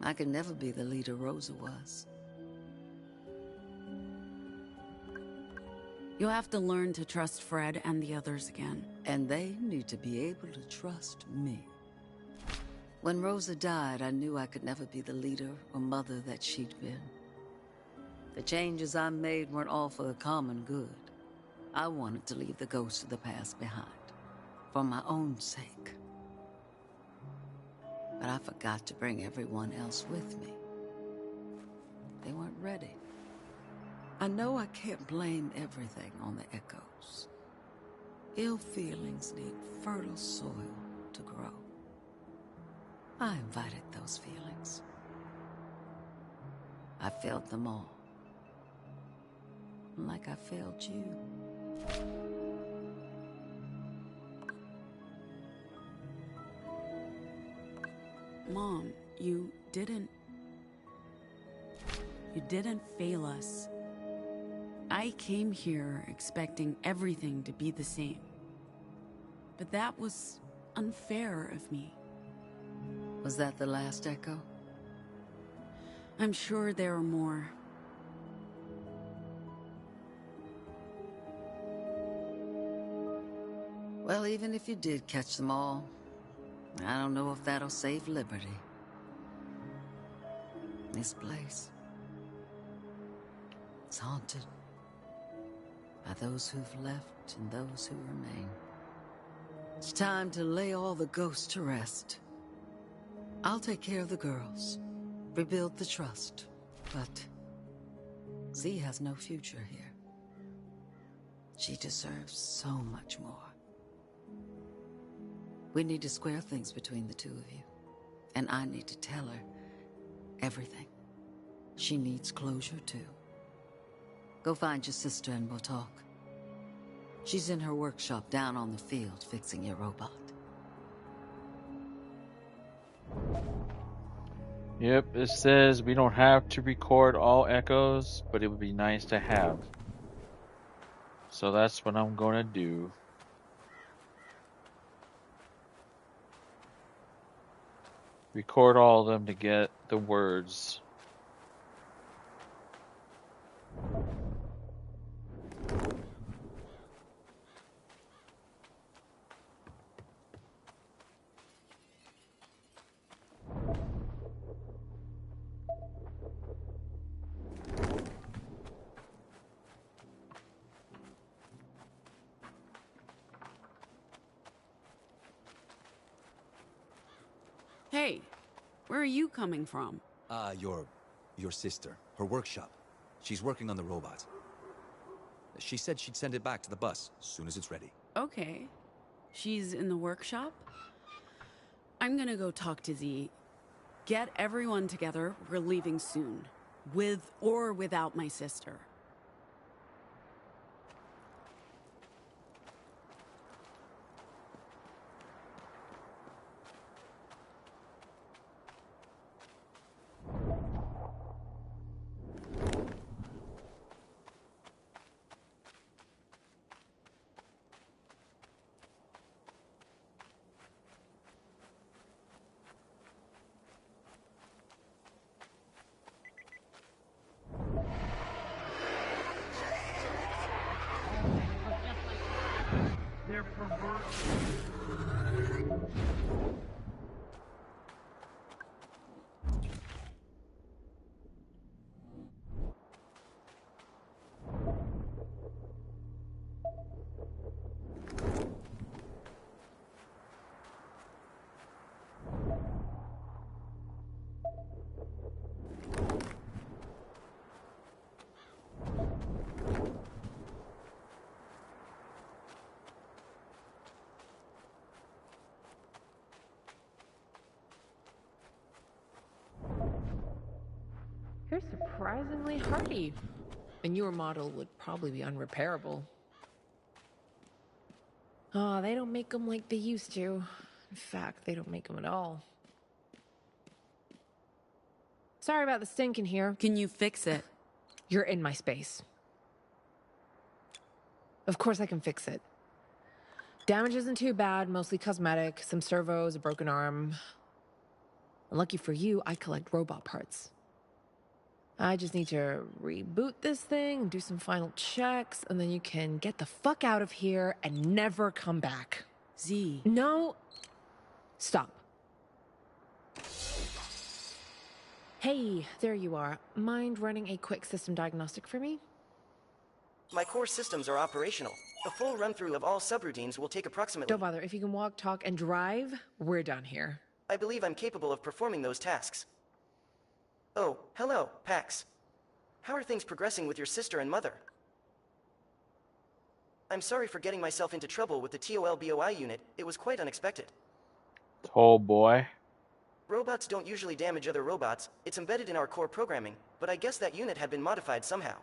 Speaker 13: I could never be the leader Rosa was.
Speaker 5: You have to learn to trust Fred and the others again.
Speaker 13: And they need to be able to trust me. When Rosa died, I knew I could never be the leader or mother that she'd been. The changes I made weren't all for the common good. I wanted to leave the ghosts of the past behind, for my own sake. But I forgot to bring everyone else with me. They weren't ready. I know I can't blame everything on the echoes. Ill feelings need fertile soil to grow. I invited those feelings. I failed them all. Like I failed you.
Speaker 5: Mom, you didn't fail us. I came here expecting everything to be the same. But that was unfair of me.
Speaker 13: Was that the last echo?
Speaker 5: I'm sure there are more.
Speaker 13: Well, even if you did catch them all, I don't know if that'll save Liberty. This place, it's haunted by those who've left and those who remain. It's time to lay all the ghosts to rest. I'll take care of the girls, rebuild the trust, but Z has no future here. She deserves so much more. We need to square things between the two of you, and I need to tell her everything. She needs closure too. Go find your sister and we'll talk. She's in her workshop down on the field fixing your robot.
Speaker 1: Yep, it says we don't have to record all echoes, but it would be nice to have. So that's what I'm gonna do. Record all of them to get the words.
Speaker 5: Hey, where are you coming from?
Speaker 3: Your sister. Her workshop. She's working on the robot. She said she'd send it back to the bus as soon as it's ready.
Speaker 5: Okay. She's in the workshop? I'm gonna go talk to Z. Get everyone together. We're leaving soon. With or without my sister.
Speaker 6: You're surprisingly hardy. A newer model would probably be unrepairable. Oh, they don't make them like they used to. In fact, they don't make them at all. Sorry about the stink in here.
Speaker 5: Can you fix it?
Speaker 6: You're in my space. Of course I can fix it. Damage isn't too bad, mostly cosmetic, some servos, a broken arm. And lucky for you, I collect robot parts. I just need to reboot this thing, do some final checks, and then you can get the fuck out of here and never come back.
Speaker 5: Z.
Speaker 6: No. Stop. Hey, there you are. Mind running a quick system diagnostic for me?
Speaker 11: My core systems are operational. A full run-through of all subroutines will take approximately...
Speaker 6: Don't bother. If you can walk, talk, and drive, we're done here.
Speaker 11: I believe I'm capable of performing those tasks. Oh, hello, Pax. How are things progressing with your sister and mother? I'm sorry for getting myself into trouble with the TOLBOI unit. It was quite unexpected.
Speaker 1: Oh boy.
Speaker 11: Robots don't usually damage other robots. It's embedded in our core programming, but I guess that unit had been modified somehow.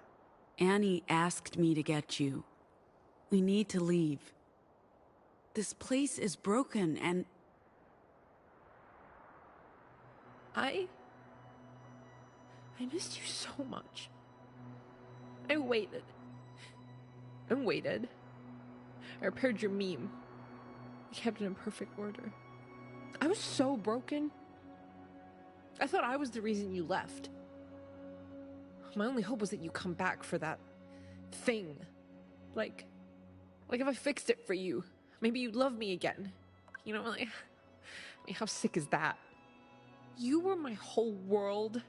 Speaker 5: Annie asked me to get you. We need to leave. This place is broken and...
Speaker 6: I missed you so much. I waited. And waited. I repaired your meme. I kept it in perfect order. I was so broken. I thought I was the reason you left. My only hope was that you come back for that thing. Like if I fixed it for you, maybe you'd love me again. You know, like, I mean, how sick is that? You were my whole world,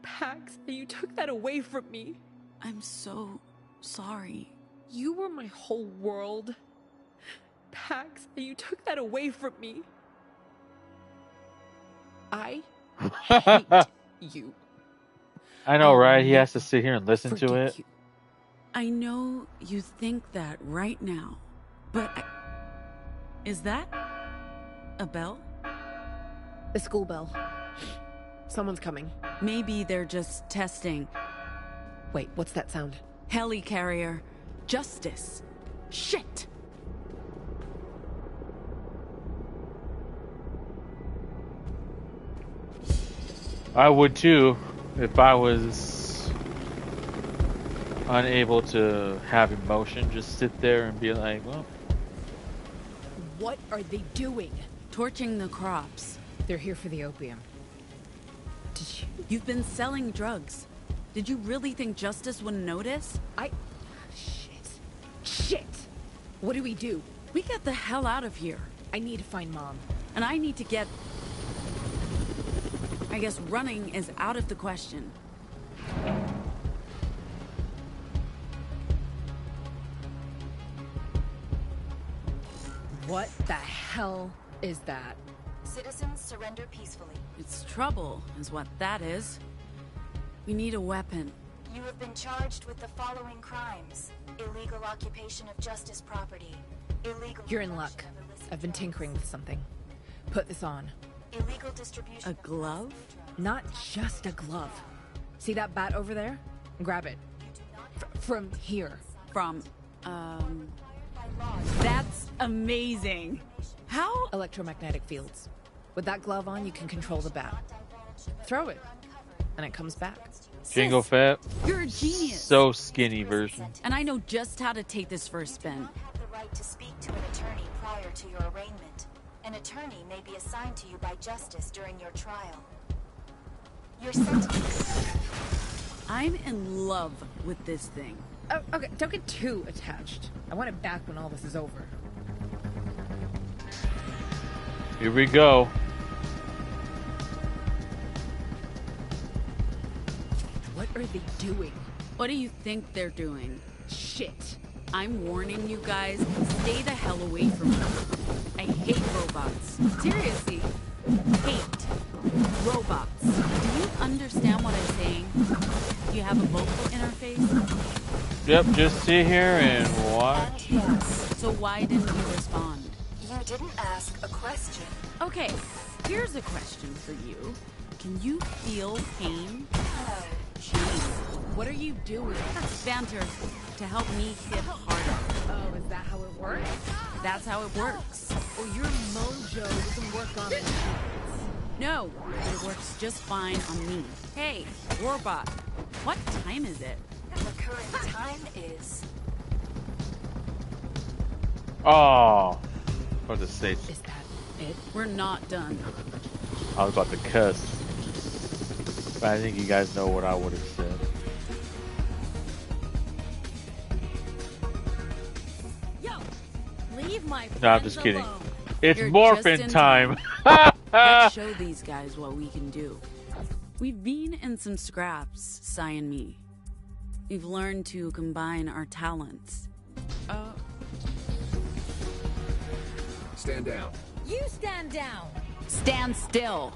Speaker 6: Pax, and you took that away from me.
Speaker 5: I'm so sorry.
Speaker 6: You were my whole world, Pax, and you took that away from me. I hate you.
Speaker 1: I know, right? He has to sit here and listen to it.
Speaker 5: You. I know you think that right now, but is that a bell?
Speaker 6: The school bell. Someone's coming.
Speaker 5: Maybe they're just testing.
Speaker 6: Wait, what's that sound?
Speaker 5: Helicarrier. Justice. Shit!
Speaker 1: I would too, if I was unable to have emotion. Just sit there and be like, well...
Speaker 6: What are they doing?
Speaker 5: Torching the crops.
Speaker 6: They're here for the opium. Did you?
Speaker 5: You've been selling drugs. Did you really think Justice wouldn't notice?
Speaker 6: Shit! What do?
Speaker 5: We get the hell out of here.
Speaker 6: I need to find Mom.
Speaker 5: And I need to get... I guess running is out of the question.
Speaker 6: What the hell is that?
Speaker 12: Citizens surrender peacefully.
Speaker 5: It's trouble, is what that is. We need a weapon.
Speaker 12: You have been charged with the following crimes: illegal occupation of Justice property, illegal...
Speaker 6: You're in luck. I've been tinkering with something. Put this on.
Speaker 12: Illegal distribution...
Speaker 5: A glove?
Speaker 6: Not just a glove. See that bat over there? Grab it. From here.
Speaker 5: That's amazing. How?
Speaker 6: Electromagnetic fields. With that glove on, you can control the bat. Throw it, and it comes back.
Speaker 1: Jingle Fett.
Speaker 5: You're a genius.
Speaker 1: So skinny version.
Speaker 5: And I know just how to take this for a spin.
Speaker 12: You have the right to speak to an attorney prior to your arraignment. An attorney may be assigned to you by Justice during your trial. Your sentence.
Speaker 5: I'm in love with this thing.
Speaker 6: Oh, okay, don't get too attached. I want it back when all this is over.
Speaker 1: Here we go.
Speaker 6: What are they doing?
Speaker 5: What do you think they're doing?
Speaker 6: Shit.
Speaker 5: I'm warning you guys, stay the hell away from me. I hate robots. Seriously. Hate robots. Do you understand what I'm saying? Do you have a vocal interface?
Speaker 1: Yep, just sit here and watch.
Speaker 12: Yes.
Speaker 5: So why didn't you respond?
Speaker 12: You didn't ask a question.
Speaker 5: Okay, here's a question for you. Can you feel pain? Jeez. What are you doing? Banter. To help me hit harder.
Speaker 6: Oh, is that how it works?
Speaker 5: That's how it works.
Speaker 6: Well, your mojo doesn't work on it.
Speaker 5: No, it works just fine on me. Hey, Warbot, what time is it?
Speaker 12: The current time is...
Speaker 1: Oh, for the sake.
Speaker 5: Is that it? We're not done.
Speaker 1: I was about to cuss, but I think you guys know what I would have said.
Speaker 5: Yo, leave my
Speaker 1: No, I'm just kidding.
Speaker 5: alone.
Speaker 1: It's
Speaker 5: You're
Speaker 1: morphin'
Speaker 5: just in
Speaker 1: time.
Speaker 5: Let's show these guys what we can do. We've been in some scraps, Sai and me. We've learned to combine our talents.
Speaker 16: Stand down.
Speaker 15: You stand down.
Speaker 5: Stand still.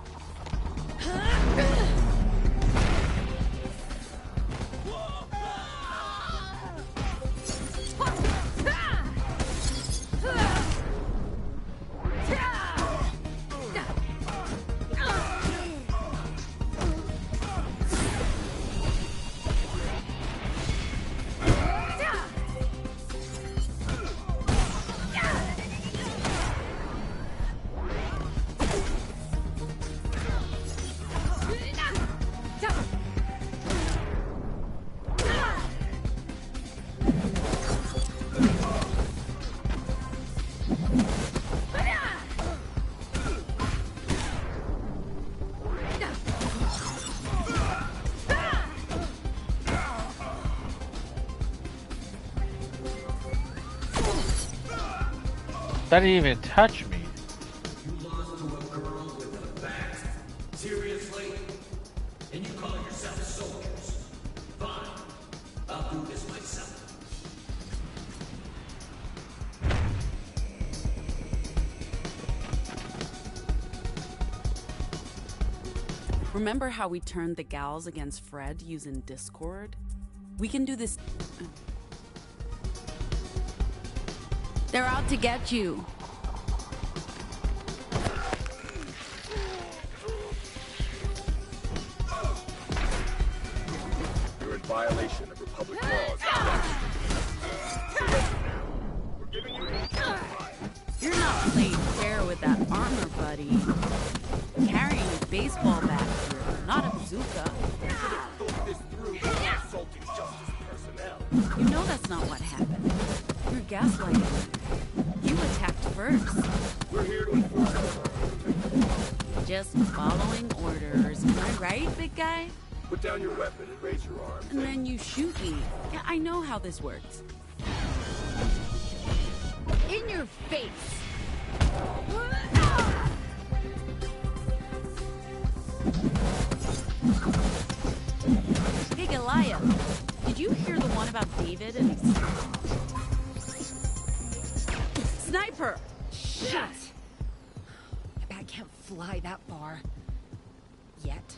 Speaker 1: That didn't even touch me.
Speaker 16: You lost to a girl with a bat? Seriously? And you call yourself soldiers? Fine. I'll do this myself.
Speaker 5: Remember how we turned the gals against Fred using Discord? We can do this. They're out to get you.
Speaker 16: You're in violation of Republic laws.
Speaker 5: You're not playing fair with that armor, buddy. Carrying a baseball bat through, not a bazooka. You know that's not what happened. You're gaslighting. You attacked first.
Speaker 16: We're here to enforce.
Speaker 5: Just following orders. Am I right, big guy?
Speaker 16: Put down your weapon and raise your arm.
Speaker 5: And then you shoot me. Yeah, I know how this works.
Speaker 6: In your face.
Speaker 5: Hey, Goliath. Did you hear the one about David and his... Sniper!
Speaker 6: Shit! My bat can't fly that far. Yet.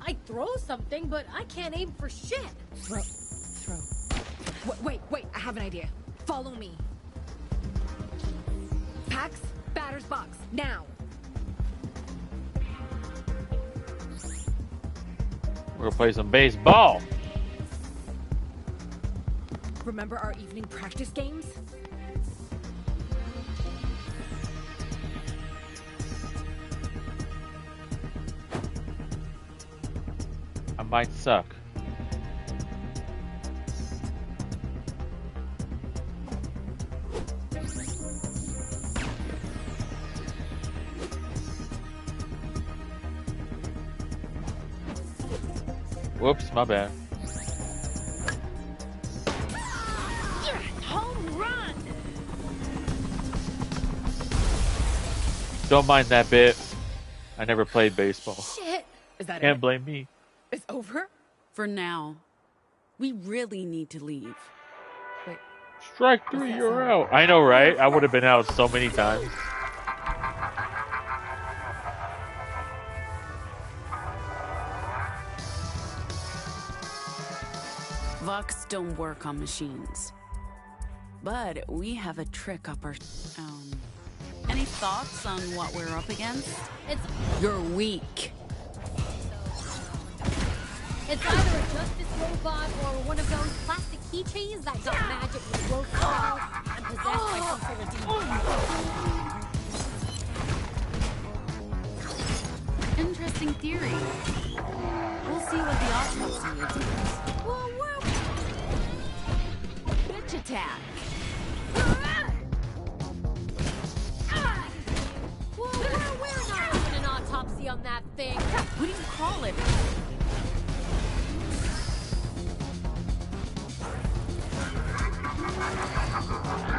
Speaker 15: I throw something, but I can't aim for shit.
Speaker 6: Throw. Wait, I have an idea. Follow me. Pax, batter's box, now.
Speaker 1: We're gonna play some baseball.
Speaker 6: Remember our evening practice games?
Speaker 1: I might suck. Whoops, my bad.
Speaker 15: Home run!
Speaker 1: Don't mind that bit. I never played baseball.
Speaker 6: Shit! Is that
Speaker 1: Can't
Speaker 6: it?
Speaker 1: blame me.
Speaker 6: It's over?
Speaker 5: For now. We really need to leave.
Speaker 6: Wait.
Speaker 1: Strike three, you're out. I know, right? I would have been out so many times.
Speaker 5: Vox don't work on machines. But we have a trick up our... Any thoughts on what we're up against?
Speaker 15: It's...
Speaker 5: You're weak.
Speaker 17: It's either a justice robot or one of those plastic keychains that got magic with rope spells and possessed by some sort of demon.
Speaker 5: Interesting theory. We'll see what the autopsy reveals. Bitch attack.
Speaker 17: We're not doing an autopsy on that thing.
Speaker 5: What do you call it?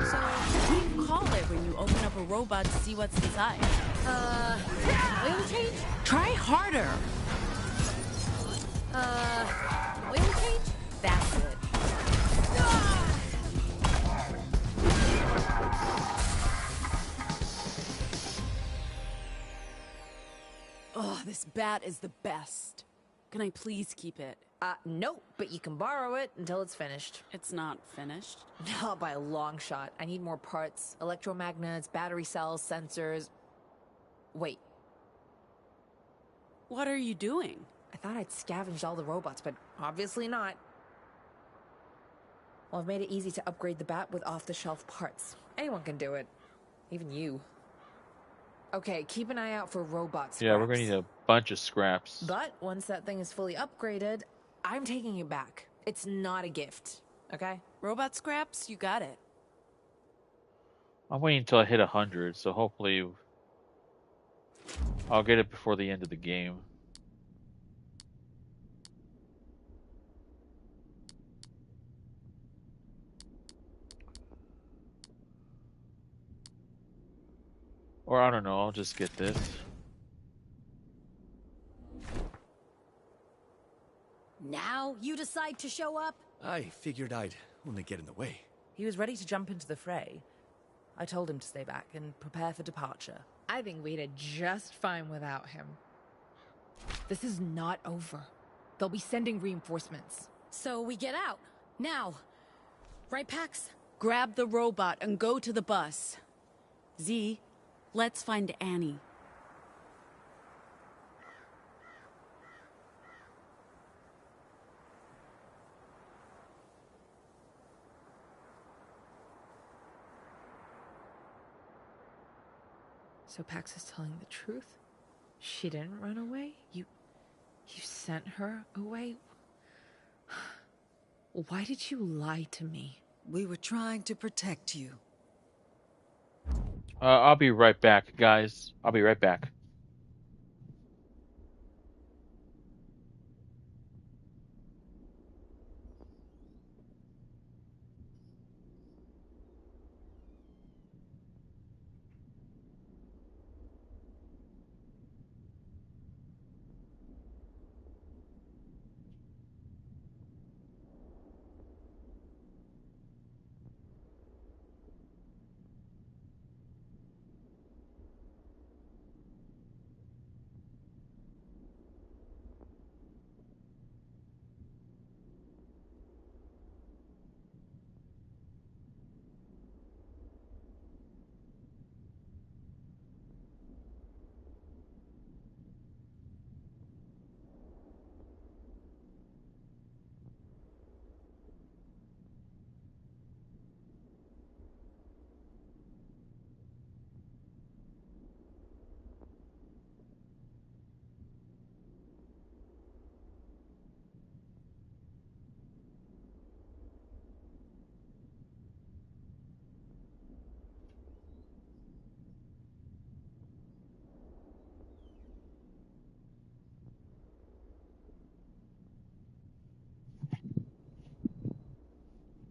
Speaker 5: So, what do you call it when you open up a robot to see what's inside?
Speaker 17: Oil change?
Speaker 5: Try harder.
Speaker 17: Oil change?
Speaker 5: That's it. Oh, this bat is the best. Can I please keep it?
Speaker 6: Nope, but you can borrow it until it's finished.
Speaker 5: It's not finished.
Speaker 6: Not by a long shot. I need more parts. Electromagnets, battery cells, sensors. Wait.
Speaker 5: What are you doing?
Speaker 6: I thought I'd scavenged all the robots, but obviously not. Well, I've made it easy to upgrade the bat with off-the-shelf parts. Anyone can do it. Even you. Okay, keep an eye out for robot scraps.
Speaker 1: Yeah, we're gonna need a bunch of scraps.
Speaker 6: But once that thing is fully upgraded, I'm taking it back. It's not a gift, okay?
Speaker 5: Robot scraps, you got it.
Speaker 1: I'm waiting until I hit 100, so hopefully I'll get it before the end of the game. Or I don't know, I'll just get this.
Speaker 17: Now you decide to show up?
Speaker 3: I figured I'd only get in the way.
Speaker 4: He was ready to jump into the fray. I told him to stay back and prepare for departure.
Speaker 6: I think we did just fine without him. This is not over. They'll be sending reinforcements.
Speaker 17: So we get out. Now. Right, Pax?
Speaker 5: Grab the robot and go to the bus. Z, let's find Annie.
Speaker 6: So Pax is telling the truth? She didn't run away? You sent her away? Why did you lie to me?
Speaker 13: We were trying to protect you.
Speaker 1: I'll be right back, guys. I'll be right back.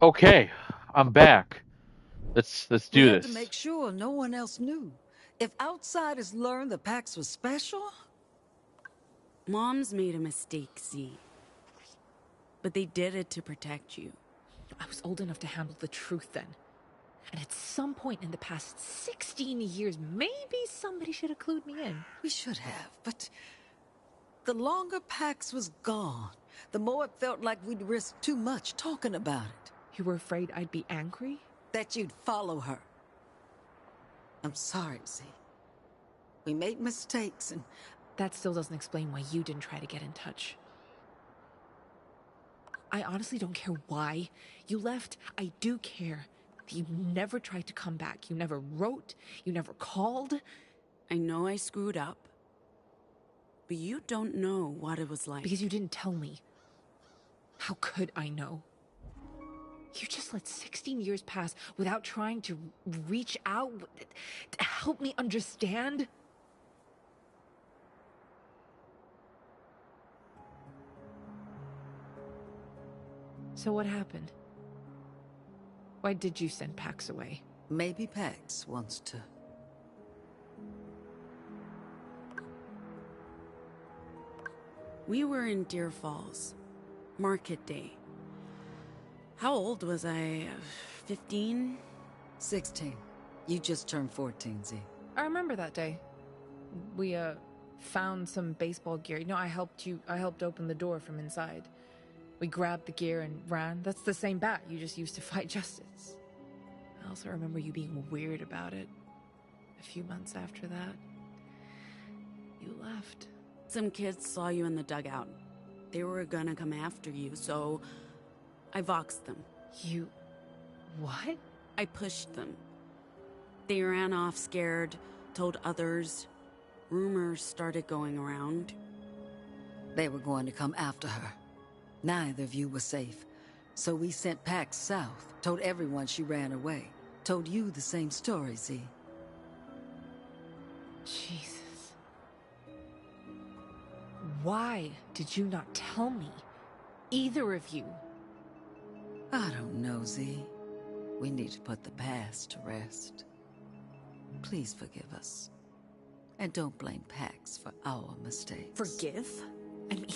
Speaker 1: Okay, I'm back. Let's do
Speaker 13: We had
Speaker 1: this.
Speaker 13: to make sure no one else knew. If outsiders learned the Pax was special...
Speaker 5: Mom's made a mistake, Z. But they did it to protect you.
Speaker 6: I was old enough to handle the truth then. And at some point in the past 16 years, maybe somebody should have clued me in.
Speaker 13: We should have, but... The longer Pax was gone, the more it felt like we'd risked too much talking about it.
Speaker 6: You were afraid I'd be angry?
Speaker 13: That you'd follow her. I'm sorry, Z. We made mistakes and...
Speaker 6: That still doesn't explain why you didn't try to get in touch. I honestly don't care why you left. I do care that you never tried to come back. You never wrote. You never called.
Speaker 5: I know I screwed up, but you don't know what it was like.
Speaker 6: Because you didn't tell me. How could I know? You just let 16 years pass without trying to reach out to help me understand. So what happened? Why did you send Pax away?
Speaker 21: Maybe Pax wants to.
Speaker 5: We were in Deer Falls, market day. How old was I? 15?
Speaker 21: 16. You just turned 14, Z.
Speaker 6: I remember that day. We, found some baseball gear. You know, I helped open the door from inside. We grabbed the gear and ran. That's the same bat you just used to fight Justice. I also remember you being weird about it. A few months after that, you left.
Speaker 5: Some kids saw you in the dugout. They were gonna come after you, so I voxed them.
Speaker 6: You... what?
Speaker 5: I pushed them. They ran off scared, told others. Rumors started going around.
Speaker 21: They were going to come after her. Neither of you were safe. So we sent Pax south, told everyone she ran away. Told you the same story, Z.
Speaker 6: Jesus. Why did you not tell me? Either of you.
Speaker 21: I don't know, Z. We need to put the past to rest. Please forgive us. And don't blame Pax for our mistakes.
Speaker 6: Forgive? I mean...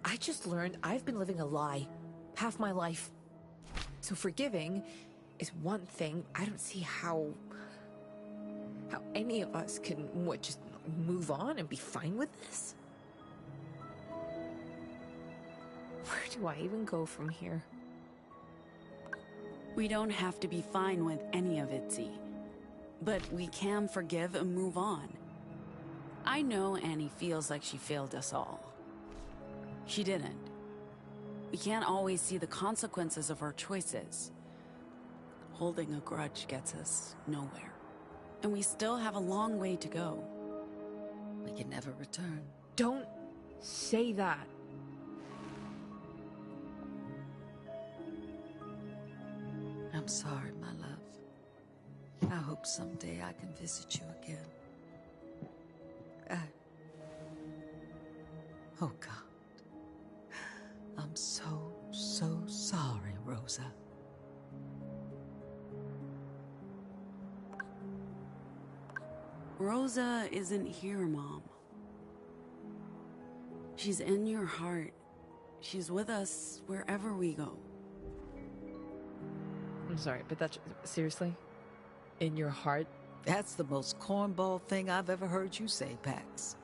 Speaker 6: I just learned I've been living a lie half my life. So forgiving is one thing. I don't see how any of us can, just move on and be fine with this? Where do I even go from here?
Speaker 5: We don't have to be fine with any of it, Z. But we can forgive and move on. I know Annie feels like she failed us all. She didn't. We can't always see the consequences of our choices. Holding a grudge gets us nowhere. And we still have a long way to go.
Speaker 21: We can never return.
Speaker 6: Don't say that.
Speaker 21: I'm sorry, my love. I hope someday I can visit you again. Oh, God. I'm so sorry, Rosa.
Speaker 5: Rosa isn't here, Mom. She's in your heart. She's with us wherever we go.
Speaker 6: I'm sorry, but that's... seriously? In your heart?
Speaker 21: That's the most cornball thing I've ever heard you say, Pax.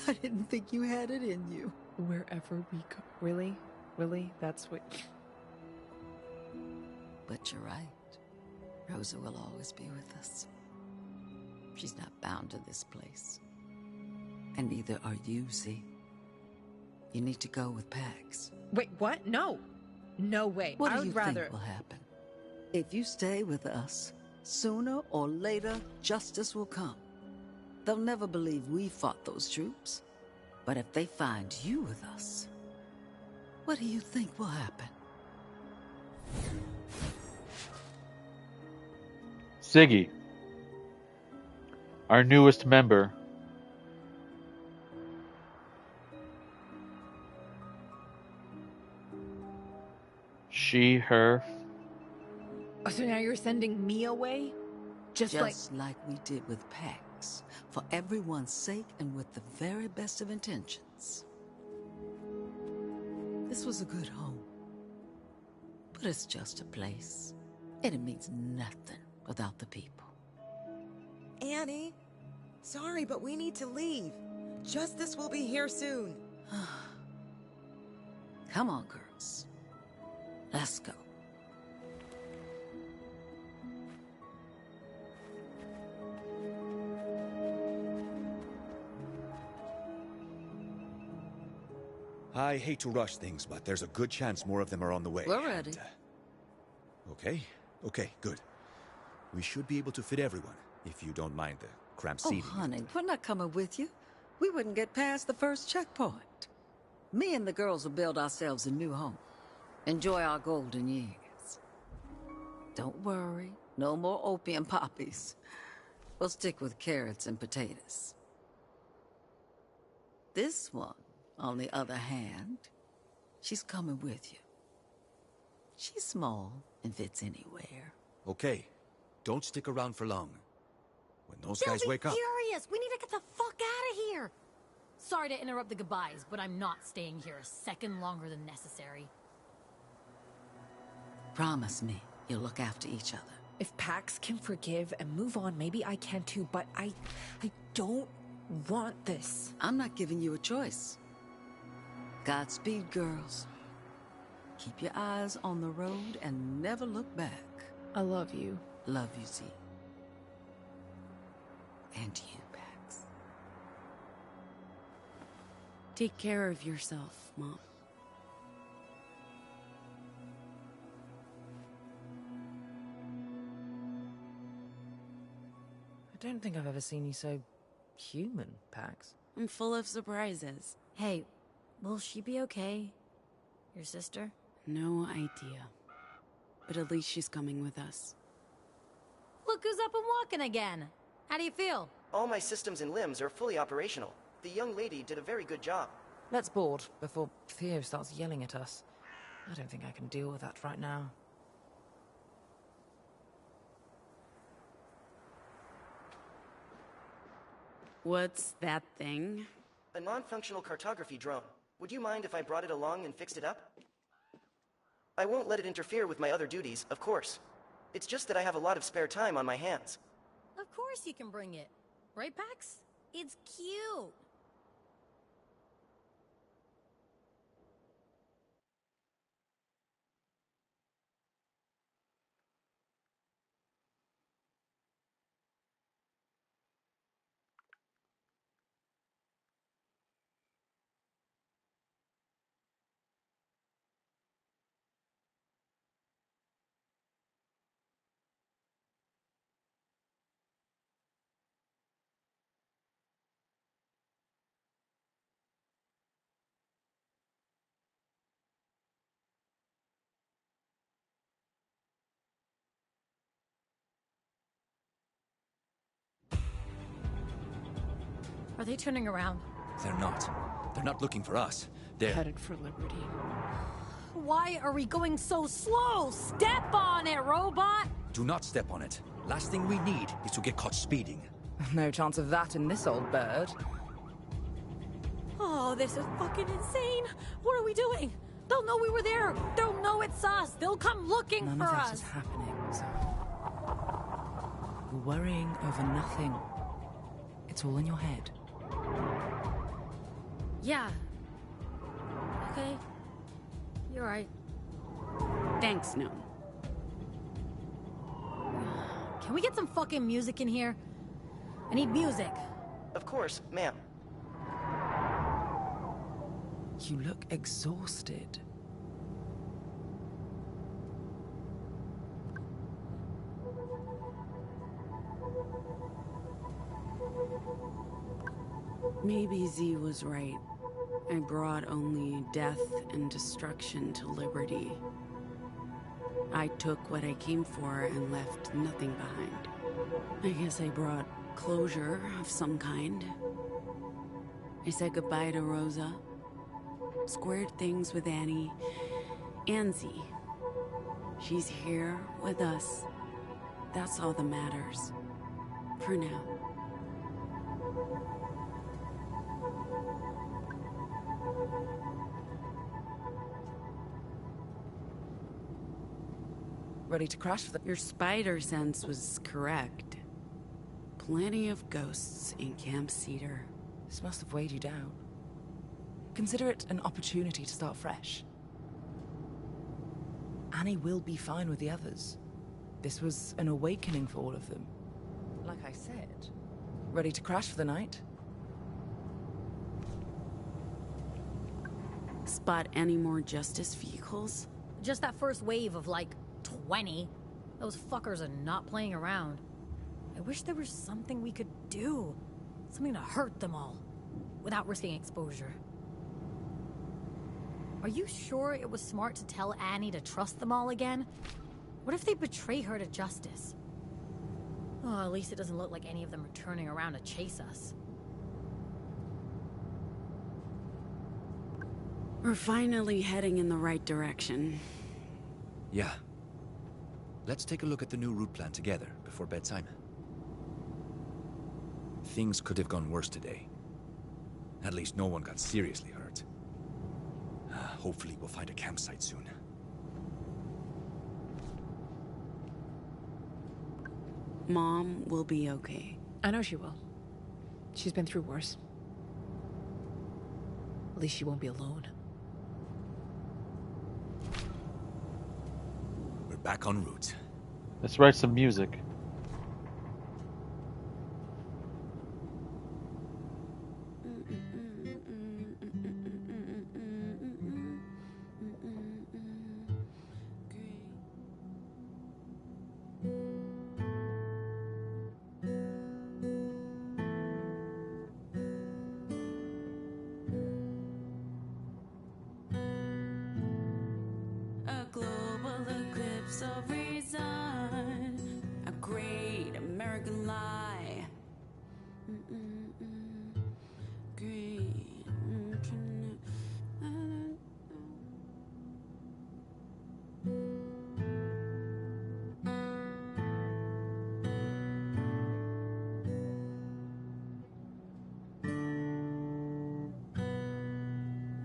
Speaker 21: I didn't think you had it in you.
Speaker 6: Wherever we go. Really? Really? That's what...
Speaker 21: But you're right. Rosa will always be with us. She's not bound to this place. And neither are you, Z. You need to go with Pax.
Speaker 6: Wait, what? No. No way.
Speaker 21: What
Speaker 6: I
Speaker 21: do
Speaker 6: would
Speaker 21: you
Speaker 6: rather...
Speaker 21: think will happen? If you stay with us, sooner or later, justice will come. They'll never believe we fought those troops. But if they find you with us, what do you think will happen?
Speaker 1: Ziggy, our newest member. She, her.
Speaker 6: Oh, so now you're sending me away? Just
Speaker 21: like we did with Pax. For everyone's sake and with the very best of intentions. This was a good home. But it's just a place. And it means nothing without the people.
Speaker 2: Annie, sorry, but we need to leave. Justice will be here soon.
Speaker 21: Come on, girls. Let's go.
Speaker 3: I hate to rush things, but there's a good chance more of them are on the way.
Speaker 13: We're ready.
Speaker 3: Okay, good. We should be able to fit everyone, if you don't mind the cramped seating.
Speaker 13: Oh, honey, we're not coming with you. We wouldn't get past the first checkpoint. Me and the girls will build ourselves a new home. Enjoy our golden years. Don't worry, no more opium poppies. We'll stick with carrots and potatoes. This one, on the other hand, she's coming with you. She's small and fits anywhere.
Speaker 3: Okay, don't stick around for long. When those guys wake up...
Speaker 15: Furious! We need to get the fuck out of here! Sorry to interrupt the goodbyes, but I'm not staying here a second longer than necessary.
Speaker 13: Promise me you'll look after each other.
Speaker 6: If Pax can forgive and move on, maybe I can too, but I don't want this.
Speaker 13: I'm not giving you a choice. Godspeed, girls. Keep your eyes on the road and never look back.
Speaker 6: I love you.
Speaker 13: Love you, Z. And you, Pax.
Speaker 5: Take care of yourself, Mom.
Speaker 6: I don't think I've ever seen you so human, Pax.
Speaker 5: I'm full of surprises.
Speaker 15: Hey, will she be okay? Your sister?
Speaker 5: No idea. But at least she's coming with us.
Speaker 15: Look who's up and walking again. How do you feel?
Speaker 11: All my systems and limbs are fully operational. The young lady did a very good job.
Speaker 6: Let's board before Theo starts yelling at us. I don't think I can deal with that right now.
Speaker 5: What's that thing?
Speaker 11: A non-functional cartography drone. Would you mind if I brought it along and fixed it up? I won't let it interfere with my other duties, of course. It's just that I have a lot of spare time on my hands.
Speaker 15: Of course you can bring it. Right, Pax? It's cute. Are they turning around?
Speaker 3: They're not. They're not looking for us. They're...
Speaker 6: headed for Liberty.
Speaker 15: Why are we going so slow? Step on it, robot!
Speaker 3: Do not step on it. Last thing we need is to get caught speeding.
Speaker 6: No chance of that in this old bird.
Speaker 15: Oh, this is fucking insane! What are we doing? They'll know we were there! They'll know it's us! They'll come looking
Speaker 6: None
Speaker 15: for
Speaker 6: of that
Speaker 15: us!
Speaker 6: is happening, so... You're worrying over nothing. It's all in your head.
Speaker 15: Yeah. Okay. You're right.
Speaker 5: Thanks, Gnome.
Speaker 15: Can we get some fucking music in here? I need music.
Speaker 11: Of course, ma'am.
Speaker 6: You look exhausted.
Speaker 5: Maybe Z was right. I brought only death and destruction to Liberty. I took what I came for and left nothing behind. I guess I brought closure of some kind. I said goodbye to Rosa, squared things with Annie, and Z. She's here with us. That's all that matters. For now.
Speaker 6: Ready to crash for the...
Speaker 5: Your spider sense was correct. Plenty of ghosts in Camp Cedar.
Speaker 6: This must have weighed you down. Consider it an opportunity to start fresh. Annie will be fine with the others. This was an awakening for all of them. Like I said, ready to crash for the night?
Speaker 5: spot any more justice vehicles?
Speaker 15: Just that first wave of like 20. Those fuckers are not playing around. I wish there was something we could do. Something to hurt them all. Without risking exposure. Are you sure it was smart to tell Annie to trust them all again? What if they betray her to justice? Oh, at least it doesn't look like any of them are turning around to chase us.
Speaker 5: We're finally heading in the right direction.
Speaker 3: Yeah. Let's take a look at the new route plan together before bedtime. Things could have gone worse today. At least no one got seriously hurt. Hopefully we'll find a campsite soon.
Speaker 5: Mom will be okay.
Speaker 6: I know she will. She's been through worse. At least she won't be alone.
Speaker 3: We're back en route.
Speaker 1: Let's write some music.
Speaker 5: A global eclipse of reason, a great American lie. Great.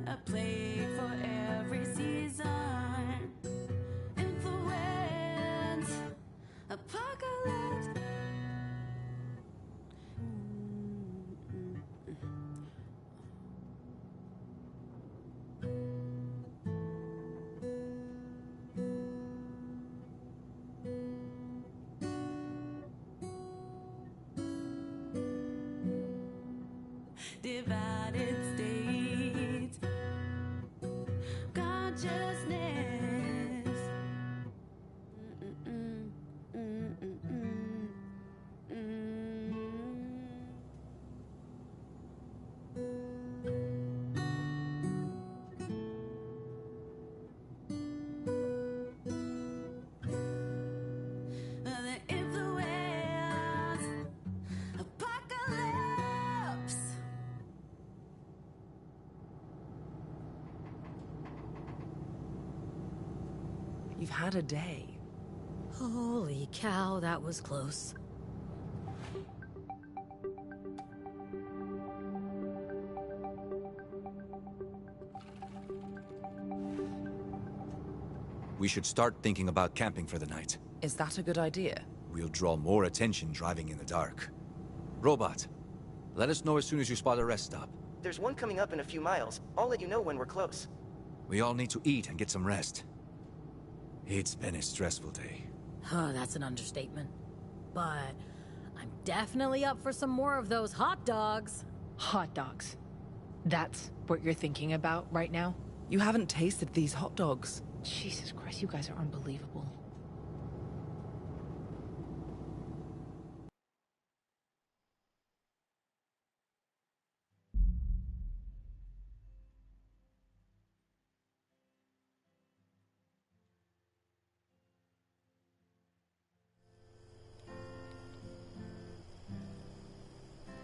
Speaker 5: A plague for every season. Influence. Apocalypse. Divided states. Consciousness. The influence. Apocalypse.
Speaker 4: You've had a day.
Speaker 15: Holy cow, that was close.
Speaker 3: We should start thinking about camping for the night.
Speaker 4: Is that a good idea?
Speaker 3: We'll draw more attention driving in the dark. Robot, let us know as soon as you spot a rest stop.
Speaker 11: There's one coming up in a few miles. I'll let you know when we're close.
Speaker 3: We all need to eat and get some rest. It's been a stressful day.
Speaker 15: Huh, that's an understatement. But I'm definitely up for some more of those hot dogs.
Speaker 6: Hot dogs. That's what you're thinking about right now?
Speaker 4: You haven't tasted these hot dogs.
Speaker 6: Jesus Christ, you guys are unbelievable.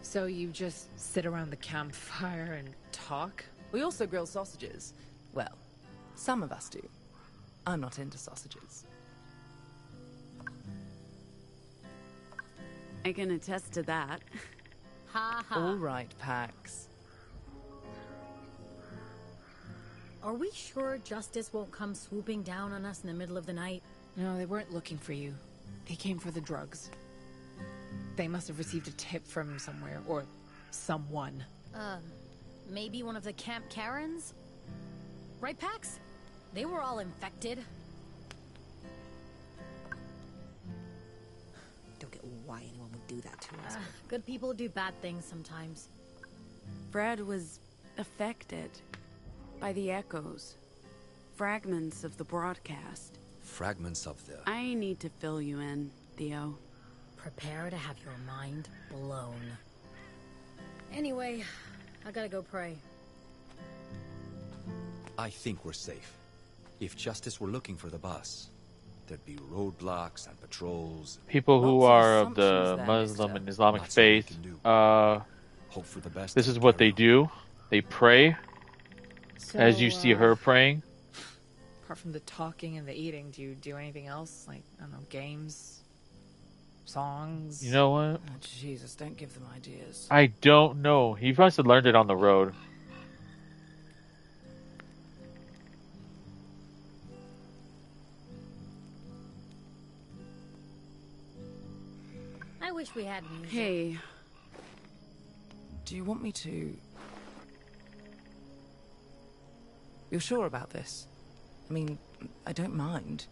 Speaker 6: So you just sit around the campfire and talk?
Speaker 4: We also grill sausages. Well, some of us do. I'm not into sausages.
Speaker 5: I can attest to that.
Speaker 15: Ha ha.
Speaker 4: All right, Pax.
Speaker 15: Are we sure justice won't come swooping down on us in the middle of the night?
Speaker 6: No, they weren't looking for you. They came for the drugs. They must have received a tip from somewhere, or someone.
Speaker 15: Maybe one of the Camp Karens? Right, Pax? They were all infected.
Speaker 4: Don't get why anyone would do that to us.
Speaker 15: Good people do bad things sometimes.
Speaker 5: Fred was affected. By the echoes. Fragments of the broadcast.
Speaker 3: Fragments of the...
Speaker 5: I need to fill you in, Theo.
Speaker 15: Prepare to have your mind blown. Anyway, I gotta go pray.
Speaker 3: I think we're safe. If Justice were looking for the boss, there'd be roadblocks and patrols.
Speaker 1: People who are of the Muslim and Islamic faith,
Speaker 3: Hope for the best.
Speaker 1: this is what they do. They pray, as you see her praying.
Speaker 6: Apart from the talking and the eating, do you do anything else? Like, I don't know, games? Songs?
Speaker 1: You know what?
Speaker 4: Oh, Jesus, don't give them ideas.
Speaker 1: I don't know. He must have learned it on the road.
Speaker 15: I wish we had music.
Speaker 4: Hey. Do you want me to... You're sure about this? I mean, I don't mind.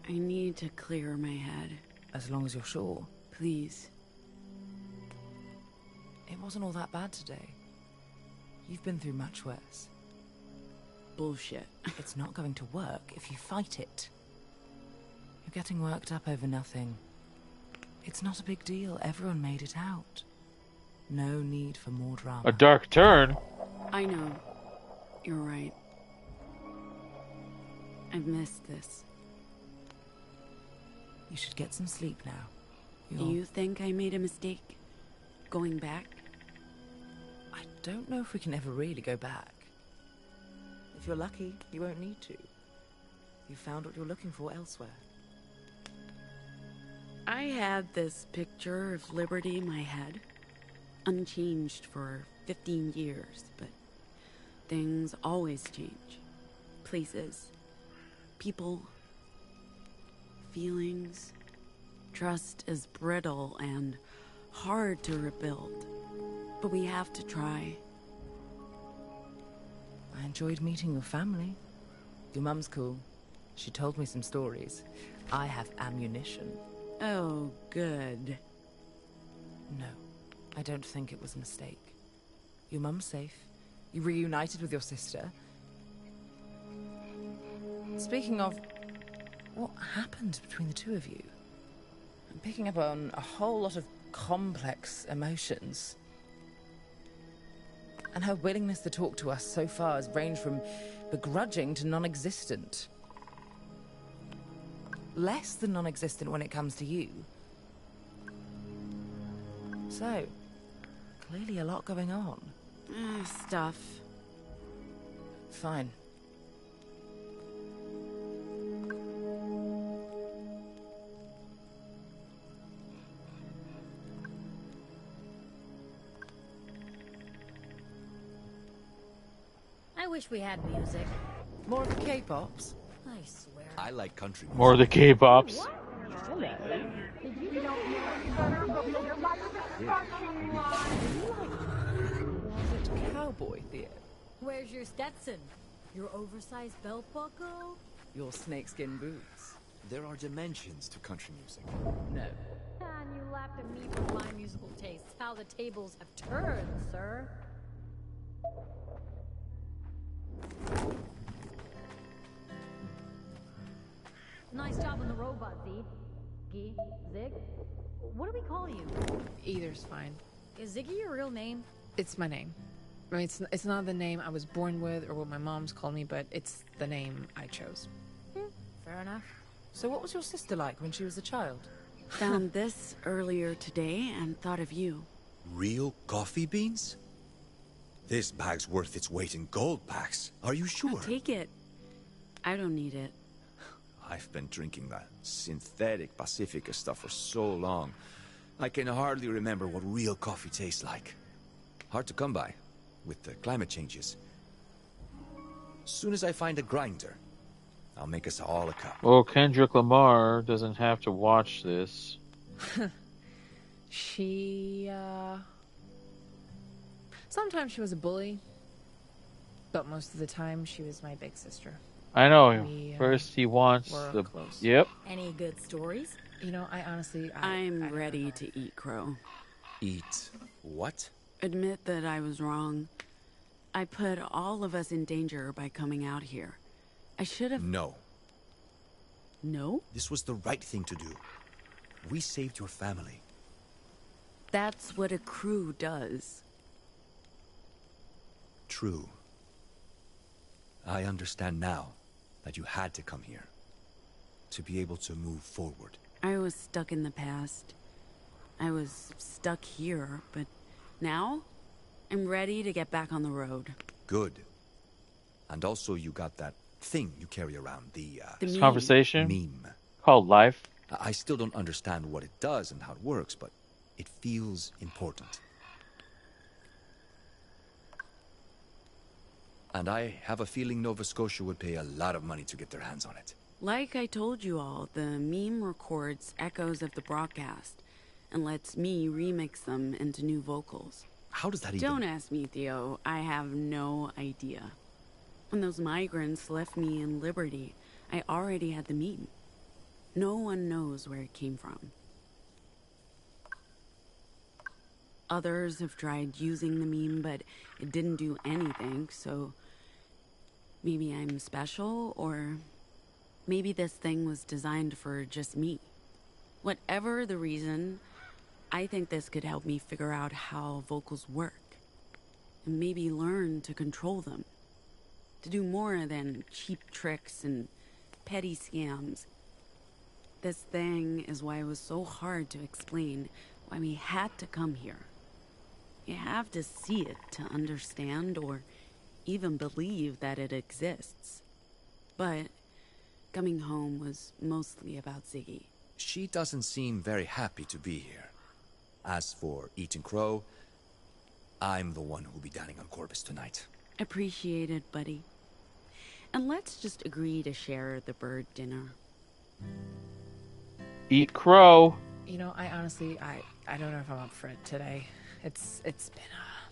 Speaker 5: I need to clear my head.
Speaker 4: As long as you're sure.
Speaker 5: Please.
Speaker 4: It wasn't all that bad today. You've been through much worse.
Speaker 5: Bullshit.
Speaker 4: It's not going to work if you fight it. You're getting worked up over nothing. It's not a big deal. Everyone made it out. No need for more drama.
Speaker 1: A dark turn?
Speaker 5: I know. You're right. I've missed this.
Speaker 4: You should get some sleep now.
Speaker 5: Do you think I made a mistake? Going back?
Speaker 4: I don't know if we can ever really go back. If you're lucky, you won't need to. You found what you're looking for elsewhere.
Speaker 5: I had this picture of Liberty in my head, unchanged for 15 years, but things always change. Places, people, feelings. Trust is brittle and hard to rebuild, but we have to try.
Speaker 4: I enjoyed meeting your family. Your mum's cool. She told me some stories. I have ammunition.
Speaker 5: Oh, good.
Speaker 4: No, I don't think it was a mistake. Your mum's safe. You reunited with your sister. Speaking of, what happened between the two of you? I'm picking up on a whole lot of complex emotions. And her willingness to talk to us so far has ranged from begrudging to non-existent. Less than non-existent when it comes to you. So, clearly a lot going on.
Speaker 5: Stuff.
Speaker 4: Fine.
Speaker 15: I wish we had music.
Speaker 4: More of the K-pops?
Speaker 15: I swear.
Speaker 3: I like country music.
Speaker 1: More of the K-pops.
Speaker 4: Cowboy theater.
Speaker 15: Where's your Stetson? Your oversized belt buckle?
Speaker 4: Your snakeskin boots.
Speaker 3: There are dimensions to country music.
Speaker 4: No.
Speaker 15: And you laughed at me for my musical tastes. How the tables have turned, sir. Nice job on the robot, Zeke. Zig? What do we call you?
Speaker 6: Either's fine.
Speaker 15: Is Ziggy your real name?
Speaker 6: It's my name. I mean, it's not the name I was born with or what my mom's called me, but it's the name I chose.
Speaker 15: Fair enough.
Speaker 4: So what was your sister like when she was a child?
Speaker 5: Found this earlier today and thought of you.
Speaker 3: Real coffee beans? This bag's worth its weight in gold, Pax. Are you sure?
Speaker 5: Take it. I don't need it.
Speaker 3: I've been drinking that synthetic Pacifica stuff for so long. I can hardly remember what real coffee tastes like. Hard to come by, with the climate changes. Soon as I find a grinder, I'll make us all a cup.
Speaker 1: Well, Kendrick Lamar doesn't have to watch this.
Speaker 6: She, sometimes she was a bully, but most of the time she was my big sister.
Speaker 1: I know. First he wants the...
Speaker 6: close.
Speaker 1: Yep.
Speaker 15: Any good stories?
Speaker 6: You know, I honestly...
Speaker 5: I'm ready to eat, Crow.
Speaker 3: Eat what?
Speaker 5: admit that I was wrong. I put all of us in danger by coming out here. I should have...
Speaker 3: No.
Speaker 5: No?
Speaker 3: This was the right thing to do. We saved your family.
Speaker 5: That's what a crew does.
Speaker 3: True. I understand now that you had to come here. To be able to move forward.
Speaker 5: I was stuck in the past. I was stuck here, but now I'm ready to get back on the road.
Speaker 3: Good. And also you got that thing you carry around, the
Speaker 5: meme.
Speaker 1: Conversation
Speaker 3: meme.
Speaker 1: Called life.
Speaker 3: I still don't understand what it does and how it works, but it feels important. And I have a feeling Nova Scotia would pay a lot of money to get their hands on it.
Speaker 5: Like I told you all, the meme records echoes of the broadcast and lets me remix them into new vocals.
Speaker 3: How does that even...
Speaker 5: Don't ask me, Theo. I have no idea. When those migrants left me in Liberty, I already had the meme. No one knows where it came from. Others have tried using the meme, but it didn't do anything, so... maybe I'm special, or... maybe this thing was designed for just me. Whatever the reason, I think this could help me figure out how vocals work. And maybe learn to control them. To do more than cheap tricks and petty scams. This thing is why it was so hard to explain why we had to come here. You have to see it to understand or even believe that it exists. But coming home was mostly about Ziggy.
Speaker 3: She doesn't seem very happy to be here. As for eating crow, I'm the one who'll be dining on Corvus tonight.
Speaker 5: Appreciate it, buddy. And let's just agree to share the bird dinner.
Speaker 1: Eat crow.
Speaker 6: You know, I honestly, I don't know if I'm up for it today. It's been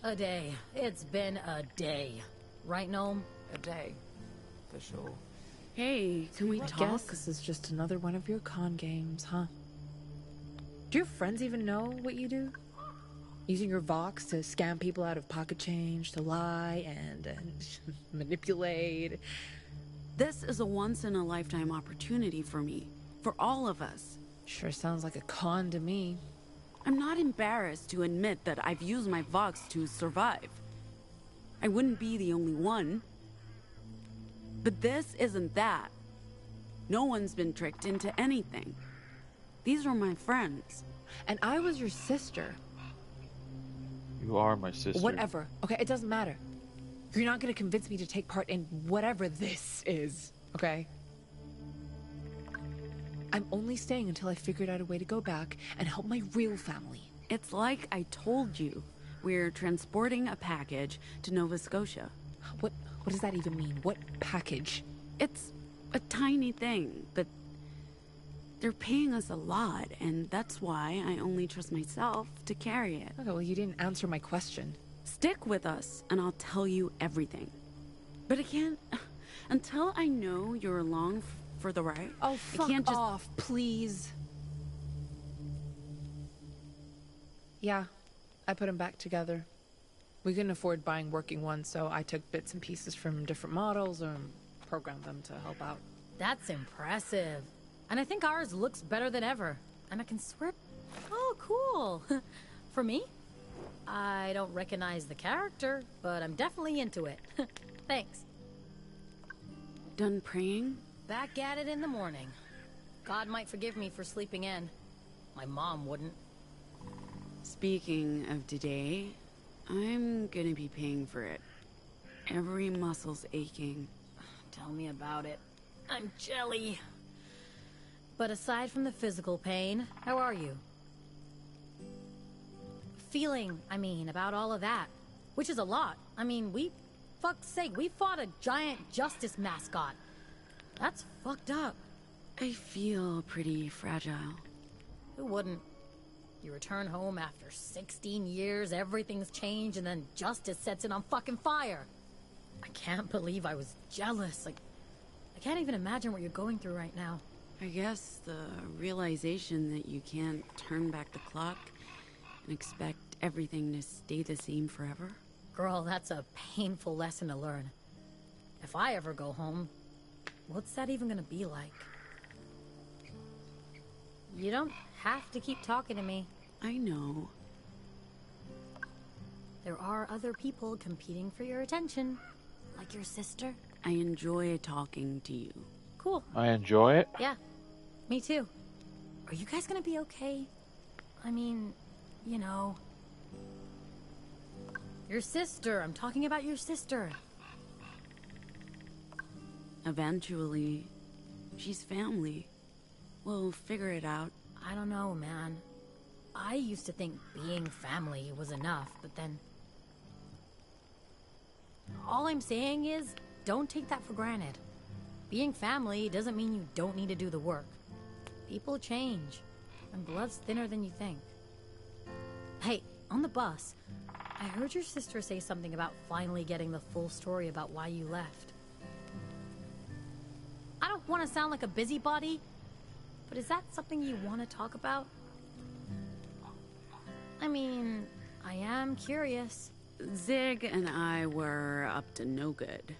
Speaker 15: a day. It's been a day. Right, Gnome?
Speaker 6: a day. For sure.
Speaker 5: Hey, can we talk?
Speaker 6: Guess this is just another one of your con games, huh? Do your friends even know what you do? Using your Vox to scam people out of pocket change, to lie and manipulate.
Speaker 5: This is a once-in-a-lifetime opportunity for me. For all of us.
Speaker 6: Sure sounds like a con to me.
Speaker 5: I'm not embarrassed to admit that I've used my Vox to survive. I wouldn't be the only one. But this isn't that. No one's been tricked into anything. These are my friends.
Speaker 6: And I was your sister.
Speaker 1: You are my sister.
Speaker 6: Whatever. Okay, it doesn't matter. You're not gonna convince me to take part in whatever this is, okay? I'm only staying until I figured out a way to go back and help my real family.
Speaker 5: It's like I told you. We're transporting a package to Nova Scotia.
Speaker 6: What does that even mean? What package?
Speaker 5: It's a tiny thing, but they're paying us a lot, and that's why I only trust myself to carry it.
Speaker 6: Okay, well, you didn't answer my question.
Speaker 5: Stick with us, and I'll tell you everything. But I can't... until I know you're along for the ride...
Speaker 6: Oh, fuck
Speaker 5: I can't just...
Speaker 6: off, please. Yeah, I put them back together. We couldn't afford buying working ones, so I took bits and pieces from different models and programmed them to help out.
Speaker 15: That's impressive. And I think ours looks better than ever. And I can swear... Oh, cool. For me? I don't recognize the character, but I'm definitely into it. Thanks.
Speaker 5: Done praying?
Speaker 15: Back at it in the morning. God might forgive me for sleeping in. My mom wouldn't.
Speaker 5: Speaking of today, I'm gonna be paying for it. Every muscle's aching.
Speaker 15: Tell me about it. I'm jelly. But aside from the physical pain, how are you? Feeling, I mean, about all of that. Which is a lot. I mean, fuck's sake, we fought a giant justice mascot. That's fucked up.
Speaker 5: I feel pretty fragile.
Speaker 15: Who wouldn't? You return home after 16 years, everything's changed, and then justice sets it on fucking fire. I can't believe I was jealous. Like, I can't even imagine what you're going through right now.
Speaker 5: I guess the realization that you can't turn back the clock and expect everything to stay the same forever?
Speaker 15: Girl, that's a painful lesson to learn. If I ever go home, what's that even gonna be like? You don't have to keep talking to me.
Speaker 5: I know.
Speaker 15: There are other people competing for your attention, like your sister.
Speaker 5: I enjoy talking to you.
Speaker 15: Cool.
Speaker 1: I enjoy it.
Speaker 15: Yeah, me too. Are you guys gonna be okay? I mean, you know... Your sister. I'm talking about your sister.
Speaker 5: Eventually, she's family. We'll figure it out.
Speaker 15: I don't know, man. I used to think being family was enough, but then... All I'm saying is, don't take that for granted. Being family doesn't mean you don't need to do the work. People change, and blood's thinner than you think. Hey, on the bus, I heard your sister say something about finally getting the full story about why you left. I don't want to sound like a busybody, but is that something you want to talk about? I mean, I am curious.
Speaker 5: Zig and I were up to no good.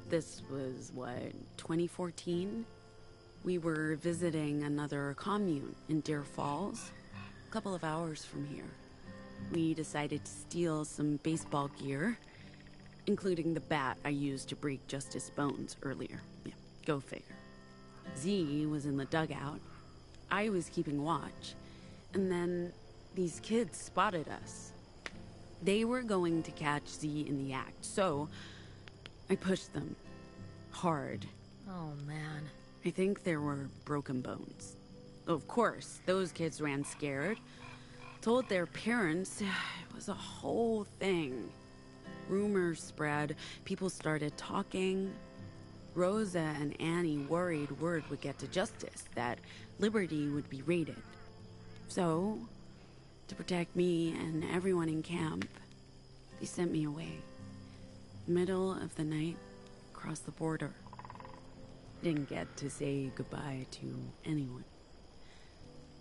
Speaker 5: This was, what, 2014? We were visiting another commune in Deer Falls, a couple of hours from here. We decided to steal some baseball gear, including the bat I used to break Justice's bones earlier. Yeah, go figure. Z was in the dugout. I was keeping watch. And then these kids spotted us. They were going to catch Z in the act, so I pushed them. Hard.
Speaker 15: Oh, man.
Speaker 5: I think there were broken bones. Of course, those kids ran scared. Told their parents. It was a whole thing. Rumors spread. People started talking. Rosa and Annie worried word would get to Justice, that Liberty would be raided. So, to protect me and everyone in camp, they sent me away. Middle of the night, across the border. Didn't get to say goodbye to anyone.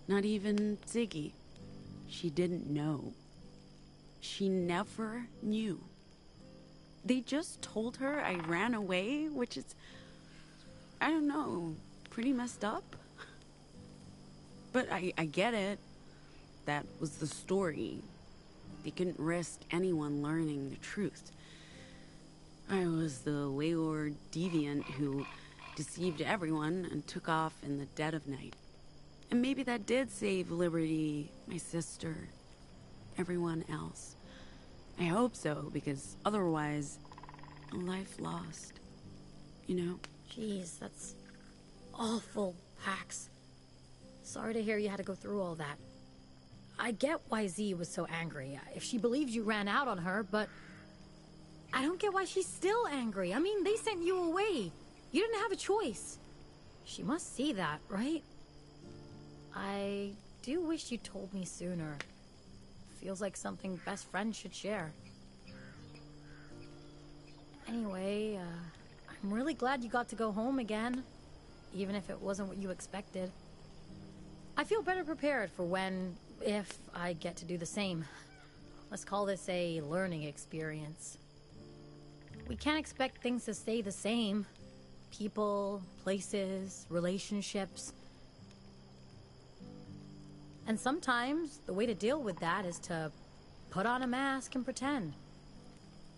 Speaker 5: Not even Ziggy. She didn't know. She never knew. They just told her I ran away, which is, I don't know, pretty messed up. But I get it. That was the story. They couldn't risk anyone learning the truth. I was the wayward deviant who deceived everyone and took off in the dead of night. And maybe that did save Liberty, my sister, everyone else. I hope so, because otherwise, a life lost. You know?
Speaker 15: Jeez, that's awful, Pax. Sorry to hear you had to go through all that. I get why Z was so angry, if she believes you ran out on her, but I don't get why she's still angry. I mean, they sent you away. You didn't have a choice. She must see that, right? I do wish you told me sooner. Feels like something best friends should share. Anyway, I'm really glad you got to go home again, even if it wasn't what you expected. I feel better prepared for when, if I get to do the same. Let's call this a learning experience. We can't expect things to stay the same. People, places, relationships. And sometimes the way to deal with that is to put on a mask and pretend.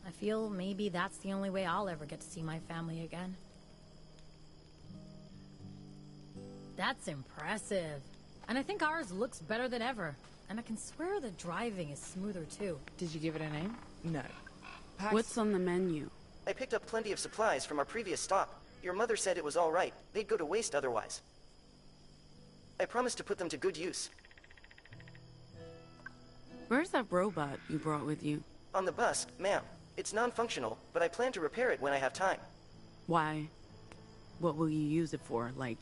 Speaker 15: I feel maybe that's the only way I'll ever get to see my family again. That's impressive. And I think ours looks better than ever. And I can swear the driving is smoother too.
Speaker 4: Did you give it a name? No.
Speaker 5: What's on the menu?
Speaker 11: I picked up plenty of supplies from our previous stop. Your mother said it was all right. They'd go to waste otherwise. I promised to put them to good use.
Speaker 5: Where's that robot you brought with you?
Speaker 11: On the bus, ma'am. It's non-functional, but I plan to repair it when I have time.
Speaker 5: Why? What will you use it for? Like,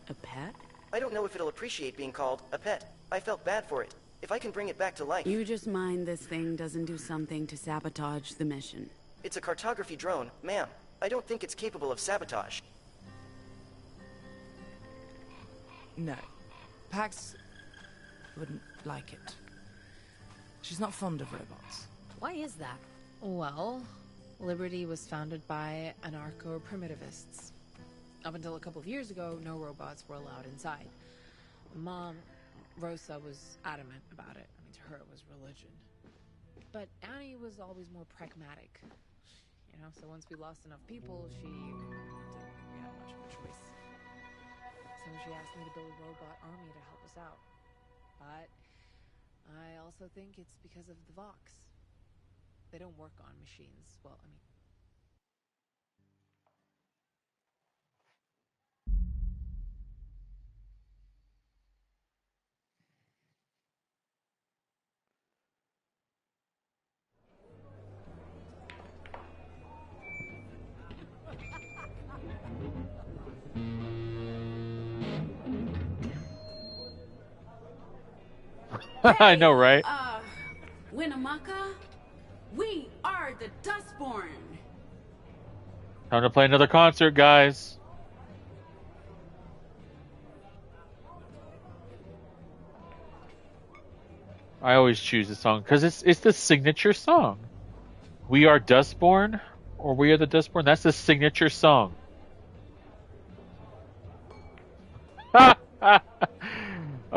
Speaker 5: a pet?
Speaker 11: I don't know if it'll appreciate being called a pet. I felt bad for it. If I can bring it back to life...
Speaker 5: You just mind this thing doesn't do something to sabotage the mission.
Speaker 11: It's a cartography drone, ma'am. I don't think it's capable of sabotage.
Speaker 4: No. Pax wouldn't like it. She's not fond of robots.
Speaker 15: Why is that?
Speaker 6: Well, Liberty was founded by anarcho-primitivists. Up until a couple of years ago, no robots were allowed inside. Mom, Rosa, was adamant about it. I mean, to her it was religion. But Annie was always more pragmatic. You know, so once we lost enough people, she didn't think we had much of a choice. So she asked me to build a robot army to help us out. But I also think it's because of the Vox. They don't work on machines. Well, I mean...
Speaker 1: I know, right?
Speaker 5: Winnemucca, we are the Dustborn.
Speaker 1: Time to play another concert, guys. I always choose this song because it's the signature song. We are Dustborn, or We Are the Dustborn. That's the signature song.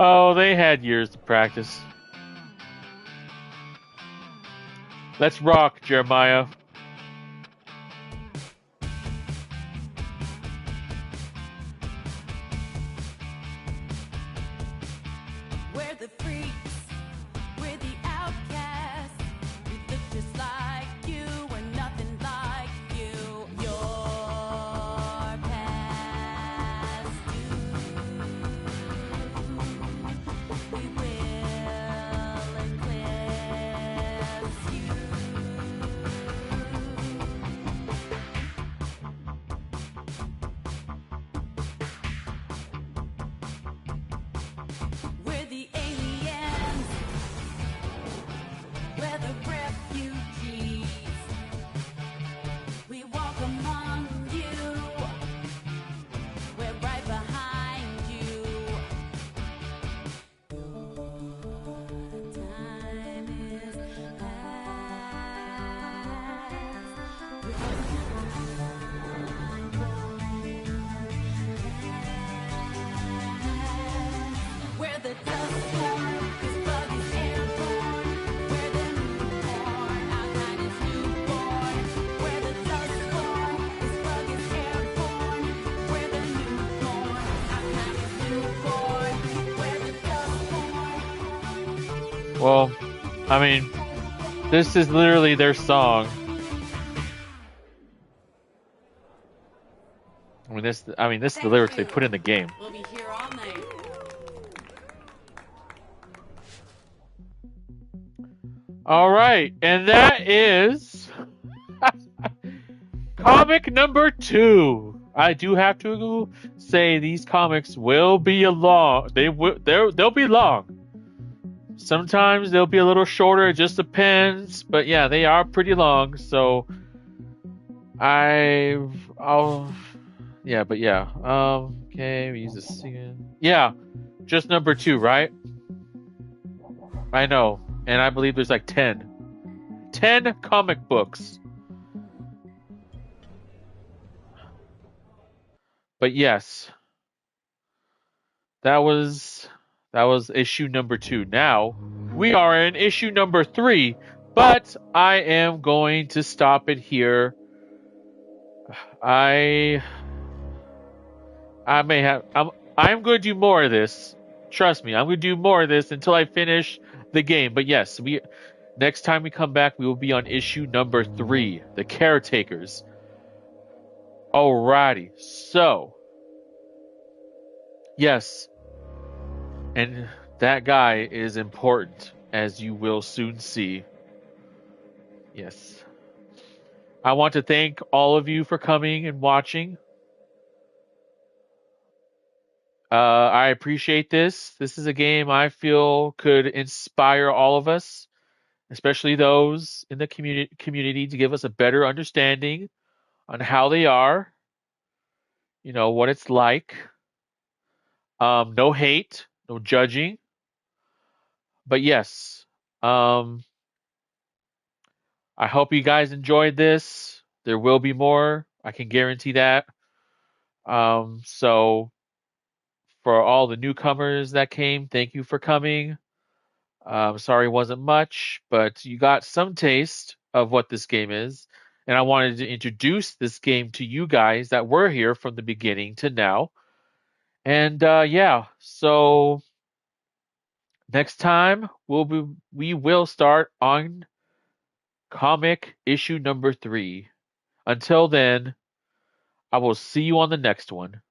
Speaker 1: Oh, they had years to practice. Let's rock, Jeremiah.
Speaker 5: We're the freaks, we're the outcasts. We look just like you, we're nothing like you. Your past we will eclipse you. We're the aliens, we're the refugees. We walk among you, we're right behind you. Time is We're the Dustborn, 'cause Buggy's airborne. We're the newborn, our kind is newborn. We're the Dustborn, 'cause Buggy's airborne. We're the newborn, our kind is newborn. We're the Dustborn.
Speaker 1: Well, I mean, this is literally their song. This is the lyrics they put in the game.
Speaker 5: We'll be here all night.
Speaker 1: All right, and that is comic number 2. I do have to say these comics will be long. They'll be long. Sometimes they'll be a little shorter. It just depends. But yeah, they are pretty long. So okay, we use this again. Yeah, just number 2, right? I know. And I believe there's like 10 comic books. But yes, that was issue number 2. Now we are in issue number 3, but I am going to stop it here. I'm going to do more of this. Trust me, I'm going to do more of this until I finish the game. But yes, next time we come back, we will be on issue number 3, The Caretakers. Alrighty, so yes, and that guy is important, as you will soon see. Yes. I want to thank all of you for coming and watching. I appreciate this. This is a game I feel could inspire all of us, especially those in the community, to give us a better understanding on how they are, what it's like. No hate, no judging. But yes, Um, I hope you guys enjoyed this. There will be more. I can guarantee that. So for all the newcomers that came, thank you for coming. Sorry it wasn't much, but you got some taste of what this game is. And I wanted to introduce this game to you guys that were here from the beginning to now. And yeah, so next time we will start on comic issue number 3. Until then, I will see you on the next one.